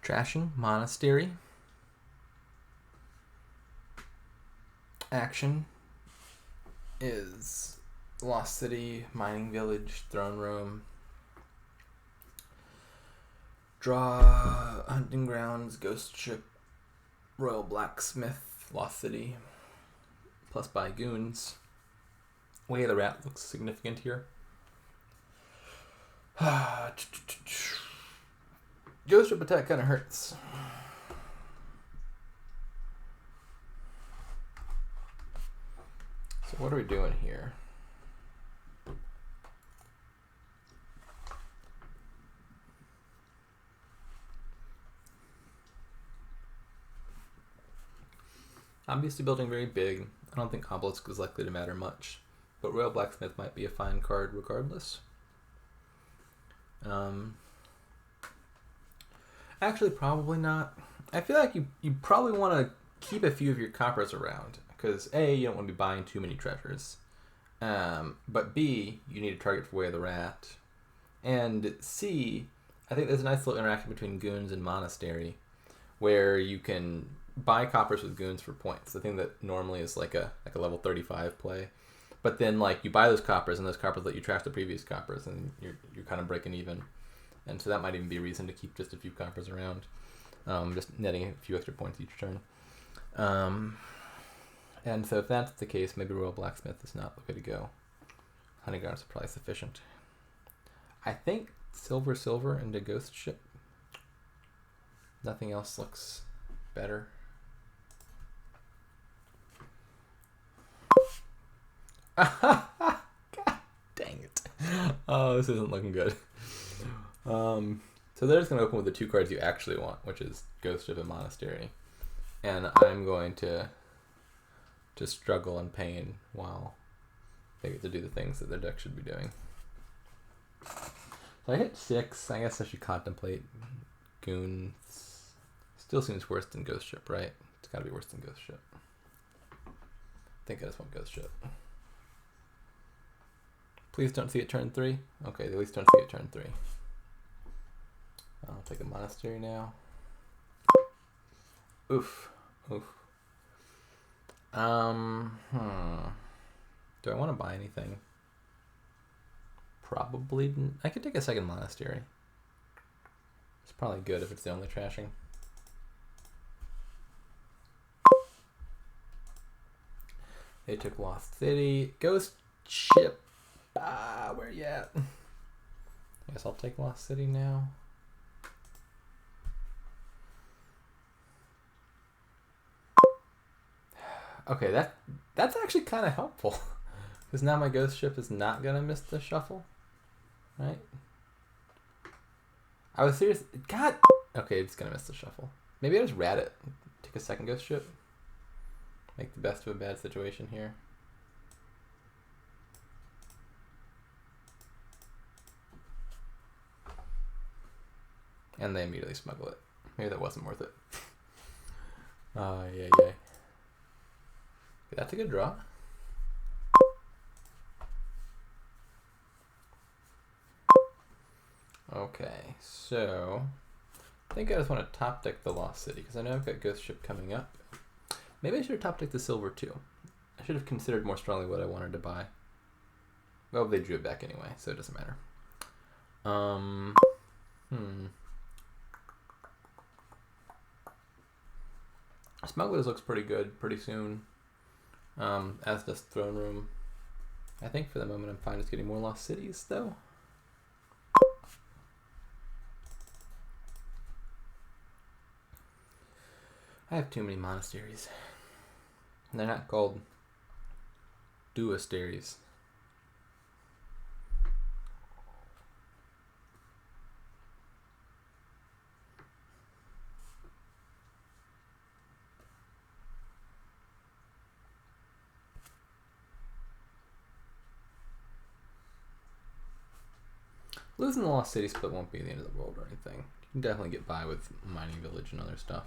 Trashing Monastery. Action is Lost City, Mining Village, Throne Room. Draw Hunting Grounds, Ghost Ship, Royal Blacksmith, Lost City. Plus buy Goons. Way of the Rat looks significant here. Ghost Ship attack kind of hurts. So what are we doing here? Obviously building very big. I don't think Obelisk is likely to matter much, but Royal Blacksmith might be a fine card regardless. Actually, probably not. I feel like you probably want to keep a few of your coppers around, because A, you don't want to be buying too many treasures, but B, you need to target for Way of the Rat, and C, I think there's a nice little interaction between Goons and Monastery, where you can buy coppers with Goons for points. The thing that normally is like a level 35 play. But then, like, you buy those coppers, and those coppers let you trash the previous coppers, and you're kind of breaking even. And so that might even be a reason to keep just a few coppers around, just netting a few extra points each turn. And so if that's the case, maybe Royal Blacksmith is not the way to go. Hunting Grounds are probably sufficient. I think silver into Ghost Ship. Nothing else looks better. God dang it. Oh, this isn't looking good. So they're just going to open with the 2 cards you actually want, which is Ghost Ship and Monastery. And I'm going to struggle in pain while they get to do the things that their deck should be doing. So I hit 6. I guess I should contemplate Goons. Still seems worse than Ghost Ship, right? It's got to be worse than Ghost Ship. I think I just want Ghost Ship. Please don't see it turn 3. Okay, at least don't see it turn 3. I'll take a Monastery now. Oof. Oof. Do I want to buy anything? Probably. I could take a second Monastery. It's probably good if it's the only trashing. They took Lost City. Ghost Ship. Where you at? I guess I'll take Lost City now. Okay, that's actually kind of helpful. Because now my ghost ship is not going to miss the shuffle. Right? I was serious. God! Okay, it's going to miss the shuffle. Maybe I just rat it. Take a second ghost ship. Make the best of a bad situation here. And they immediately smuggle it. Maybe that wasn't worth it. Yeah. That's a good draw. Okay, so I think I just want to top deck the Lost City because I know I've got Ghost Ship coming up. Maybe I should have top decked the silver too. I should have considered more strongly what I wanted to buy. Well, they drew it back anyway, so it doesn't matter. Smugglers looks pretty good pretty soon. As does Throne Room. I think for the moment I'm fine just getting more Lost Cities though. I have too many monasteries. And they're not called duosteries. Losing the Lost City split won't be the end of the world or anything. You can definitely get by with Mining Village and other stuff.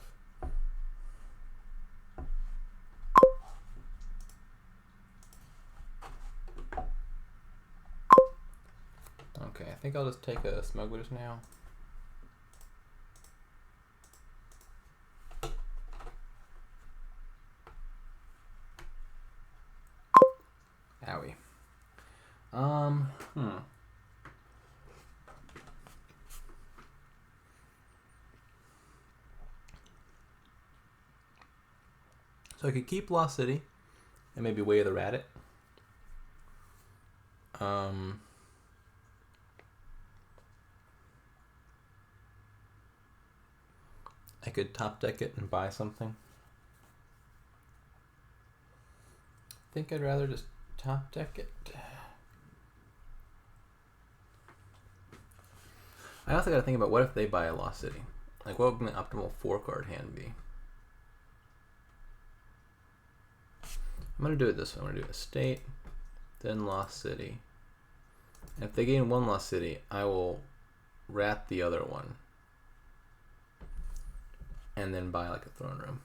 Okay, I think I'll just take a Smugglers now. Owie. So I could keep Lost City and maybe Way of the Rabbit. I could top deck it and buy something. I think I'd rather just top deck it. I also got to think about what if they buy a Lost City? Like, what would my optimal 4-card hand be? I'm going to do it this way. I'm going to do Estate, then Lost City. And if they gain one Lost City, I will rat the other one. And then buy like a Throne Room.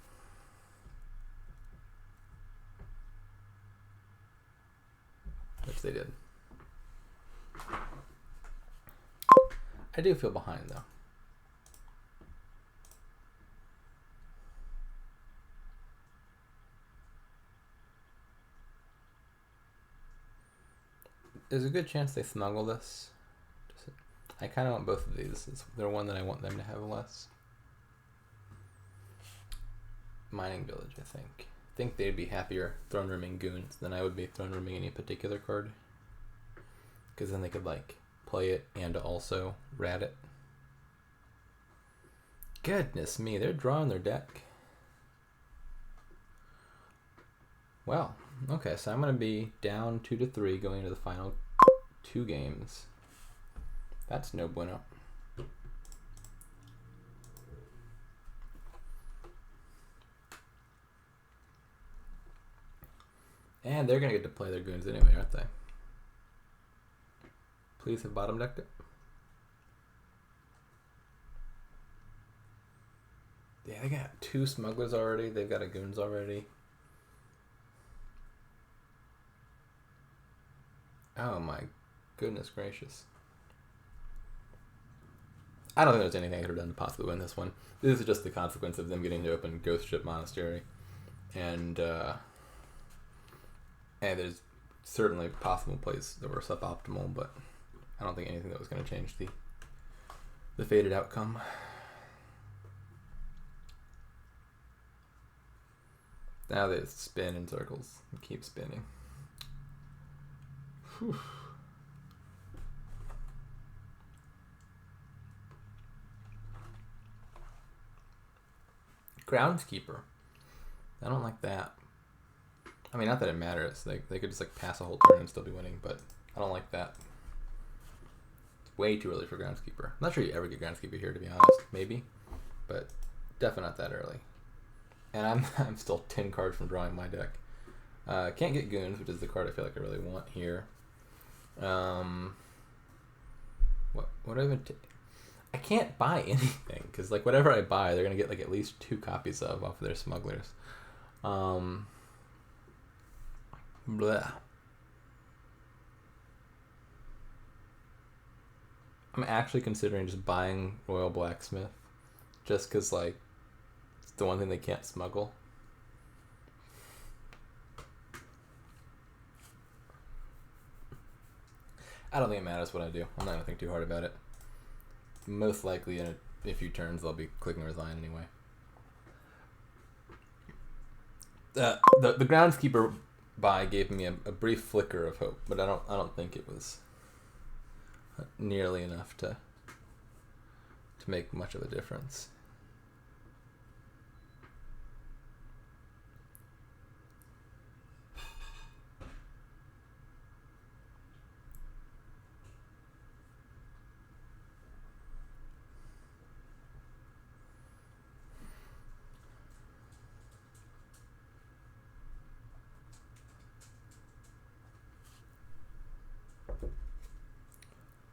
Which they did. I do feel behind though. There's a good chance they smuggle this. I kind of want both of these. They're one that I want them to have less. Mining Village, I think. I think they'd be happier Throne Rooming Goons than I would be Throne Rooming any particular card. Because then they could like play it and also rat it. Goodness me, they're drawing their deck. Well, okay, so I'm going to be down 2-3 going into the final 2 games. That's no bueno. And they're going to get to play their goons anyway, aren't they? Please have bottom decked it. Yeah, they got 2 smugglers already. They've got a goons already. Oh my goodness gracious. I don't think there's anything I could have done to possibly win this one. This is just the consequence of them getting to open Ghost Ship Monastery. And there's certainly possible plays that were suboptimal, but I don't think anything that was going to change the fated outcome. Now they spin in circles and keep spinning. Whew. Groundskeeper. I don't like that. I mean, not that it matters. They could just like pass a whole turn and still be winning, but I don't like that. It's way too early for Groundskeeper. I'm not sure you ever get Groundskeeper here, to be honest. Maybe, but definitely not that early. And I'm still 10 cards from drawing my deck. Can't get Goons, which is the card I feel like I really want here. What do I even take? I can't buy anything because like whatever I buy, they're gonna get like at least 2 copies of off of their smugglers. Blah. I'm actually considering just buying Royal Blacksmith, just because like it's the one thing they can't smuggle. I don't think it matters what I do. I'm not gonna think too hard about it. Most likely in a few turns they'll be clicking resign anyway. The Groundskeeper buy gave me a brief flicker of hope, but I don't think it was nearly enough to make much of a difference.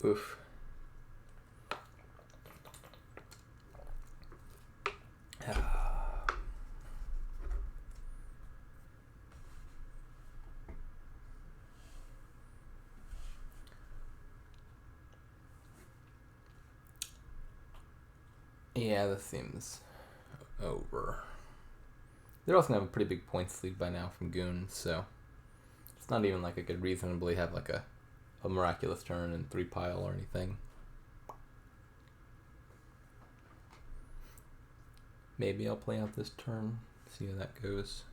Oof. Yeah, this seems over. They're also gonna have a pretty big points lead by now from Goons, so it's not even like I could reasonably have like a miraculous turn and 3 pile or anything. Maybe I'll play out this turn, see how that goes.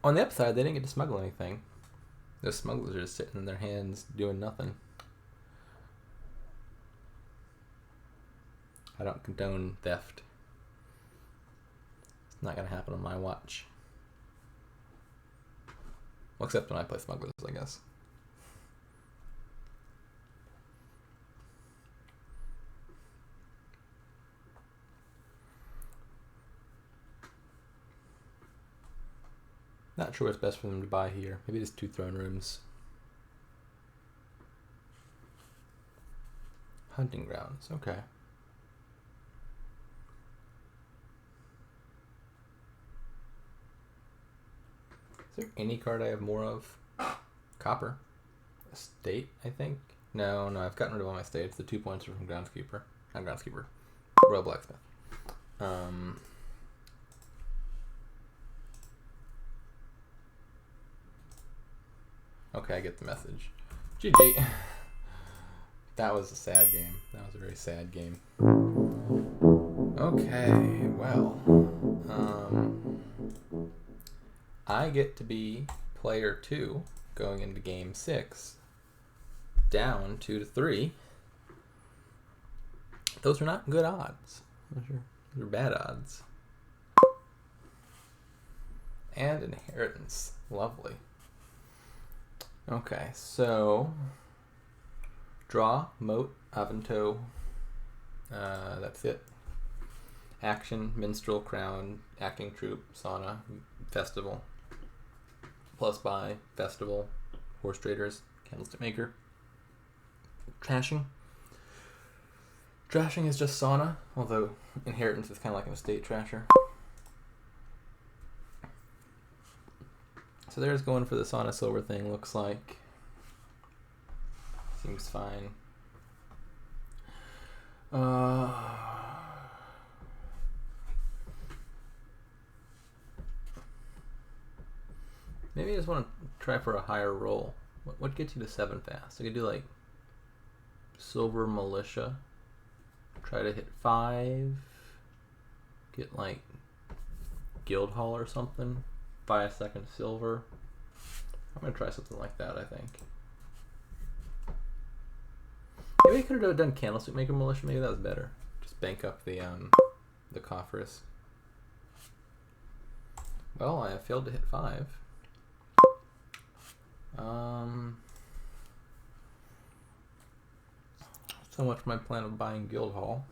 On the upside, they didn't get to smuggle anything. Those smugglers are just sitting in their hands doing nothing. I don't condone theft. It's not going to happen on my watch. Well, except when I play smugglers, I guess. Not sure what's best for them to buy here. Maybe just 2 throne rooms. Hunting grounds, okay. Is there any card I have more of? Copper. Estate, I think? No, I've gotten rid of all my estates. The 2 points are from Groundskeeper. Not Groundskeeper. Royal Blacksmith. Okay, I get the message. GG. That was a sad game. That was a very sad game. Okay, well. I get to be player 2 going into game 6. Down 2-3. Those are not good odds. Those are bad odds. And inheritance. Lovely. Okay, so draw, moat, Avento. That's it. Action, minstrel, crown, acting troupe, sauna, festival. Plus buy, festival, horse traders, candlestick maker. Trashing. Trashing is just sauna, although inheritance is kind of like an estate trasher. So there's going for the sauna silver thing, looks like. Seems fine. Maybe I just want to try for a higher roll. What gets you to 7 fast? I could do like Silver Militia. Try to hit 5. Get like guild hall or something. Buy a second silver. I'm gonna try something like that, I think. Maybe I could have done candlestick maker militia. Maybe that was better. Just bank up the coffers. Well, I have failed to hit 5. So much for my plan of buying guild hall.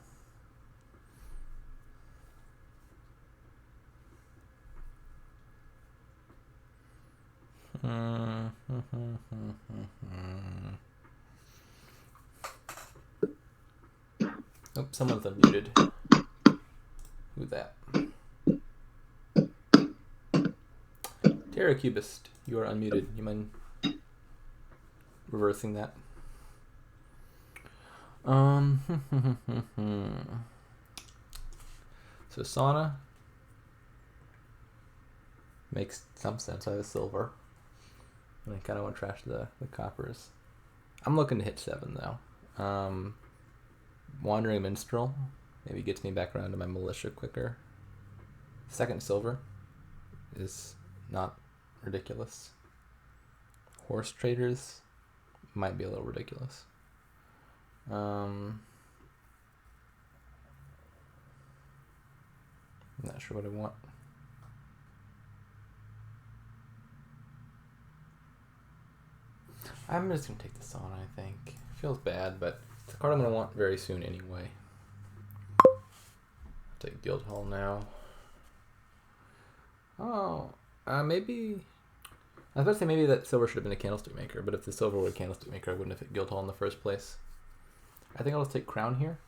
Oh, someone's unmuted. Who's that? Terracubist, you are unmuted. You mind reversing that? So sauna makes some sense. I have a silver. And I kind of want to trash the coppers. I'm looking to hit 7 though. Wandering Minstrel maybe gets me back around to my militia quicker. Second silver is not ridiculous. Horse traders might be a little ridiculous. I'm not sure what I want. I'm just going to take this on, I think. Feels bad, but it's a card I'm going to want very soon anyway. I'll take Guild Hall now. Oh, maybe... I was about to say maybe that silver should have been a candlestick maker, but if the silver were a candlestick maker, I wouldn't have hit Guild Hall in the first place. I think I'll just take Crown here.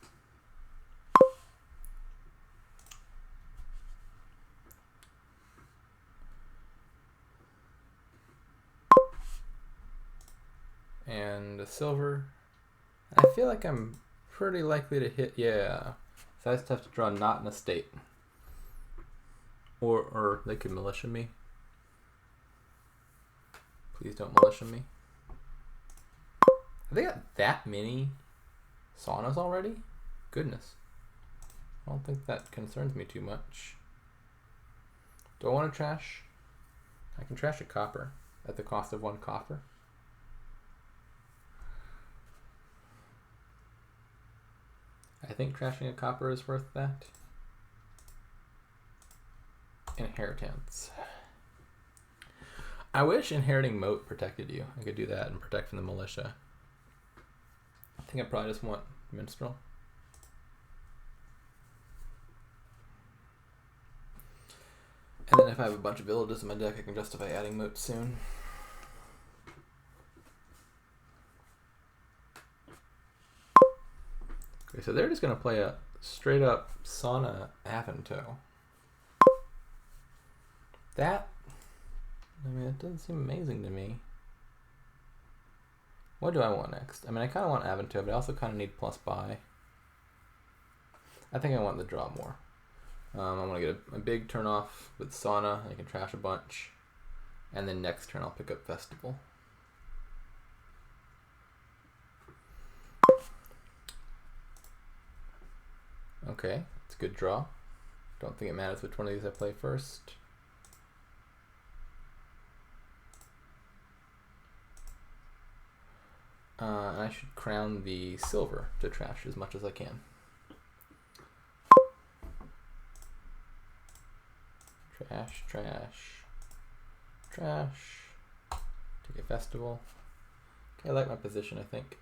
And a silver. I feel like I'm pretty likely to hit, yeah. So I just have to draw not in a state. Or they could militia me. Please don't militia me. Have they got that many saunas already? Goodness. I don't think that concerns me too much. Do I want to trash? I can trash a copper at the cost of 1 copper. I think trashing a copper is worth that. Inheritance. I wish inheriting moat protected you. I could do that and protect from the militia. I think I probably just want minstrel. And then if I have a bunch of villages in my deck, I can justify adding moats soon. Okay, so they're just going to play a straight up Sauna Avanto. That, I mean, it doesn't seem amazing to me. What do I want next? I mean, I kind of want Avanto, but I also kind of need plus buy. I think I want the draw more. I want to get a big turn off with Sauna. I can trash a bunch. And then next turn I'll pick up Festival. Okay, it's a good draw. Don't think it matters which one of these I play first. And I should crown the silver to trash as much as I can. Trash, trash, trash. Take a Festival. Okay, I like my position, I think.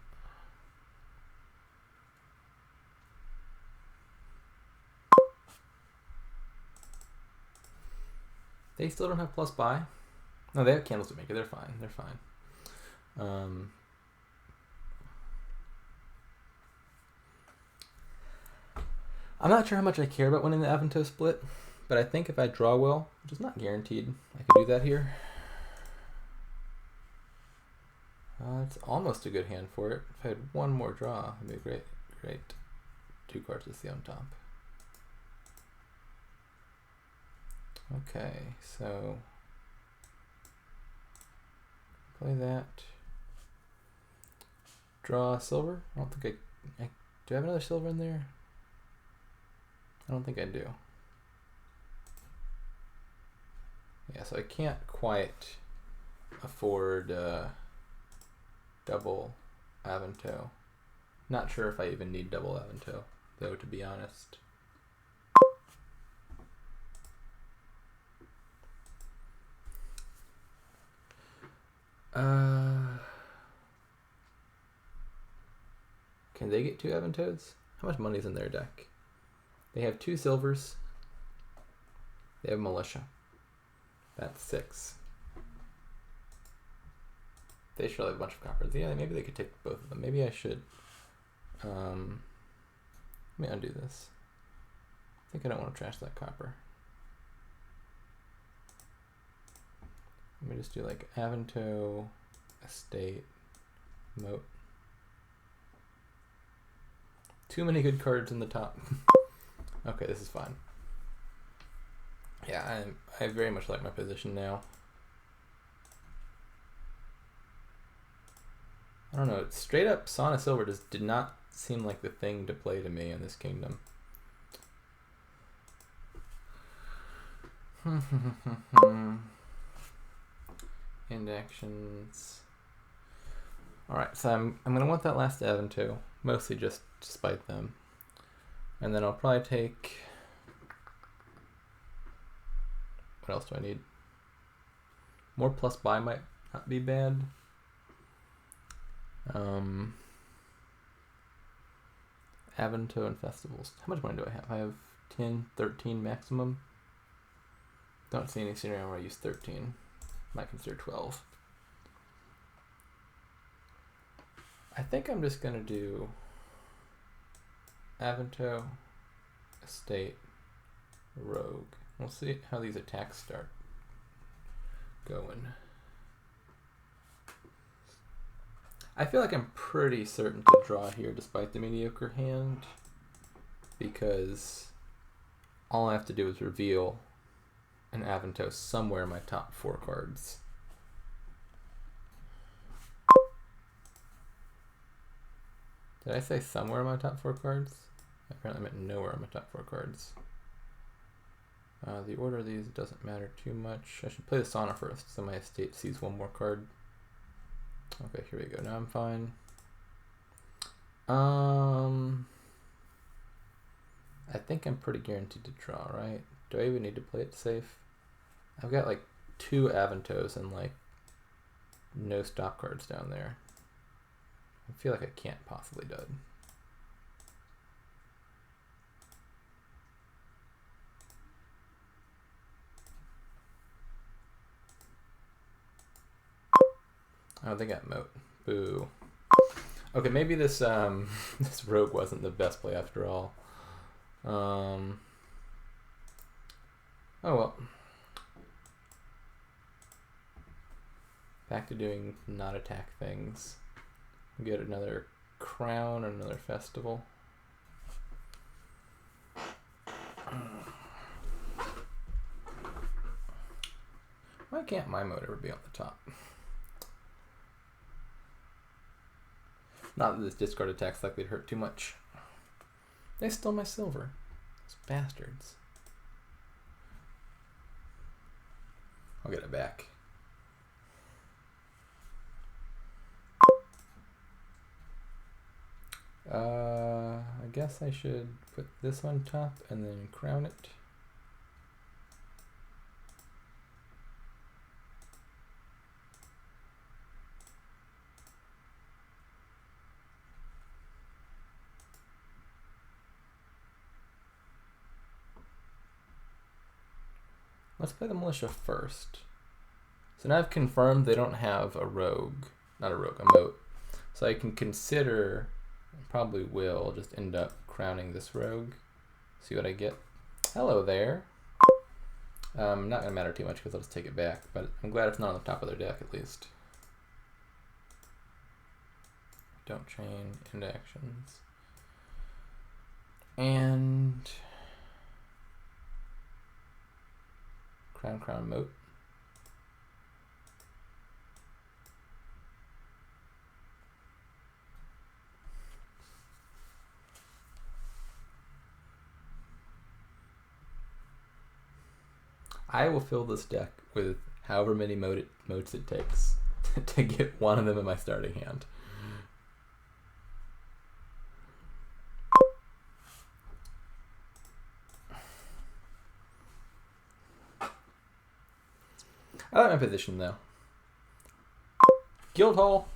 They still don't have plus buy. No, they have Candlestick Maker. They're fine. They're fine. I'm not sure how much I care about winning the Avanto split, but I think if I draw well, which is not guaranteed, I could do that here. It's almost a good hand for it. If I had one more draw, it'd be great. Great. 2 cards to see on top. Okay, so play that. Draw silver. I don't think I do I have another silver in there? I don't think I do. Yeah, so I can't quite afford double Avento. Not sure if I even need double Avento, though, to be honest. Can they get 2 Aventos? How much money's in their deck? They have 2 silvers. They have militia. That's 6. They should have a bunch of coppers. Yeah, maybe they could take both of them. Maybe I should. Let me undo this. I think I don't want to trash that copper. Let me just do like Avento, Estate, Moat. Too many good cards in the top. Okay, this is fine. Yeah, I very much like my position now. I don't know, straight up Sauna Silver just did not seem like the thing to play to me in this kingdom. End actions. Alright, so I'm gonna want that last Avento, mostly just to spite them. And then I'll probably take, what else do I need? More plus buy might not be bad. Avento and festivals. How much money do I have? I have 10, 13 maximum. Don't see any scenario where I use 13. Might consider 12. I think I'm just gonna do Avento, Estate, Rogue. We'll see how these attacks start going. I feel like I'm pretty certain to draw here despite the mediocre hand, because all I have to do is reveal an Avento somewhere in my top 4 cards. Did I say somewhere in my top 4 cards? I apparently meant nowhere in my top 4 cards. The order of these doesn't matter too much. I should play the Sauna first, so my estate sees 1 more card. Okay, here we go. Now I'm fine. I think I'm pretty guaranteed to draw, right? Do I even need to play it safe? I've got like 2 Aventos and like no stop cards down there. I feel like I can't possibly dud. Oh, they got Moat. Boo. Okay, maybe this this Rogue wasn't the best play after all. Oh well. Back to doing not attack things. Get another crown, another festival. Why can't my mode ever be on the top? Not that this discard attack's likely to hurt too much. They stole my silver. Those bastards. I'll get it back. I guess I should put this on top and then crown it. Let's play the militia first. So now I've confirmed they don't have a rogue, not a rogue, a moat. So I can consider, probably will, just end up crowning this rogue. See what I get. Hello there. Not gonna matter too much because I'll just take it back, but I'm glad it's not on the top of their deck at least. Don't chain into actions. And crown moat. I will fill this deck with however many motes it takes to get one of them in my starting hand. I like my position though. Guildhall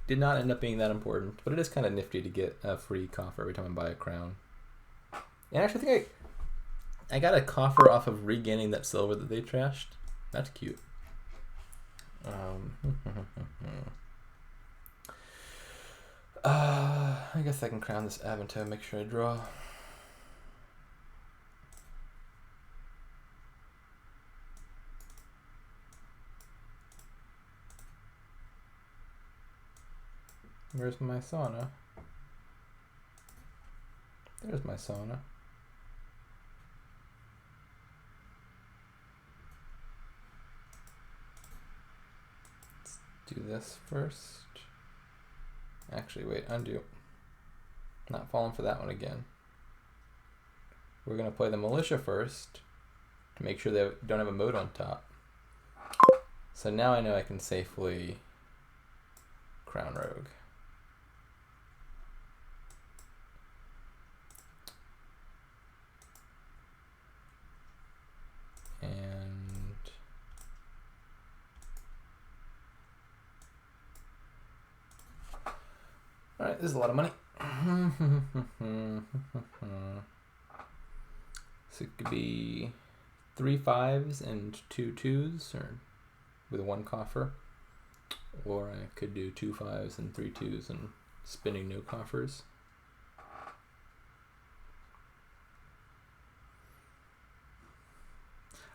did not end up being that important, but it is kind of nifty to get a free coffer every time I buy a crown. And actually, I think I got a coffer off of regaining that silver that they trashed. That's cute. I guess I can crown this Avanto, make sure I draw. Where's my sauna? There's my sauna. Let's do this first. Actually, wait, undo. Not falling for that one again. We're going to play the militia first to make sure they don't have a moat on top. So now I know I can safely crown rogue. And all right, this is a lot of money. So it could be 3 5s and 2 2s, or with 1 coffer, or I could do 2 5s and 3 2s and spinning no coffers.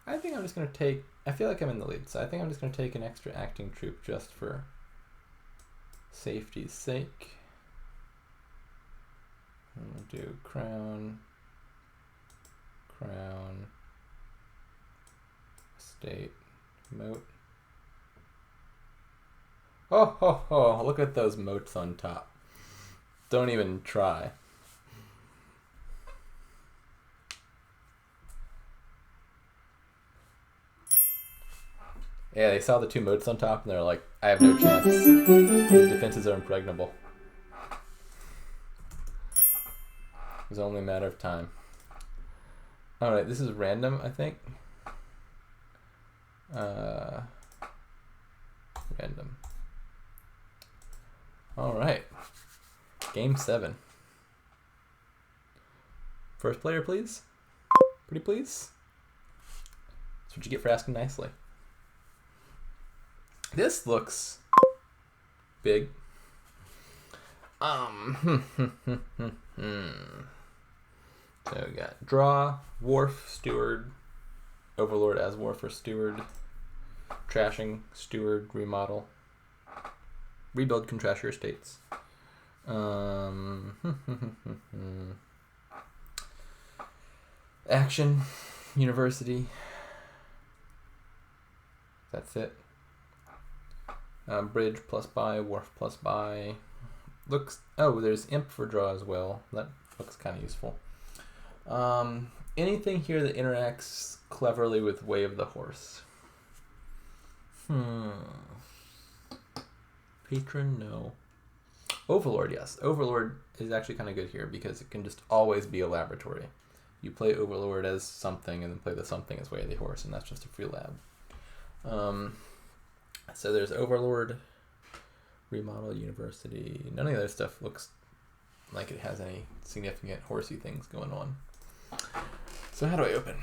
I think I'm just going to take, I feel like I'm in the lead, so I think I'm just going to take an extra acting troop just for safety's sake. I'm going to do crown, crown, state, moat. Oh, ho, ho, look at those moats on top. Don't even try. Yeah, they saw the 2 moats on top and they're like, I have no chance. The defenses are impregnable. It was only a matter of time. Alright, this is random, I think. Random. Alright. Game 7. First player, please. Pretty please. That's what you get for asking nicely. This looks big. So we got draw, wharf, steward, overlord as wharf or steward, trashing, steward, remodel, rebuild, can trash your estates. Action, university. That's it. Bridge plus buy, wharf plus buy. Looks, oh, there's imp for draw as well. That looks kind of useful. Anything here that interacts cleverly with Way of the Horse? Patron, no. Overlord, yes. Overlord is actually kind of good here because it can just always be a laboratory. You play Overlord as something and then play the something as Way of the Horse, and that's just a free lab. So there's Overlord, remodel, university. None of the other stuff looks like it has any significant horsey things going on. So how do I open?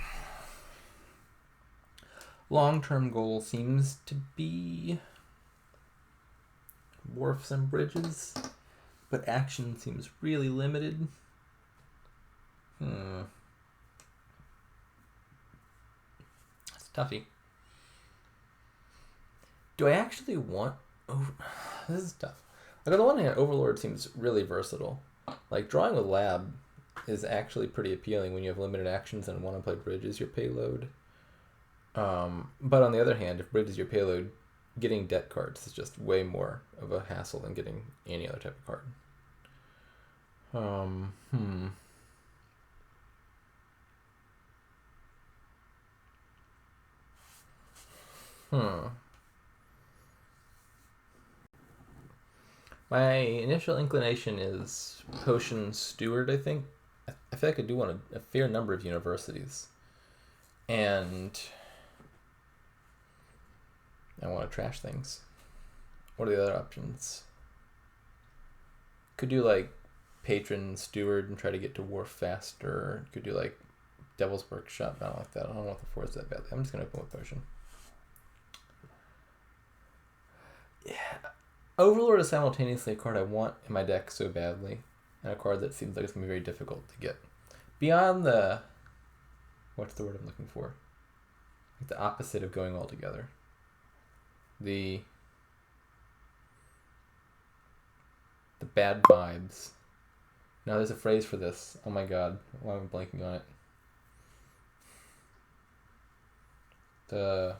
Long-term goal seems to be wharfs and bridges, but action seems really limited. It's toughy. Do I actually want this is tough. Like on the one hand, Overlord seems really versatile. Like drawing with lab is actually pretty appealing when you have limited actions and want to play bridge as your payload. But on the other hand, if bridge is your payload, getting debt cards is just way more of a hassle than getting any other type of card. My initial inclination is Potion Steward, I think. I feel like I do want a fair number of universities. And I want to trash things. What are the other options? Could do like Patron Steward and try to get to Wharf faster. Could do like Devil's Workshop. I don't like that. I don't want the force that badly. I'm just going to open with Potion. Yeah. Overlord is simultaneously a card I want in my deck so badly, and a card that seems like it's going to be very difficult to get. Beyond the... What's the word I'm looking for? Like the opposite of going all together. The bad vibes. Now there's a phrase for this. Oh my god. Why am I blanking on it?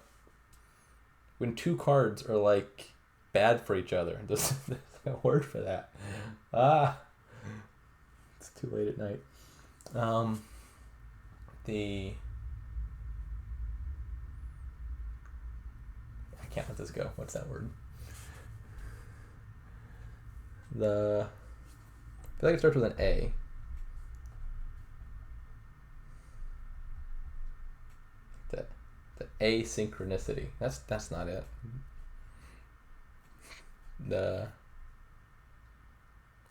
When two cards are like bad for each other. There's a word for that. It's too late at night. I can't let this go. What's that word? I feel like it starts with an A. The asynchronicity. That's not it. The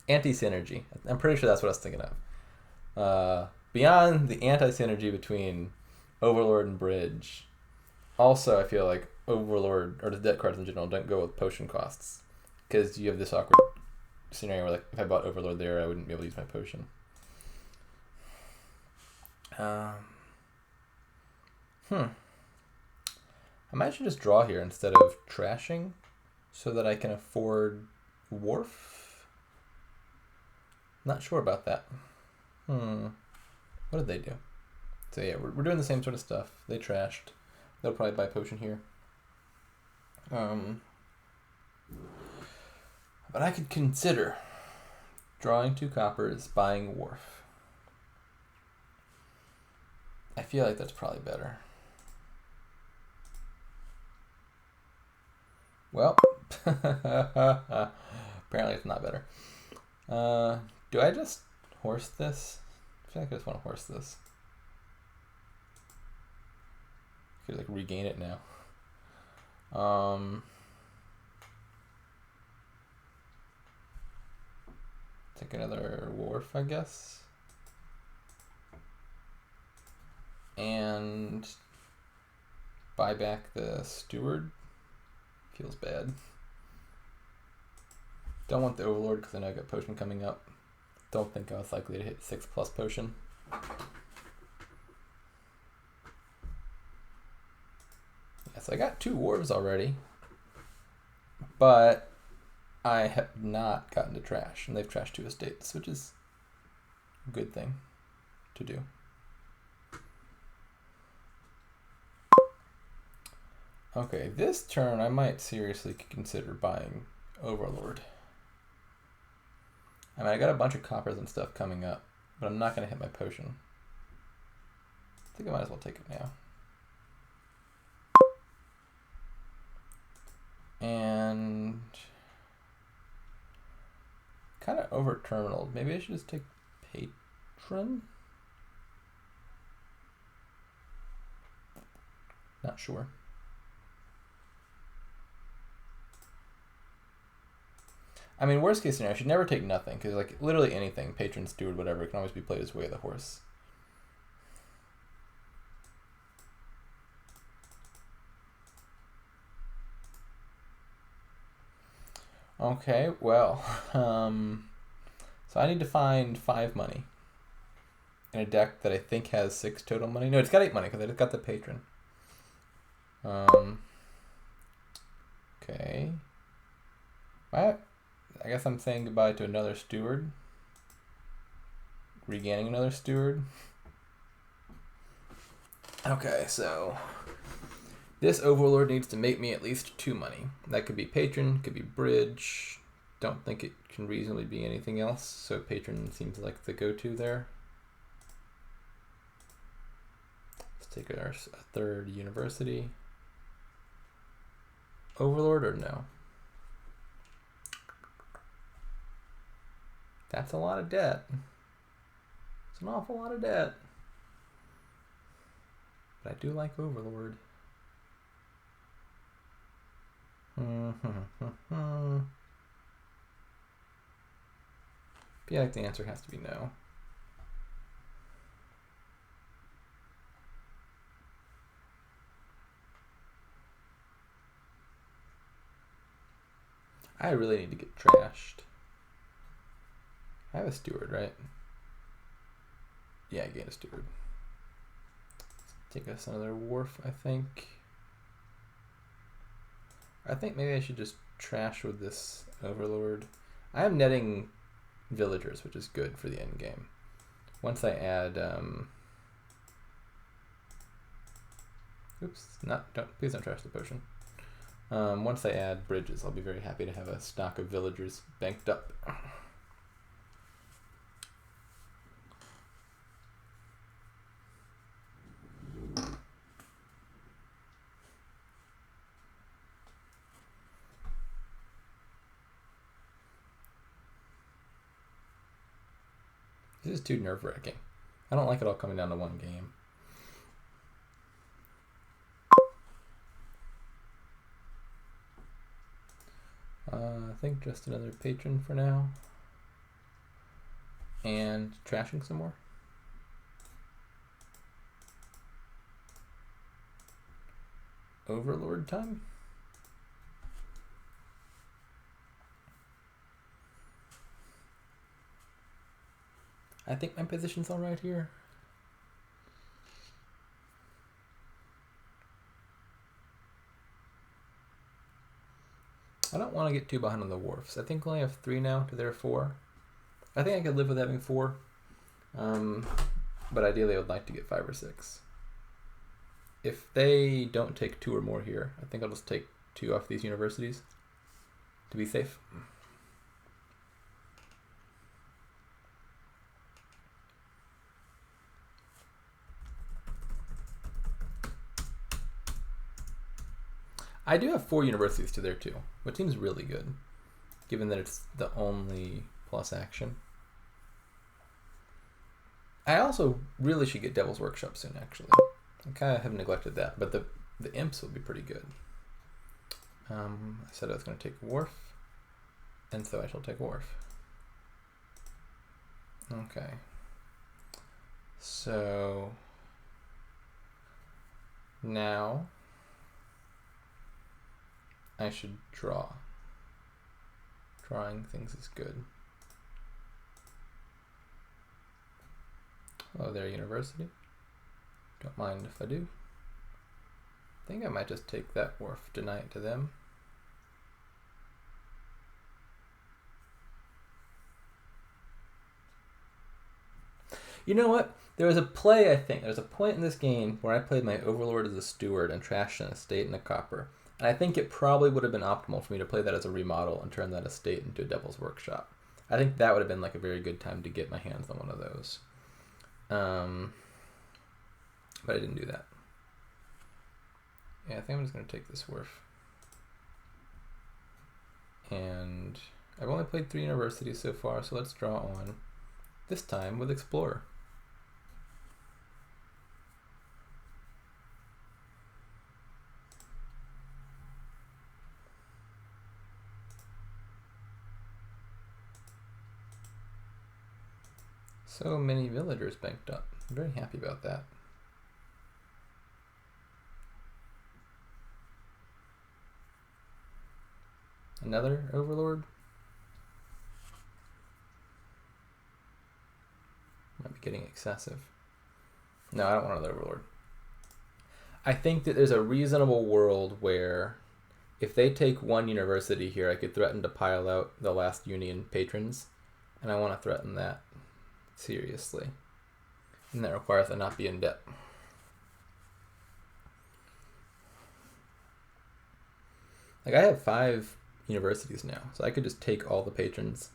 anti-synergy. I'm pretty sure that's what I was thinking of. Beyond the anti-synergy between Overlord and Bridge, also I feel like Overlord, or the deck cards in general, don't go with potion costs. Because you have this awkward scenario where, like, if I bought Overlord there, I wouldn't be able to use my potion. I might should just draw here instead of trashing, so that I can afford Wharf. Not sure about that. What did they do? So yeah, we're doing the same sort of stuff. They trashed. They'll probably buy potion here. But I could consider drawing 2 coppers, buying Wharf. I feel like that's probably better. Well, apparently it's not better. Do I just horse this? I feel like I just want to horse this. I could like regain it now. Take another Wharf, I guess. And buy back the Steward. Feels bad. Don't want the Overlord because I know I got potion coming up. Don't think I was likely to hit 6+ potion. Yeah, so I got 2 Wharves already. But I have not gotten to trash, and they've trashed 2 estates, which is a good thing to do. Okay, this turn I might seriously consider buying Overlord. I mean, I got a bunch of coppers and stuff coming up, but I'm not going to hit my potion. I think I might as well take it now. And kind of over-terminaled. Maybe I should just take Patron? Not sure. I mean, worst case scenario, I should never take nothing, because like literally anything, Patron, Steward, whatever, can always be played as way of the horse. Okay, well, so I need to find 5 money in a deck that I think has 6 total money. No, it's got 8 money because I just got the Patron. Okay. What? I guess I'm saying goodbye to another Steward. Regaining another Steward. Okay, so this Overlord needs to make me at least 2 money. That could be Patron, could be Bridge. Don't think it can reasonably be anything else, so Patron seems like the go-to there. Let's take our 3rd university. Overlord or no? That's a lot of debt. It's an awful lot of debt. But I do like Overlord. I feel like the answer has to be no. I really need to get trashed. I have a steward, right? Yeah, I gained a steward. Take us another wharf, I think. I think maybe I should just trash with this Overlord. I am netting villagers, which is good for the end game. Once I add, oops, please don't trash the potion. Once I add bridges, I'll be very happy to have a stock of villagers banked up. This is too nerve-wracking. I don't like it all coming down to one game. I think just another patron for now. And trashing some more. Overlord time. I think my position's all right here. I don't want to get too behind on the wharfs. I think I only have 3 now to their 4. I think I could live with having 4. But ideally I would like to get 5 or 6. If they don't take 2 or more here, I think I'll just take 2 off these universities to be safe. I do have 4 universities to there too, which seems really good, given that it's the only plus action. I also really should get Devil's Workshop soon, actually. I kind of have neglected that, but the imps will be pretty good. I said I was going to take Wharf, and so I shall take Wharf. Okay. So now I should draw. Drawing things is good. Hello there, university. Don't mind if I do. I think I might just take that wharf, deny it to them. You know what? There was a play, I think. There's a point in this game where I played my Overlord as a steward and trashed an estate and a copper. And I think it probably would have been optimal for me to play that as a remodel and turn that estate into a Devil's Workshop. I think that would have been like a very good time to get my hands on one of those. But I didn't do that. Yeah, I think I'm just going to take this wharf. And I've only played 3 universities so far, so let's draw on. This time with Explorer. So many villagers banked up. I'm very happy about that. Another Overlord? Might be getting excessive. No, I don't want another Overlord. I think that there's a reasonable world where if they take 1 university here, I could threaten to pile out the last Union patrons, and I want to threaten that seriously. And that requires I not be in debt. Like, I have 5 universities now, so I could just take all the patrons.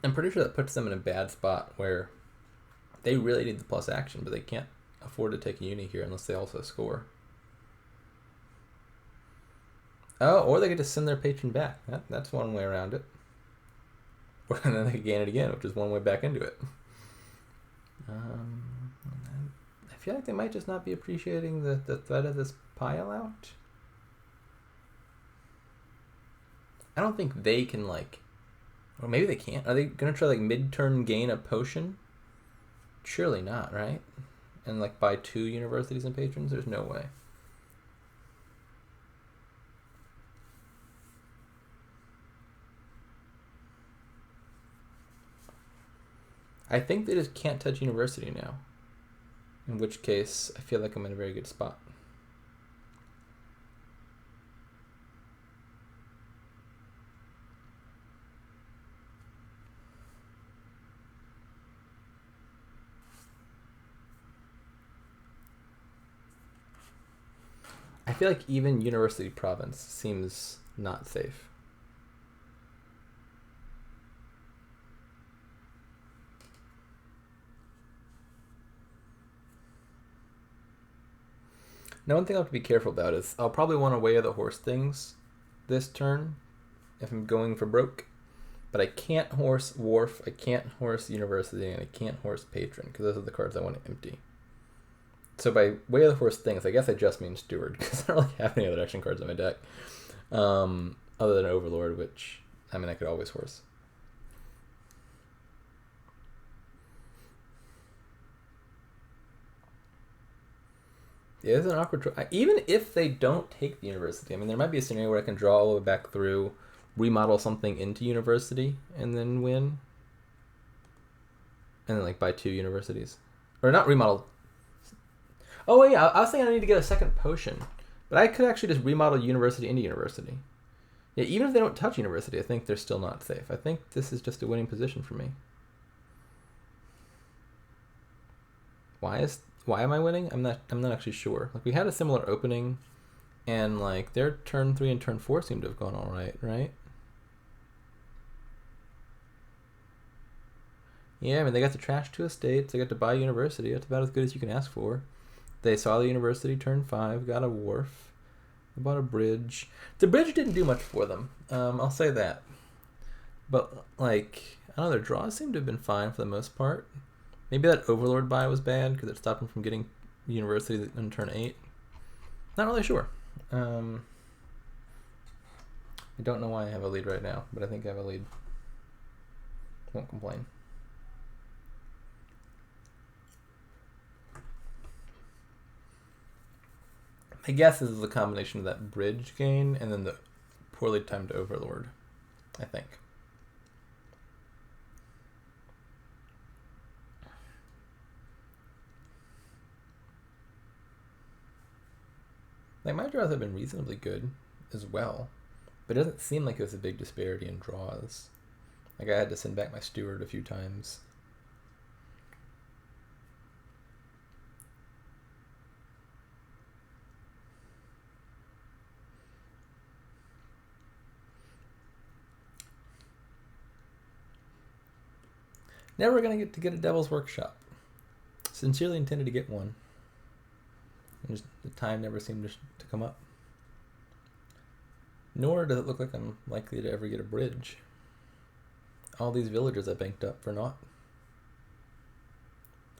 I'm pretty sure that puts them in a bad spot where they really need the plus action, but they can't afford to take a uni here unless they also score. Oh, or they get to send their patron back. That's one way around it. And then they can gain it again, which is one way back into it. I feel like they might just not be appreciating the threat of this pile out. I don't think they can, like... Or maybe they can't. Are they going to try, like, mid-turn gain a potion? Surely not, right? And, like, buy 2 universities and patrons? There's no way. I think they just can't touch university now. In which case, I feel like I'm in a very good spot. I feel like even University Province seems not safe. Now, one thing I have to be careful about is I'll probably want to weigh the horse things this turn if I'm going for broke. But I can't horse Wharf, I can't horse University, and I can't horse Patron, because those are the cards I want to empty. So by way of the horse things, I guess I just mean Steward, because I don't really have any other action cards in my deck. Other than Overlord, which, I mean, I could always horse. Yeah, it's an awkward... Even if they don't take the University, I mean, there might be a scenario where I can draw all the way back through, remodel something into University, and then win. And then, like, buy 2 universities. Or not remodel... Oh, yeah, I was thinking I need to get a second potion. But I could actually just remodel University into University. Yeah, even if they don't touch University, I think they're still not safe. I think this is just a winning position for me. Why am I winning? I'm not actually sure. Like, we had a similar opening, and like their turn 3 and turn 4 seem to have gone all right, right? Yeah, I mean, they got to trash 2 estates, they got to buy University. That's about as good as you can ask for. They saw the University turn 5, got a wharf, they bought a bridge. The bridge didn't do much for them, I'll say that. But, like, I don't know, their draws seem to have been fine for the most part. Maybe that Overlord buy was bad because it stopped them from getting University in turn 8. Not really sure. I don't know why I have a lead right now, but I think I have a lead. Won't complain. I guess this is a combination of that bridge gain and then the poorly timed Overlord, I think. Like, my draws have been reasonably good as well, but it doesn't seem like there's a big disparity in draws. Like, I had to send back my Steward a few times. Never gonna get to get a Devil's Workshop. Sincerely intended to get one. And just the time never seemed to come up. Nor does it look like I'm likely to ever get a bridge. All these villagers I banked up for naught.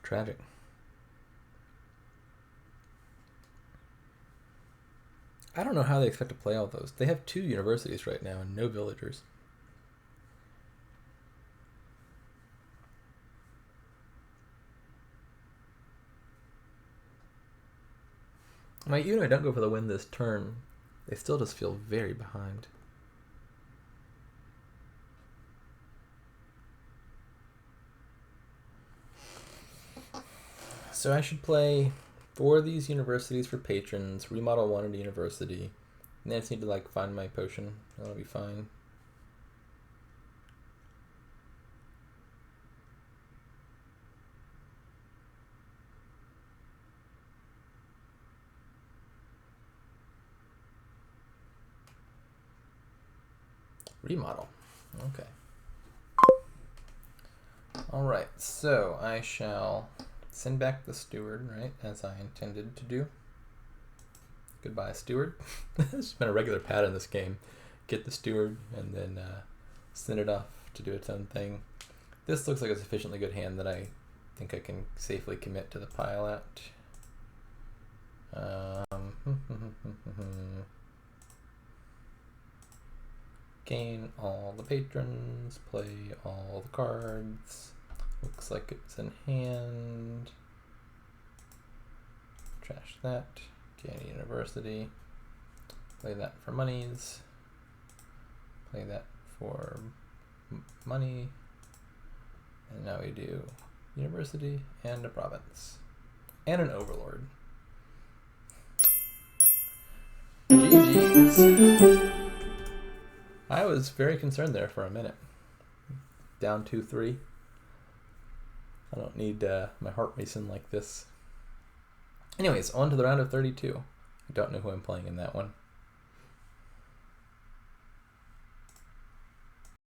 Tragic. I don't know how they expect to play all those. They have 2 universities right now and no villagers. Even if I don't go for the win this turn, they still just feel very behind. So I should play 4 of these universities for patrons, remodel 1 into University, and then I just need to like find my potion. That'll be fine. Remodel. Okay. Alright, so I shall send back the Steward, right, as I intended to do. Goodbye, steward. It's been a regular pattern in this game. Get the steward and then send it off to do its own thing. This looks like a sufficiently good hand that I think I can safely commit to the pile at. Gain all the patrons, play all the cards. Looks like it's in hand. Trash that. Gain a university. Play that for monies. Play that for money. And now we do university and a province. And an overlord. GG's. I was very concerned there for a minute. Down 2-3. I don't need my heart racing like this. Anyways, on to the round of 32. I don't know who I'm playing in that one.